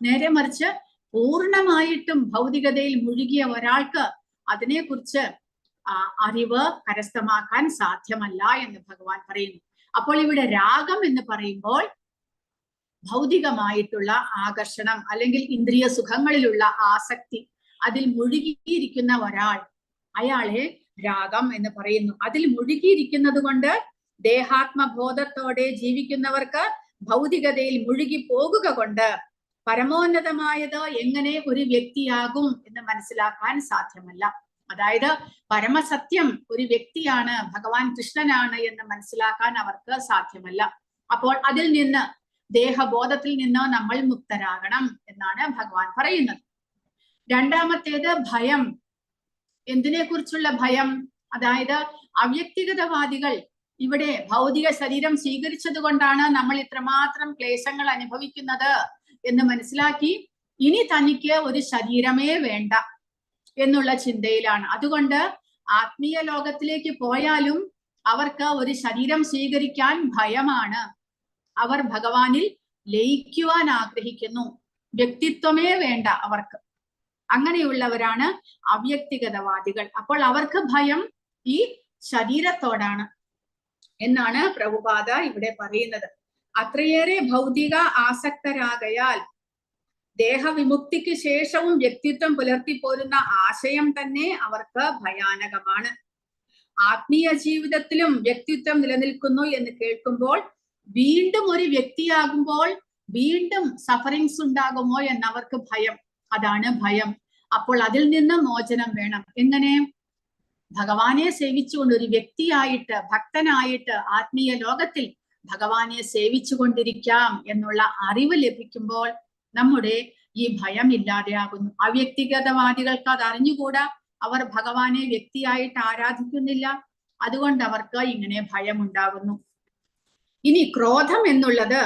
നേരെ മറിച്ച് പൂർണ്ണമായിട്ടും ഭൗതികതയിൽ മുഴുകിയ ഒരാൾക്ക് അതിനെക്കുറിച്ച് അറിവ് കരസ്ഥമാക്കാൻ സാധ്യമല്ല എന്ന് ഭഗവാൻ പറയുന്നു. അപ്പോൾ ഇവിടെ രാഗം എന്ന് പറയുമ്പോൾ ഭൗതികമായിട്ടുള്ള ആകർഷണം അല്ലെങ്കിൽ ഇന്ദ്രിയ സുഖങ്ങളിലുള്ള ആസക്തി, അതിൽ മുഴുകിയിരിക്കുന്ന ഒരാൾ, അയാളെ രാഗം എന്ന് പറയുന്നു. അതിൽ മുഴുകിയിരിക്കുന്നത് കൊണ്ട് ദേഹാത്മബോധത്തോടെ ജീവിക്കുന്നവർക്ക് ഭൗതികതയിൽ മുഴുകി പോകുക കൊണ്ട് പരമോന്നതമായത് എങ്ങനെ ഒരു വ്യക്തിയാകും എന്ന് മനസ്സിലാക്കാൻ സാധ്യമല്ല. അതായത് പരമസത്യം ഒരു വ്യക്തിയാണ്, ഭഗവാൻ കൃഷ്ണനാണ് എന്ന് മനസ്സിലാക്കാൻ അവർക്ക് സാധ്യമല്ല. അപ്പോൾ അതിൽ നിന്ന്, ദേഹബോധത്തിൽ നിന്ന് നമ്മൾ മുക്തരാകണം എന്നാണ് ഭഗവാൻ പറയുന്നത്. രണ്ടാമത്തേത് ഭയം. എന്തിനെ കുറിച്ചുള്ള ഭയം? അതായത് അവ്യക്തിഗതവാദികൾ ഇവിടെ ഭൗതിക ശരീരം സ്വീകരിച്ചത് കൊണ്ടാണ് നമ്മൾ ഇത്രമാത്രം ക്ലേശങ്ങൾ അനുഭവിക്കുന്നത് എന്ന് മനസ്സിലാക്കി ഇനി തനിക്ക് ഒരു ശരീരമേ വേണ്ട എന്നുള്ള ചിന്തയിലാണ്. അതുകൊണ്ട് ആത്മീയ ലോകത്തിലേക്ക് പോയാലും അവർക്ക് ഒരു ശരീരം സ്വീകരിക്കാൻ ഭയമാണ്. അവർ ഭഗവാനിൽ ലയിക്കുവാൻ ആഗ്രഹിക്കുന്നു, വ്യക്തിത്വമേ വേണ്ട അവർക്ക്. അങ്ങനെയുള്ളവരാണ് അവ്യക്തിഗതവാദികൾ. അപ്പോൾ അവർക്ക് ഭയം ഈ ശരീരത്തോടാണ് എന്നാണ് പ്രഭുപാദ ഇവിടെ പറയുന്നത്. അത്രയേറെ ഭൗതിക ആസക്തരാകയാൽ ദേഹവിമുക്തിക്ക് ശേഷവും വ്യക്തിത്വം പുലർത്തിപ്പോരുന്ന ആശയം തന്നെ അവർക്ക് ഭയാനകമാണ്. ആത്മീയ ജീവിതത്തിലും വ്യക്തിത്വം നിലനിൽക്കുന്നു എന്ന് കേൾക്കുമ്പോൾ വീണ്ടും ഒരു വ്യക്തിയാകുമ്പോൾ വീണ്ടും സഫറിങ്സ് ഉണ്ടാകുമോ എന്നവർക്ക് ഭയം. അതാണ് ഭയം. അപ്പോൾ അതിൽ നിന്ന് മോചനം വേണം. എങ്ങനെ? ഭഗവാനെ സേവിച്ചുകൊണ്ട് ഒരു വ്യക്തിയായിട്ട്, ഭക്തനായിട്ട് ആത്മീയ ലോകത്തിൽ ഭഗവാനെ സേവിച്ചു കൊണ്ടിരിക്കാം എന്നുള്ള അറിവ് ലഭിക്കുമ്പോൾ നമ്മുടെ ഈ ഭയം ഇല്ലാതെയാകുന്നു. അവ്യക്തിഗതവാദികൾക്ക് അത് അറിഞ്ഞുകൂടാ, അവർ ഭഗവാനെ വ്യക്തിയായിട്ട് ആരാധിക്കുന്നില്ല, അതുകൊണ്ട് അവർക്ക് ഇങ്ങനെ ഭയം ഉണ്ടാകുന്നു. ഇനി ക്രോധം എന്നുള്ളത്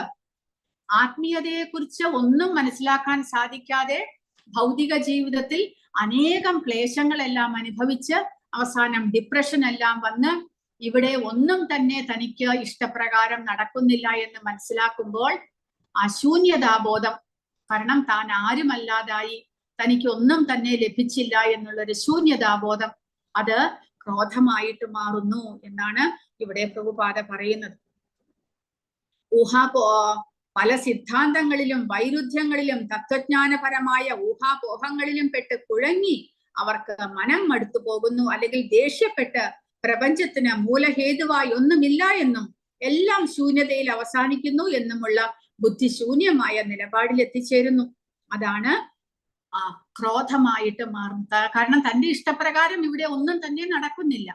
ആത്മീയതയെ കുറിച്ച് ഒന്നും മനസ്സിലാക്കാൻ സാധിക്കാതെ ഭൗതിക ജീവിതത്തിൽ അനേകം ക്ലേശങ്ങളെല്ലാം അനുഭവിച്ച് അവസാനം ഡിപ്രഷൻ എല്ലാം വന്ന് ഇവിടെ ഒന്നും തന്നെ തനിക്ക് ഇഷ്ടപ്രകാരം നടക്കുന്നില്ല എന്ന് മനസ്സിലാക്കുമ്പോൾ ആ ശൂന്യതാബോധം, കാരണം താൻ ആരുമല്ലാതായി, തനിക്ക് ഒന്നും തന്നെ ലഭിച്ചില്ല എന്നുള്ളൊരു ശൂന്യതാബോധം, അത് ക്രോധമായിട്ട് മാറുന്നു എന്നാണ് ഇവിടെ പ്രഭുപാദ പറയുന്നത്. പല സിദ്ധാന്തങ്ങളിലും വൈരുദ്ധ്യങ്ങളിലും തത്വജ്ഞാനപരമായ ഊഹാപോഹങ്ങളിലും പെട്ട് കുഴങ്ങി അവർക്ക് മനം മടുത്തു പോകുന്നു, അല്ലെങ്കിൽ ദേഷ്യപ്പെട്ട് പ്രപഞ്ചത്തിന് മൂലഹേതുവായി ഒന്നുമില്ല എന്നും എല്ലാം ശൂന്യതയിൽ അവസാനിക്കുന്നു എന്നുമുള്ള ബുദ്ധിശൂന്യമായ നിലപാടിൽ എത്തിച്ചേരുന്നു. അതാണ് ക്രോധമായിട്ട് മാറുന്നത്. കാരണം തന്റെ ഇഷ്ടപ്രകാരം ഇവിടെ ഒന്നും തന്നെ നടക്കുന്നില്ല,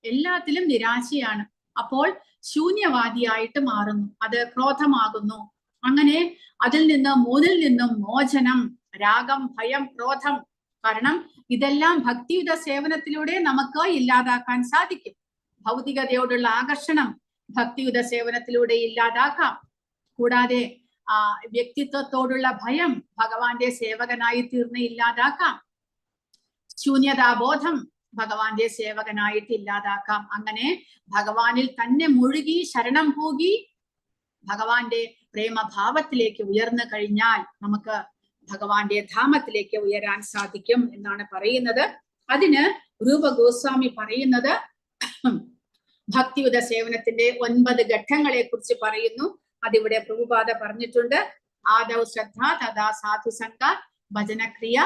എല്ലാത്തിലും നിരാശയാണ്. അപ്പോൾ ശൂന്യവാദിയായിട്ട് മാറുന്നു, അത് ക്രോധമാകുന്നു. അങ്ങനെ അതിൽ നിന്ന് മൂന്നിൽ നിന്നും മോചനം, രാഗം, ഭയം, ക്രോധം, കാരണം ഇതെല്ലാം ഭക്തിയുത സേവനത്തിലൂടെ നമുക്ക് ഇല്ലാതാക്കാൻ സാധിക്കും. ഭൗതികതയോടുള്ള ആകർഷണം ഭക്തിയുത സേവനത്തിലൂടെ ഇല്ലാതാക്കാം. കൂടാതെ വ്യക്തിത്വത്തോടുള്ള ഭയം ഭഗവാന്റെ സേവകനായി തീർന്ന് ഇല്ലാതാക്കാം. ശൂന്യതാബോധം ഭഗവാന്റെ സേവകനായിട്ട് ഇല്ലാതാക്കാം. അങ്ങനെ ഭഗവാനിൽ തന്നെ മുഴുകി ശരണം പോകി ഭഗവാന്റെ പ്രേമഭാവത്തിലേക്ക് ഉയർന്നു കഴിഞ്ഞാൽ നമുക്ക് ഭഗവാന്റെ ധാമത്തിലേക്ക് ഉയരാൻ സാധിക്കും എന്നാണ് പറയുന്നത്. അതിന് രൂപ ഗോസ്വാമി പറയുന്നത് ഭക്തിയുത സേവനത്തിന്റെ 9 ഘട്ടങ്ങളെ കുറിച്ച് പറയുന്നു. അതിവിടെ പ്രഭുപാദ പറഞ്ഞിട്ടുണ്ട്. ആദൗ ശ്രദ്ധ, തഥാ സാധുസംഗ, ഭജനക്രിയ,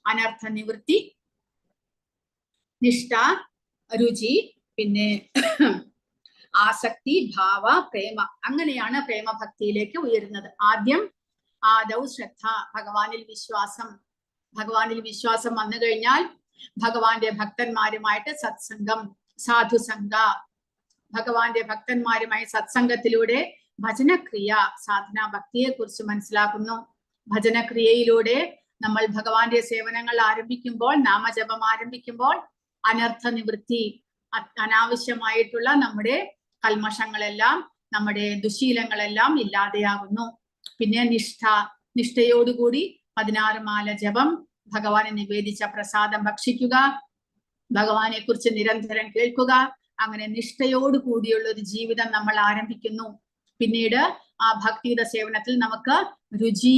അനർത്ഥ നിവൃത്തി, നിഷ്ഠ, രുചി, പിന്നെ ആസക്തി, ഭാവ, പ്രേമ. അങ്ങനെയാണ് പ്രേമഭക്തിയിലേക്ക് ഉയരുന്നത്. ആദ്യം ആദൗ ശ്രദ്ധ, ഭഗവാനിൽ വിശ്വാസം. ഭഗവാനിൽ വിശ്വാസം വന്നു കഴിഞ്ഞാൽ ഭഗവാന്റെ ഭക്തന്മാരുമായിട്ട് സത്സംഗം, സാധുസംഗ, ഭഗവാന്റെ ഭക്തന്മാരുമായി സത്സംഗത്തിലൂടെ ഭജനക്രിയ, സാധനാ ഭക്തിയെ കുറിച്ച് മനസ്സിലാക്കുന്നു. ഭജനക്രിയയിലൂടെ നമ്മൾ ഭഗവാന്റെ സേവനങ്ങൾ ആരംഭിക്കുമ്പോൾ, നാമജപം ആരംഭിക്കുമ്പോൾ അനർത്ഥ നിവൃത്തി, അനാവശ്യമായിട്ടുള്ള നമ്മുടെ കൽമഷങ്ങളെല്ലാം, നമ്മുടെ ദുശീലങ്ങളെല്ലാം ഇല്ലാതെയാകുന്നു. പിന്നെ നിഷ്ഠ, നിഷ്ഠയോടുകൂടി 16 മാല ജപം, ഭഗവാനെ നിവേദിച്ച പ്രസാദം ഭക്ഷിക്കുക, ഭഗവാനെ കുറിച്ച് നിരന്തരം കേൾക്കുക. അങ്ങനെ നിഷ്ഠയോട് കൂടിയുള്ള ഒരു ജീവിതം നമ്മൾ ആരംഭിക്കുന്നു. പിന്നീട് ആ ഭക്തിയുടെ സേവനത്തിൽ നമുക്ക് രുചി,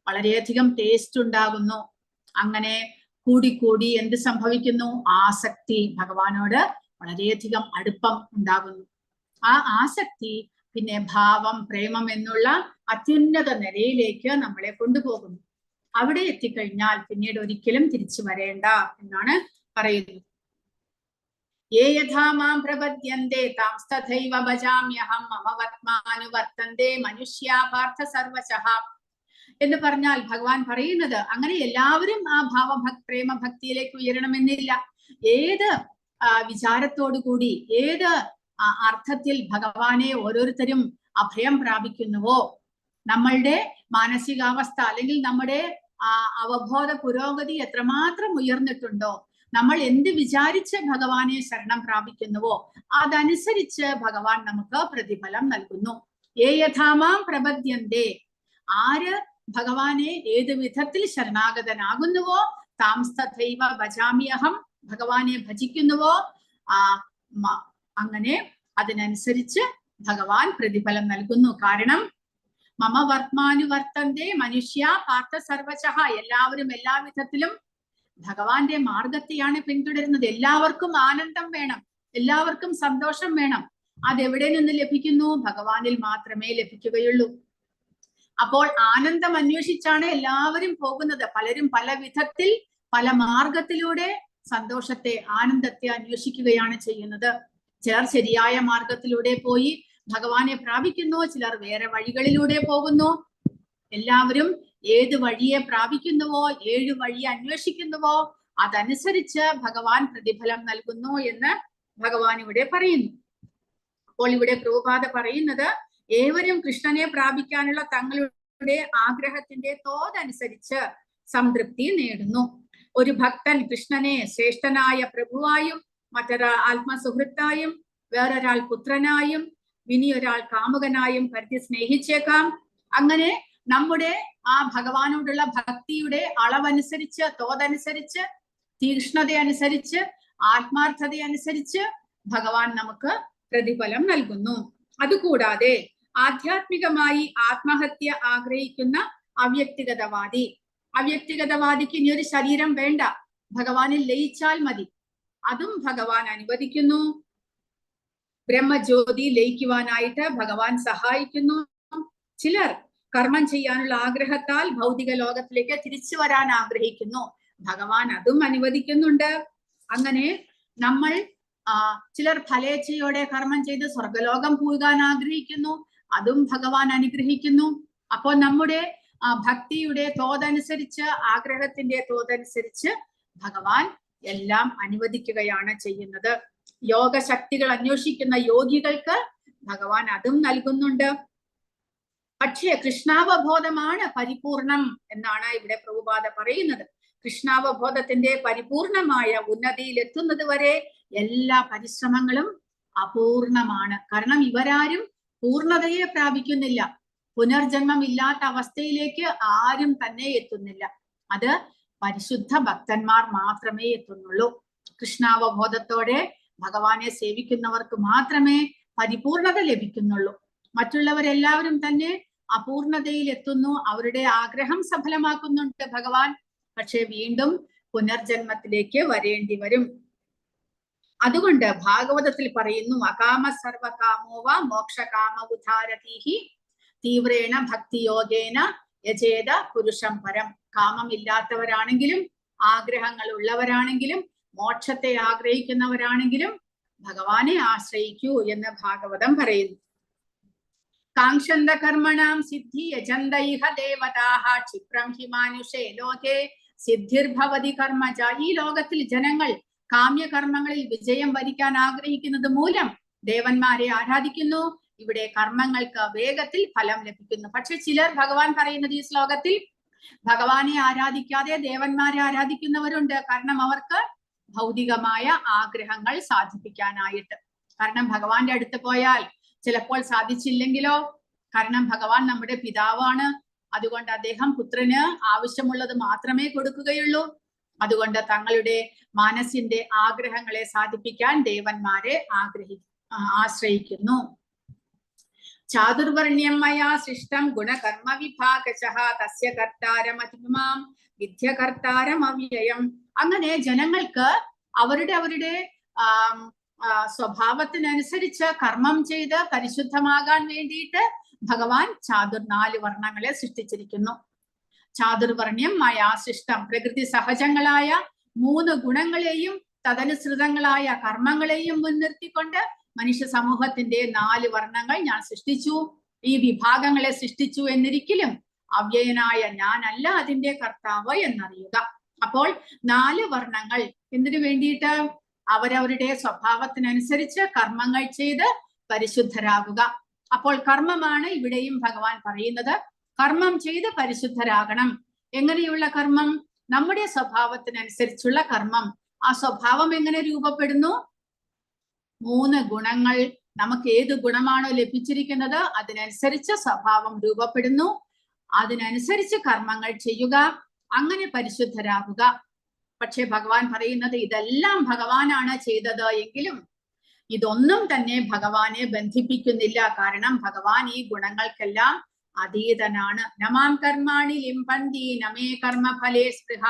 വളരെയധികം ടേസ്റ്റ് ഉണ്ടാകുന്നു. അങ്ങനെ കൂടിക്കൂടി എന്ത് സംഭവിക്കുന്നു? ആസക്തി, ഭഗവാനോട് വളരെയധികം അടുപ്പം ഉണ്ടാകുന്നു. ആ ആസക്തി പിന്നെ ഭാവം, പ്രേമം എന്നുള്ള അത്യുന്നത നിലയിലേക്ക് നമ്മളെ കൊണ്ടുപോകുന്നു. അവിടെ എത്തിക്കഴിഞ്ഞാൽ പിന്നീട് ഒരിക്കലും തിരിച്ചു വരേണ്ട എന്നാണ് പറയുന്നത്. യേ യഥാ മാം പ്രപദ്യന്തെ താം തഥൈവ ഭജാമ്യഹം മമ വർത്തമാനുവർത്തന്തെ മനുഷ്യാ പാർത്ഥ സർവശഃ എന്ന് പറഞ്ഞാൽ ഭഗവാൻ പറയുന്നത് അങ്ങനെ എല്ലാവരും ആ പ്രേമഭക്തിയിലേക്ക് ഉയരണമെന്നില്ല. ഏത് വിചാരത്തോടു കൂടി, ഏത് അർത്ഥത്തിൽ ഭഗവാനെ ഓരോരുത്തരും അഭയം പ്രാപിക്കുന്നുവോ, നമ്മളുടെ മാനസികാവസ്ഥ അല്ലെങ്കിൽ നമ്മുടെ അവബോധ പുരോഗതി എത്രമാത്രം ഉയർന്നിട്ടുണ്ടോ, നമ്മൾ എന്ത് വിചാരിച്ച് ഭഗവാനെ ശരണം പ്രാപിക്കുന്നുവോ അതനുസരിച്ച് ഭഗവാൻ നമുക്ക് പ്രതിഫലം നൽകുന്നു. ഏ യഥാമാം പ്രപദ്യന്തെ, ആര് ഭഗവാനെ ഏത് വിധത്തിൽ ശരണാഗതനാകുന്നുവോ, താം തഥൈവ ഭജാമ്യഹം, ഭഗവാനെ ഭജിക്കുന്നുവോ അങ്ങനെ അതിനനുസരിച്ച് ഭഗവാൻ പ്രതിഫലം നൽകുന്നു. കാരണം മമ വർത്തമാനുവർത്തന്തെ മനുഷ്യ പാർത്ഥ സർവശഃ, എല്ലാവരും എല്ലാ വിധത്തിലും ഭഗവാന്റെ മാർഗത്തെയാണ് പിന്തുടരുന്നത്. എല്ലാവർക്കും ആനന്ദം വേണം, എല്ലാവർക്കും സന്തോഷം വേണം. അതെവിടെ നിന്ന് ലഭിക്കുന്നു? ഭഗവാനിൽ മാത്രമേ ലഭിക്കുകയുള്ളൂ. അപ്പോൾ ആനന്ദം അന്വേഷിച്ചാണ് എല്ലാവരും പോകുന്നത്. പലരും പല വിധത്തിൽ പല മാർഗത്തിലൂടെ സന്തോഷത്തെ, ആനന്ദത്തെ അന്വേഷിക്കുകയാണ് ചെയ്യുന്നത്. ചിലർ ശരിയായ മാർഗത്തിലൂടെ പോയി ഭഗവാനെ പ്രാപിക്കുന്നു, ചിലർ വേറെ വഴികളിലൂടെ പോകുന്നു. എല്ലാവരും ഏത് വഴിയെ പ്രാപിക്കുന്നുവോ, ഏഴ് വഴി അന്വേഷിക്കുന്നുവോ അതനുസരിച്ച് ഭഗവാൻ പ്രതിഫലം നൽകുന്നു എന്ന് ഭഗവാൻ ഇവിടെ പറയുന്നു. അപ്പോൾ ഇവിടെ പ്രഭുപാദ പറയുന്നത് ഏവരും കൃഷ്ണനെ പ്രാപിക്കാനുള്ള തങ്ങളുടെ ആഗ്രഹത്തിന്റെ തോതനുസരിച്ച് സംതൃപ്തി നേടുന്നു. ഒരു ഭക്തൻ കൃഷ്ണനെ ശ്രേഷ്ഠനായ പ്രഭുവായും, മറ്റൊരാൾ ആത്മസുഹൃത്തായും, വേറൊരാൾ പുത്രനായും, ഇനിയൊരാൾ കാമുകനായും കരുതി സ്നേഹിച്ചേക്കാം. അങ്ങനെ നമ്മുടെ ആ ഭഗവാനോടുള്ള ഭക്തിയുടെ അളവനുസരിച്ച്, തോതനുസരിച്ച്, തീക്ഷ്ണതയനുസരിച്ച്, ആത്മാർത്ഥതയനുസരിച്ച് ഭഗവാൻ നമുക്ക് പ്രതിഫലം നൽകുന്നു. അതുകൂടാതെ ആധ്യാത്മികമായി ആത്മഹത്യ ആഗ്രഹിക്കുന്ന അവ്യക്തിഗതവാദി, അവ്യക്തിഗതവാദിക്ക് ഇനി ഒരു ശരീരം വേണ്ട, ഭഗവാനിൽ ലയിച്ചാൽ മതി, അതും ഭഗവാൻ അനുവദിക്കുന്നു. ബ്രഹ്മജ്യോതി ലയിക്കുവാനായിട്ട് ഭഗവാൻ സഹായിക്കുന്നു. ചിലർ കർമ്മം ചെയ്യാനുള്ള ആഗ്രഹത്താൽ ഭൗതിക ലോകത്തിലേക്ക് തിരിച്ചു വരാൻ ആഗ്രഹിക്കുന്നു, ഭഗവാൻ അതും അനുവദിക്കുന്നുണ്ട്. അങ്ങനെ നമ്മൾ ചിലർ ഫലേച്ഛയോടെ കർമ്മം ചെയ്ത് സ്വർഗലോകം പോകാൻ ആഗ്രഹിക്കുന്നു, അതും ഭഗവാൻ അനുഗ്രഹിക്കുന്നു. അപ്പോൾ നമ്മുടെ ഭക്തിയുടെ തോതനുസരിച്ച്, ആഗ്രഹത്തിന്റെ തോതനുസരിച്ച് ഭഗവാൻ എല്ലാം അനുവദിക്കുകയാണ് ചെയ്യുന്നത്. യോഗശക്തികൾ അന്വേഷിക്കുന്ന യോഗികൾക്ക് ഭഗവാൻ അതും നൽകുന്നുണ്ട്. പക്ഷേ കൃഷ്ണാവബോധമാണ് പരിപൂർണം എന്നാണ് ഇവിടെ പ്രഭുപാദ പറയുന്നത്. കൃഷ്ണാവബോധത്തിന്റെ പരിപൂർണമായ ഉന്നതിയിൽ എത്തുന്നത് വരെ എല്ലാ പരിശ്രമങ്ങളും അപൂർണമാണ്. കാരണം ഇവരാരും പൂർണ്ണതയെ പ്രാപിക്കുന്നില്ല. പുനർജന്മം ഇല്ലാത്ത അവസ്ഥയിലേക്ക് ആരും തന്നെ എത്തുന്നില്ല. അത് പരിശുദ്ധ ഭക്തന്മാർ മാത്രമേ എത്തുന്നുള്ളൂ. കൃഷ്ണാവബോധത്തോടെ ഭഗവാനെ സേവിക്കുന്നവർക്ക് മാത്രമേ പരിപൂർണത ലഭിക്കുന്നുള്ളൂ. മറ്റുള്ളവരെല്ലാവരും തന്നെ അപൂർണതയിൽ എത്തുന്നു. അവരുടെ ആഗ്രഹം സഫലമാക്കുന്നുണ്ട് ഭഗവാൻ. പക്ഷെ വീണ്ടും പുനർജന്മത്തിലേക്ക് വരേണ്ടി വരും. അതുകൊണ്ട് ഭാഗവതത്തിൽ പറയുന്നു, അകാമ സർവകാമോവ മോക്ഷകാമ ഉദാരതീഹി തീവ്രേണ ഭക്തിയോഗേന യജേത പുരുഷം പരം. കാമമില്ലാത്തവരാണെങ്കിലും ആഗ്രഹങ്ങൾ ഉള്ളവരാണെങ്കിലും മോക്ഷത്തെ ആഗ്രഹിക്കുന്നവരാണെങ്കിലും ഭഗവാനെ ആശ്രയിക്കൂ എന്ന് ഭാഗവതം പറയുന്നു. കാംക്ഷന്ത കർമ്മണാം സിദ്ധി യജന്തൈഹ ദേവതാഹ ക്ഷിപ്രം ഹി മാനുഷേ ലോകേ സിദ്ധിർഭവതി കർമ്മജ. ഈ ലോകത്തിൽ ജനങ്ങൾ കാമ്യകർമ്മങ്ങളിൽ വിജയം വരിക്കാൻ ആഗ്രഹിക്കുന്നത് മൂലം ദേവന്മാരെ ആരാധിക്കുന്നു. ഇവിടെ കർമ്മങ്ങൾക്ക് വേഗത്തിൽ ഫലം ലഭിക്കുന്നു. പക്ഷെ ചിലർ ഭഗവാൻ പറയുന്നത് ഈ ശ്ലോകത്തിൽ ഭഗവാനെ ആരാധിക്കാതെ ദേവന്മാരെ ആരാധിക്കുന്നവരുണ്ട്. കാരണം അവർക്ക് ഭൗതികമായ ആഗ്രഹങ്ങൾ സാധിപ്പിക്കാനായിട്ട്. കാരണം ഭഗവാന്റെ അടുത്ത് പോയാൽ ചിലപ്പോൾ സാധിച്ചില്ലെങ്കിലോ? കാരണം ഭഗവാൻ നമ്മുടെ പിതാവാണ്. അതുകൊണ്ട് അദ്ദേഹം പുത്രന് ആവശ്യമുള്ളത് മാത്രമേ കൊടുക്കുകയുള്ളൂ. അതുകൊണ്ട് തങ്ങളുടെ മനസ്സിന്റെ ആഗ്രഹങ്ങളെ സാധിപ്പിക്കാൻ ദേവന്മാരെ ആശ്രയിക്കുന്നു. ചാതുർവർണ്ണ്യം മയാ സൃഷ്ടം ഗുണകർമ്മ വിഭാഗശഃ തസ്യ കർത്താരമതിമാം വിദ്യകർത്താരം അവ്യയം. അങ്ങനെ ജനങ്ങൾക്ക് അവരുടെ സ്വഭാവത്തിനനുസരിച്ച് കർമ്മം ചെയ്ത് പരിശുദ്ധമാകാൻ വേണ്ടിയിട്ട് ഭഗവാൻ 4 വർണ്ണങ്ങളെ സൃഷ്ടിച്ചിരിക്കുന്നു. ചാതുർവർണ്ണ്യം മയാ സൃഷ്ടം. പ്രകൃതി സഹജങ്ങളായ 3 ഗുണങ്ങളെയും തദനുസൃതങ്ങളായ കർമ്മങ്ങളെയും മുൻനിർത്തിക്കൊണ്ട് മനുഷ്യ സമൂഹത്തിന്റെ 4 വർണ്ണങ്ങൾ ഞാൻ സൃഷ്ടിച്ചു. ഈ വിഭാഗങ്ങളെ സൃഷ്ടിച്ചു എന്നിരിക്കലും അവ്യയനായ ഞാനല്ല അതിന്റെ കർത്താവ് എന്നറിയുക. അപ്പോൾ 4 വർണ്ണങ്ങൾ എന്തിനു വേണ്ടിയിട്ട്? അവരവരുടെ സ്വഭാവത്തിനനുസരിച്ച് കർമ്മങ്ങൾ ചെയ്ത് പരിശുദ്ധരാകുക. അപ്പോൾ കർമ്മമാണ് ഇവിടെയും ഭഗവാൻ പറയുന്നത്. കർമ്മം ചെയ്ത് പരിശുദ്ധരാകണം. എങ്ങനെയുള്ള കർമ്മം? നമ്മുടെ സ്വഭാവത്തിനനുസരിച്ചുള്ള കർമ്മം. ആ സ്വഭാവം എങ്ങനെ രൂപപ്പെടുന്നു? 3 ഗുണങ്ങൾ. നമുക്ക് ഏത് ഗുണമാണോ ലഭിച്ചിരിക്കുന്നത് അതിനനുസരിച്ച് സ്വഭാവം രൂപപ്പെടുന്നു. അതിനനുസരിച്ച് കർമ്മങ്ങൾ ചെയ്യുക. അങ്ങനെ പരിശുദ്ധരാകുക. പക്ഷെ ഭഗവാൻ പറയുന്നത് ഇതെല്ലാം ഭഗവാനാണ് ചെയ്തത് എങ്കിലും ഇതൊന്നും തന്നെ ഭഗവാനെ ബന്ധിപ്പിക്കുന്നില്ല. കാരണം ഭഗവാൻ ഈ ഗുണങ്ങൾക്കെല്ലാം അതീതനാണ്. നമാം കർമാണി ലിംബന്തി നമേ കർമ്മ ഫലേ സ്പൃഹ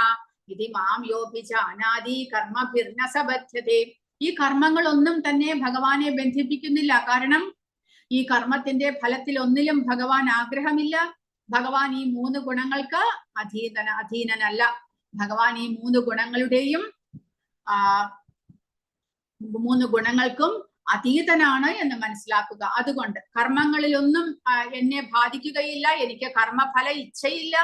ഇതി മാം യോഭിജ അനാദി കർമ്മഭിർന സബധ്യതേ. ഈ കർമ്മങ്ങളൊന്നും തന്നെ ഭഗവാനെ ബന്ധിപ്പിക്കുന്നില്ല. കാരണം ഈ കർമ്മത്തിന്റെ ഫലത്തിൽ ഒന്നിലും ഭഗവാൻ ആഗ്രഹമില്ല. ഭഗവാൻ ഈ 3 ഗുണങ്ങൾക്ക് അധീനനല്ല. ഭഗവാൻ ഈ 3 ഗുണങ്ങളുടെയും 3 ഗുണങ്ങൾക്കും അതീതനാണ് എന്ന് മനസ്സിലാക്കുക. അതുകൊണ്ട് കർമ്മങ്ങളിലൊന്നും എന്നെ ബാധിക്കുകയില്ല. എനിക്ക് കർമ്മഫല ഇച്ഛയില്ല.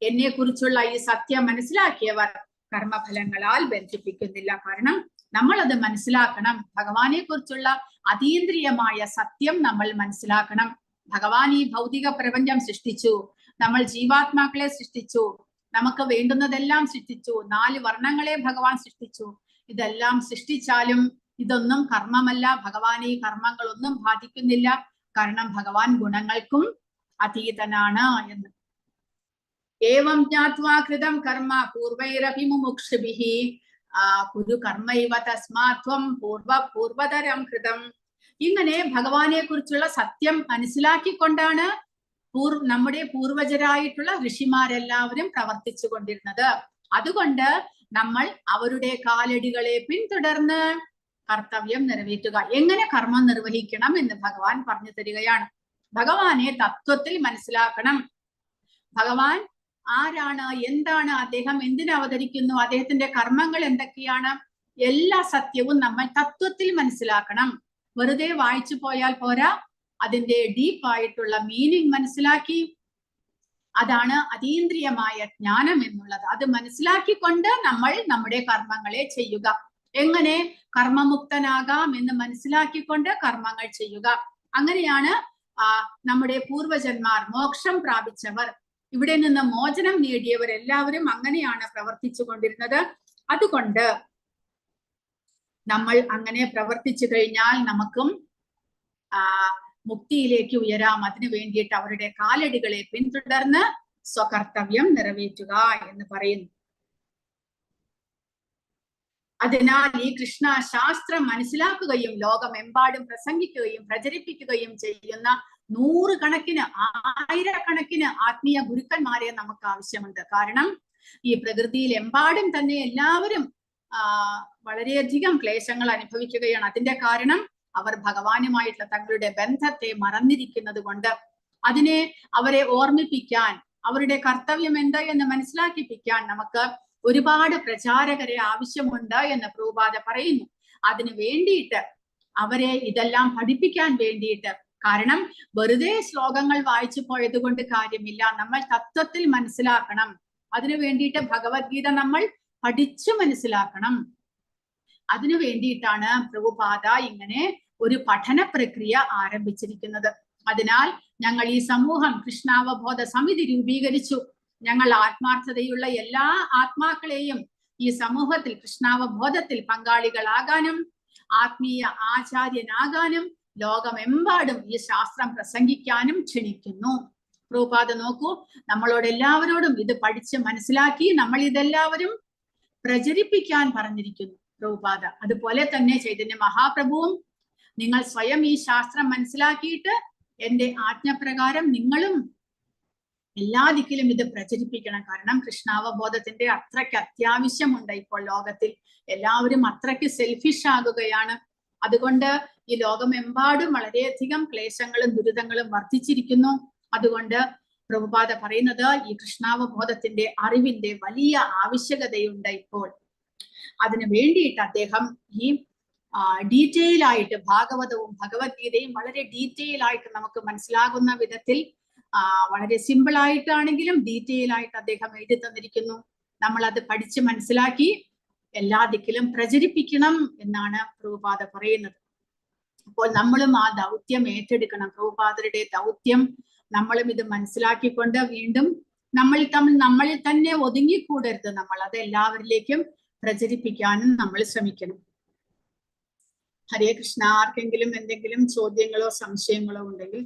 എന്നെ കുറിച്ചുള്ള ഈ സത്യം മനസ്സിലാക്കിയവർ കർമ്മഫലങ്ങളാൽ ബന്ധിപ്പിക്കുന്നില്ല. കാരണം നമ്മൾ അത് മനസ്സിലാക്കണം. ഭഗവാനെ കുറിച്ചുള്ള അതീന്ദ്രിയമായ സത്യം നമ്മൾ മനസ്സിലാക്കണം. ഭഗവാൻ ഈ ഭൗതിക പ്രപഞ്ചം സൃഷ്ടിച്ചു. നമ്മൾ ജീവാത്മാക്കളെ സൃഷ്ടിച്ചു. നമുക്ക് വേണ്ടുന്നതെല്ലാം സൃഷ്ടിച്ചു. 4 വർണ്ണങ്ങളെ ഭഗവാൻ സൃഷ്ടിച്ചു. ഇതെല്ലാം സൃഷ്ടിച്ചാലും ഇതൊന്നും കർമ്മമല്ല. ഭഗവാൻ ഈ കർമ്മങ്ങളൊന്നും ബാധിക്കുന്നില്ല. കാരണം ഭഗവാൻ ഗുണങ്ങൾക്കും അതീതനാണ് എന്ന്. ഏവം ജ്ഞാത്വാ കൃതം കർമ്മ പൂർവൈരപി മുമുക്ഷുഭിഃ കുരു കർമ്മൈവ തസ്മാത്വം പൂർവതരം കൃതം. ഇങ്ങനെ ഭഗവാനെ കുറിച്ചുള്ള സത്യം മനസ്സിലാക്കിക്കൊണ്ടാണ് നമ്മുടെ പൂർവജരായിട്ടുള്ള ഋഷിമാരെല്ലാവരും പ്രവർത്തിച്ചു കൊണ്ടിരുന്നത്. അതുകൊണ്ട് നമ്മൾ അവരുടെ കാലടികളെ പിന്തുടർന്ന് കർത്തവ്യം നിറവേറ്റുക. എങ്ങനെ കർമ്മം നിർവഹിക്കണം എന്ന് ഭഗവാൻ പറഞ്ഞു തരികയാണ്. ഭഗവാനെ തത്വത്തിൽ മനസ്സിലാക്കണം. ഭഗവാൻ ആരാണ്, എന്താണ്, അദ്ദേഹം എന്തിനു അവതരിക്കുന്നു, അദ്ദേഹത്തിന്റെ കർമ്മങ്ങൾ എന്തൊക്കെയാണ്, എല്ലാ സത്യവും നമ്മൾ തത്വത്തിൽ മനസ്സിലാക്കണം. വെറുതെ വായിച്ചു പോയാൽ പോരാ. അതിന്റെ ഡീപ്പായിട്ടുള്ള മീനിങ് മനസ്സിലാക്കി, അതാണ് അതീന്ദ്രിയമായ ജ്ഞാനം എന്നുള്ളത്. അത് മനസ്സിലാക്കിക്കൊണ്ട് നമ്മൾ നമ്മുടെ കർമ്മങ്ങളെ ചെയ്യുക. എങ്ങനെ കർമ്മമുക്തനാകാം എന്ന് മനസ്സിലാക്കിക്കൊണ്ട് കർമ്മങ്ങൾ ചെയ്യുക. അങ്ങനെയാണ് നമ്മുടെ പൂർവജന്മാർ, മോക്ഷം പ്രാപിച്ചവർ, ഇവിടെ നിന്ന് മോചനം നേടിയവരെല്ലാവരും അങ്ങനെയാണ് പ്രവർത്തിച്ചു കൊണ്ടിരുന്നത്. അതുകൊണ്ട് നമ്മൾ അങ്ങനെ പ്രവർത്തിച്ചു കഴിഞ്ഞാൽ നമുക്കും മുക്തിയിലേക്ക് ഉയരാം. അതിനു വേണ്ടിയിട്ട് അവരുടെ കാലടികളെ പിന്തുടർന്ന് സ്വകർത്തവ്യം നിറവേറ്റുക എന്ന് പറയുന്നു. അതിനാൽ ഈ കൃഷ്ണ ശാസ്ത്രം മനസ്സിലാക്കുകയും ലോകമെമ്പാടും പ്രസംഗിക്കുകയും പ്രചരിപ്പിക്കുകയും ചെയ്യുന്ന 100 കണക്കിന് 1000 കണക്കിന് ആത്മീയ ഗുരുക്കന്മാരെ നമുക്ക് ആവശ്യമുണ്ട്. കാരണം ഈ പ്രകൃതിയിൽ എമ്പാടും തന്നെ എല്ലാവരും വളരെയധികം ക്ലേശങ്ങൾ അനുഭവിക്കുകയാണ്. അതിന്റെ കാരണം അവർ ഭഗവാനുമായിട്ടുള്ള തങ്ങളുടെ ബന്ധത്തെ മറന്നിരിക്കുന്നത് കൊണ്ട്. അതിനെ അവരെ ഓർമ്മിപ്പിക്കാൻ, അവരുടെ കർത്തവ്യം എന്താ എന്ന് മനസ്സിലാക്കിപ്പിക്കാൻ നമുക്ക് ഒരുപാട് പ്രചാരകരെ ആവശ്യമുണ്ട് എന്ന് പ്രഭുപാദ പറയുന്നു. അതിനു വേണ്ടിയിട്ട് അവരെ ഇതെല്ലാം പഠിപ്പിക്കാൻ വേണ്ടിയിട്ട്, കാരണം വെറുതെ ശ്ലോകങ്ങൾ വായിച്ചു പോയത് കൊണ്ട് കാര്യമില്ല, നമ്മൾ തത്വത്തിൽ മനസ്സിലാക്കണം. അതിനു വേണ്ടിയിട്ട് ഭഗവത്ഗീത നമ്മൾ പഠിച്ചു മനസ്സിലാക്കണം. അതിനു വേണ്ടിയിട്ടാണ് പ്രഭുപാദ ഇങ്ങനെ ഒരു പഠന പ്രക്രിയ ആരംഭിച്ചിരിക്കുന്നത്. അതിനാൽ ഞങ്ങൾ ഈ സമൂഹം കൃഷ്ണാവബോധ സമിതി രൂപീകരിച്ചു. ഞങ്ങൾ ആത്മാർത്ഥതയുള്ള എല്ലാ ആത്മാക്കളെയും ഈ സമൂഹത്തിൽ കൃഷ്ണാവബോധത്തിൽ പങ്കാളികളാകാനും ആത്മീയ ആചാര്യനാകാനും ലോകമെമ്പാടും ഈ ശാസ്ത്രം പ്രസംഗിക്കാനും ക്ഷണിക്കുന്നു. പ്രഭുപാദ നോക്കൂ, നമ്മളോട് എല്ലാവരോടും ഇത് പഠിച്ച് മനസ്സിലാക്കി നമ്മൾ ഇതെല്ലാവരും പ്രചരിപ്പിക്കാൻ പറഞ്ഞിരിക്കുന്നു പ്രഭുപാദ. അതുപോലെ തന്നെ ചൈതന്യ മഹാപ്രഭുവും നിങ്ങൾ സ്വയം ഈ ശാസ്ത്രം മനസ്സിലാക്കിയിട്ട് എന്റെ ആജ്ഞപ്രകാരം നിങ്ങളും എല്ലാ ദിക്കിലും ഇത് പ്രചരിപ്പിക്കണം. കാരണം കൃഷ്ണാവബോധത്തിന്റെ അത്രയ്ക്ക് അത്യാവശ്യമുണ്ട്. ഇപ്പോൾ ലോകത്തിൽ എല്ലാവരും അത്രയ്ക്ക് സെൽഫിഷ് ആകുകയാണ്. അതുകൊണ്ട് ഈ ലോകമെമ്പാടും വളരെയധികം ക്ലേശങ്ങളും ദുരിതങ്ങളും വർദ്ധിച്ചിരിക്കുന്നു. അതുകൊണ്ട് പ്രഭുപാദ പറയുന്നത് ഈ കൃഷ്ണാവബോധത്തിന്റെ അറിവിന്റെ വലിയ ആവശ്യകതയുണ്ട് ഇപ്പോൾ. അതിനു വേണ്ടിയിട്ട് അദ്ദേഹം ഈ ഡീറ്റെയിൽ ആയിട്ട് ഭാഗവതവും ഭഗവത്ഗീതയും വളരെ ഡീറ്റെയിൽ ആയിട്ട് നമുക്ക് മനസ്സിലാകുന്ന വിധത്തിൽ വളരെ സിമ്പിൾ ആയിട്ടാണെങ്കിലും ഡീറ്റെയിൽ ആയിട്ട് അദ്ദേഹം എഴുതി തന്നിരിക്കുന്നു. നമ്മൾ അത് പഠിച്ച് മനസ്സിലാക്കി എല്ലാ ദിക്കിലും പ്രചരിപ്പിക്കണം എന്നാണ് പ്രഭുപാദ പറയുന്നത്. അപ്പോൾ നമ്മളും ആ ദൗത്യം ഏറ്റെടുക്കണം. പ്രഭുപാദരുടെ ദൗത്യം നമ്മളും ഇത് മനസ്സിലാക്കിക്കൊണ്ട് വീണ്ടും നമ്മളിൽ തന്നെ ഒതുങ്ങിക്കൂടരുത്. നമ്മൾ അത് എല്ലാവരിലേക്കും പ്രചരിപ്പിക്കാനും നമ്മൾ ശ്രമിക്കണം. ഹരേ കൃഷ്ണ. ആർക്കെങ്കിലും എന്തെങ്കിലും ചോദ്യങ്ങളോ സംശയങ്ങളോ ഉണ്ടെങ്കിൽ